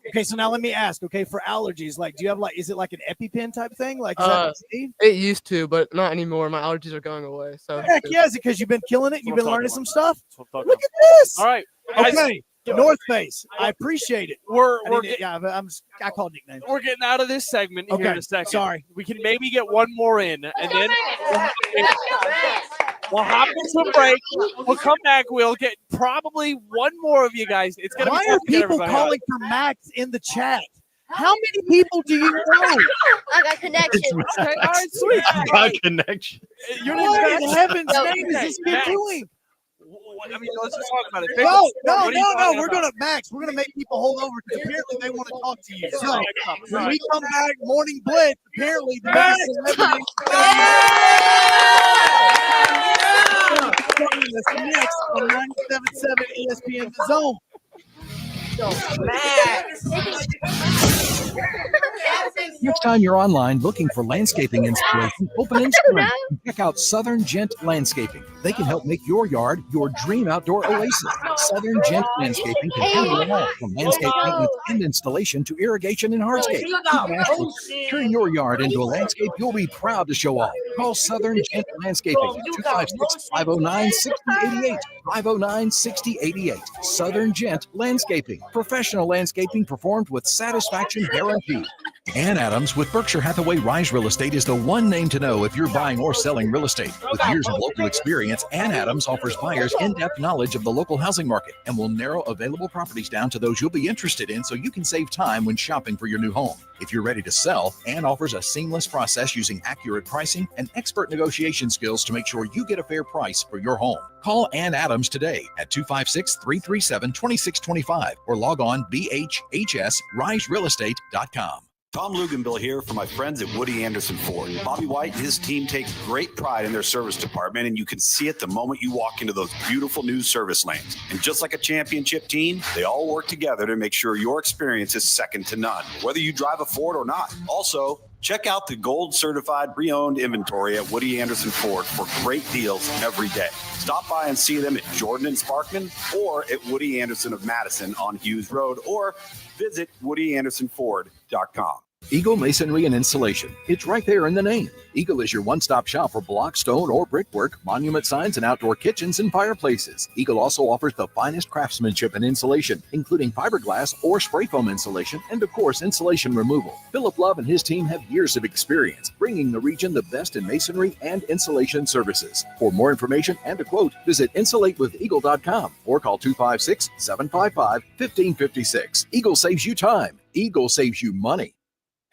E: Okay, so now let me ask. Okay, for allergies, like, do you have like, is it like an EpiPen type thing? Like, is that
N: it used to, but not anymore. My allergies are going away. So
E: heck yeah, is it because you've been killing it? You've been learning some stuff.
C: Look at
E: this.
C: All right.
E: Okay, North Face. I appreciate it. I call nicknames.
C: We're getting out of this segment here in a second.
E: Sorry.
C: We can maybe get one more in, and then we'll hop into a break. We'll come back. We'll get probably one more of you guys. It's gonna
E: Why
C: be
E: are people calling for Max in the chat? How many people do you know?
B: I got connections.
C: All right, sweet.
D: Got connection.
E: What in heaven's name is this kid doing?
C: I mean, let's just talk about it.
E: No. We're gonna make people hold over because apparently they want to talk to you. So when we come back, Morning Blitz. Apparently, the next on 97.7 ESPN The Zone.
F: Next time you're online looking for landscaping inspiration, open Instagram and check out Southern Gent Landscaping. They can help make your yard your dream outdoor oasis. Southern Gent Landscaping can handle it all, from landscape maintenance and installation to irrigation and hardscape. Turn your yard into a landscape you'll be proud to show off. Call Southern Gent Landscaping at 256-509-6088. 509-6088. Southern Gent Landscaping. Professional landscaping performed with satisfaction guaranteed. Ann Adams with Berkshire Hathaway Rise Real Estate is the one name to know if you're buying or selling real estate. With years of local experience, Ann Adams offers buyers in-depth knowledge of the local housing market and will narrow available properties down to those you'll be interested in so you can save time when shopping for your new home. If you're ready to sell, Ann offers a seamless process using accurate pricing and expert negotiation skills to make sure you get a fair price for your home. Call Ann Adams today at 256-337-2625 or log on bhhsriserealestate.com.
Q: Tom Luganbill here for my friends at Woody Anderson Ford. Bobby White and his team take great pride in their service department, and you can see it the moment you walk into those beautiful new service lanes. And just like a championship team, they all work together to make sure your experience is second to none, whether you drive a Ford or not. Also, Check out the gold certified pre-owned inventory at Woody Anderson Ford for great deals every day. Stop by and see them at Jordan and Sparkman or at Woody Anderson of Madison on Hughes Road, or visit WoodyAndersonFord.com.
F: Eagle Masonry and Insulation. It's right there in the name. Eagle is your one-stop shop for block, stone, or brickwork, monument signs, and outdoor kitchens and fireplaces. Eagle also offers the finest craftsmanship and insulation, including fiberglass or spray foam insulation, and of course, insulation removal. Philip Love and his team have years of experience, bringing the region the best in masonry and insulation services. For more information and a quote, visit insulatewitheagle.com or call 256-755-1556. Eagle saves you time. Eagle saves you money.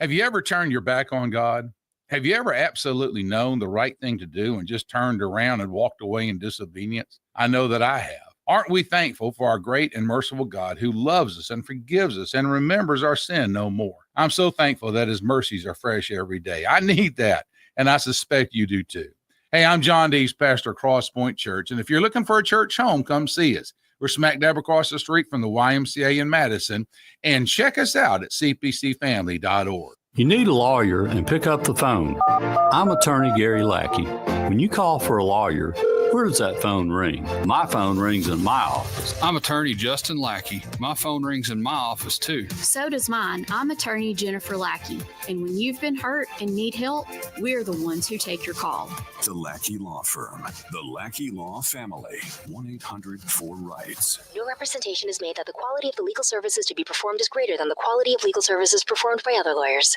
O: Have you ever turned your back on God? Have you ever absolutely known the right thing to do and just turned around and walked away in disobedience? I know that I have. Aren't we thankful for our great and merciful God who loves us and forgives us and remembers our sin no more? I'm so thankful that his mercies are fresh every day. I need that, and I suspect you do too. Hey, I'm John Dees, pastor of Cross Point Church, and if you're looking for a church home, come see us. We're smack dab across the street from the YMCA in Madison, and check us out at cpcfamily.org.
T: You need a lawyer and pick up the phone. I'm attorney Gary Lackey. When you call for a lawyer, where does that phone ring? My phone rings in my office.
V: I'm attorney Justin Lackey. My phone rings in my office too.
W: So does mine. I'm attorney Jennifer Lackey. And when you've been hurt and need help, we're the ones who take your call.
S: The Lackey Law Firm. The Lackey Law Family. 1-800-4RIGHTS.
X: No representation is made that the quality of the legal services to be performed is greater than the quality of legal services performed by other lawyers.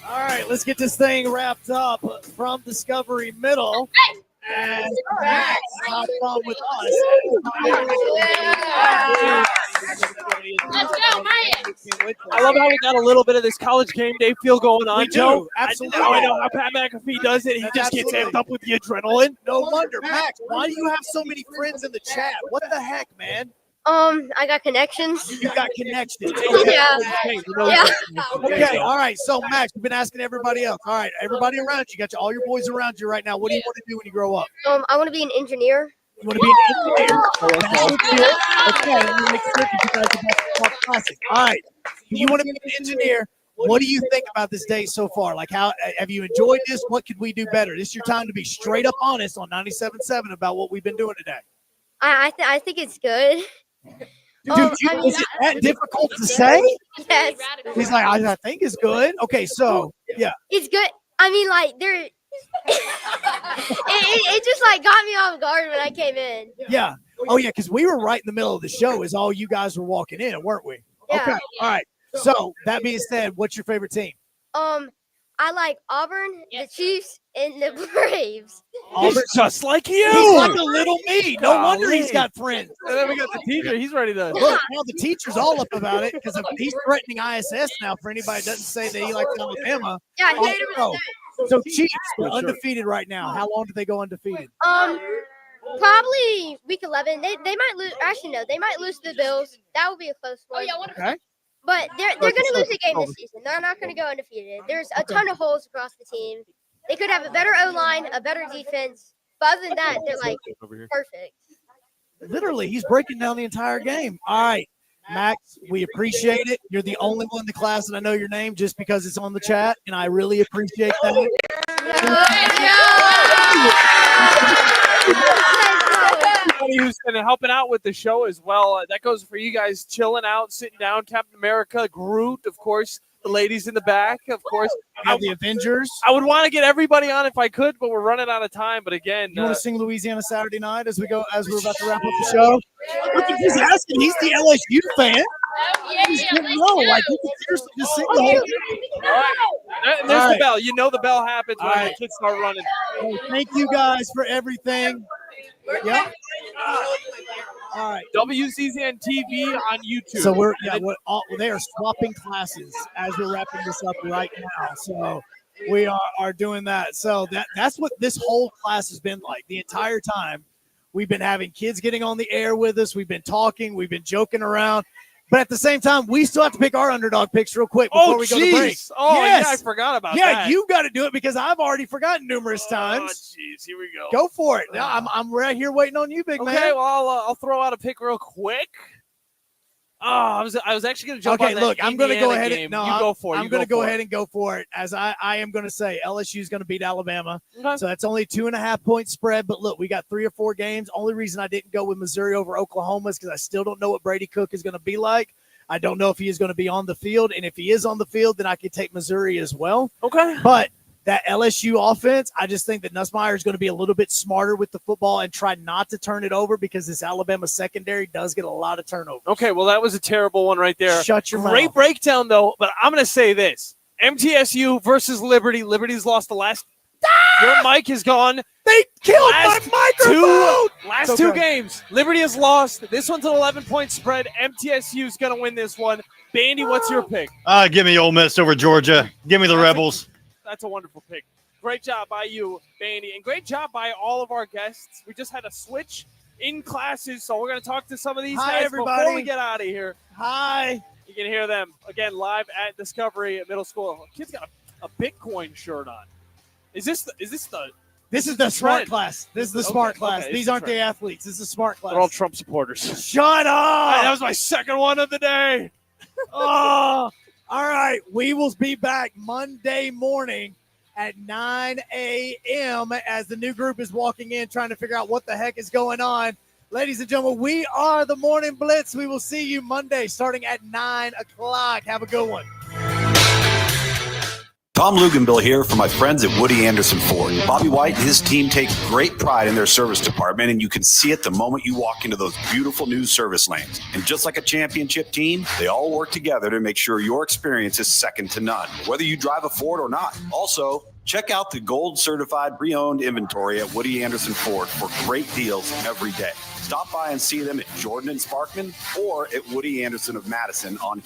E: All right, let's get this thing wrapped up from Discovery Middle. And Max hopped on with us.
Z: Let's go, man. I love how we got a little bit of this college game day feel going on,
E: We do,
Z: Joe.
E: absolutely.
Z: I know how Pat McAfee does it. He just gets amped up with the adrenaline.
E: No wonder. Max, why do you have so many friends in the chat? What the heck, man?
B: I got connections.
E: You got connections.
B: Yeah.
E: Okay, all right. So, Max, we've been asking everybody else. All right, everybody around you. Got all your boys around you right now. What do you want to do when you grow up?
B: I want to be an engineer.
E: You want to be an engineer? Okay, let me make sure that you guys are about to talk classic. All right. You want to be an engineer. What do you think about this day so far? Like, how have you enjoyed this? What could we do better? This is your time to be straight up honest on 97.7 about what we've been doing today.
B: I think it's good.
E: Dude, is it that difficult to say?
B: Yes.
E: He's like, I think it's good. Okay, so yeah,
B: it's good. I mean, like there, it just like got me off guard when I came in.
E: yeah. Oh yeah, because we were right in the middle of the show as all you guys were walking in, weren't we?
B: Yeah.
E: Okay, all right. So that being said, what's your favorite team?
B: I like Auburn, the Chiefs, and the Braves.
E: Auburn,
Z: just like you.
E: He's like a little me. No wonder he's got friends.
Z: And then we got the teacher. He's ready to
E: Look, now the teacher's all up about it because he's threatening ISS now for anybody that doesn't say that he likes Alabama.
B: Yeah, he made
E: Oh, so Chiefs are undefeated right now. How long do they go undefeated?
B: Probably week 11. They might lose. Actually, no, they might lose to the Bills. That would be a close one.
E: Okay.
B: But they're going to lose a game this season. They're not going to go undefeated. There's a ton of holes across the team. They could have a better O-line, a better defense. But other than that, they're like perfect.
E: Literally, he's breaking down the entire game. All right, Max, we appreciate it. You're the only one in the class that I know your name just because it's on the chat, and I really appreciate that.
Z: who's been helping out with the show as well. That goes for you guys chilling out, sitting down. Captain America, Groot, of course. The ladies in the back, of course.
E: The Avengers.
Z: I would want to get everybody on if I could, but we're running out of time. But again,
E: you want to sing Louisiana Saturday Night as we're about to wrap up the show? Look at he's asking. He's the LSU fan. No, like you can seriously just sing the whole game.
Z: All right. There's the bell. You know the bell happens when the kids start running.
E: Hey, thank you guys for everything. Yep. All right.
Z: WCZN TV on YouTube.
E: So they are swapping classes as we're wrapping this up right now. So we are doing that. So that's what this whole class has been like the entire time. We've been having kids getting on the air with us. We've been talking. We've been joking around. But at the same time, we still have to pick our underdog picks real quick before we go to break.
Z: Oh,
E: yes.
Z: yeah, I forgot about that.
E: Yeah, you got to do it because I've already forgotten numerous times.
Z: Oh, jeez, here we go.
E: Go for it. I'm right here waiting on you, big man.
Z: Okay, well, I'll throw out a pick real quick. Oh, I was actually going to jump on that
E: look, I'm going to go ahead
Z: game.
E: and
Z: you go for it.
E: I'm going to go ahead and go for it, as I am going to say LSU is going to beat Alabama.
Z: Okay.
E: So that's only 2.5 point spread. But look, we got 3 or 4 games. Only reason I didn't go with Missouri over Oklahoma is because I still don't know what Brady Cook is going to be like. I don't know if he is going to be on the field, and if he is on the field, then I could take Missouri as well.
Z: Okay.
E: But that LSU offense, I just think that Nussmeier is going to be a little bit smarter with the football and try not to turn it over because this Alabama secondary does get a lot of turnovers.
Z: Okay, well, that was a terrible one right there.
E: Shut your mouth.
Z: Great breakdown, though, but I'm going to say this. MTSU versus Liberty. Liberty's lost the last. Your mic is gone.
E: They killed my microphone.
Z: Last two games. Liberty has lost. This one's an 11-point spread. MTSU is going to win this one. Bandy, what's your pick?
D: Give me Ole Miss over Georgia. Give me the Rebels.
Z: That's a wonderful pick. Great job by you, Bandy, and great job by all of our guests. We just had a switch in classes, so we're going to talk to some of these
E: Hi,
Z: guys
E: everybody.
Z: before we get out of here.
E: Hi.
Z: You can hear them, again, live at Discovery Middle School. Kid's got a Bitcoin shirt on. Is this the
E: smart
Z: trend?
E: class. This is the smart class.
Z: okay,
E: These
Z: it's
E: aren't
Z: the
E: the athletes. This is the smart class.
Z: They're all Trump supporters.
E: Shut up.
Z: That was my second one of the day.
E: Oh, all right. We will be back Monday morning at 9 a.m. as the new group is walking in trying to figure out what the heck is going on. Ladies and gentlemen, we are the Morning Blitz. We will see you Monday starting at 9 o'clock. Have a good one.
Q: Tom Luganville here for my friends at Woody Anderson Ford. Bobby White and his team take great pride in their service department, and you can see it the moment you walk into those beautiful new service lanes. And just like a championship team, they all work together to make sure your experience is second to none, whether you drive a Ford or not. Also, check out the gold certified pre-owned inventory at Woody Anderson Ford for great deals every day. Stop by and see them at Jordan and Sparkman or at Woody Anderson of Madison on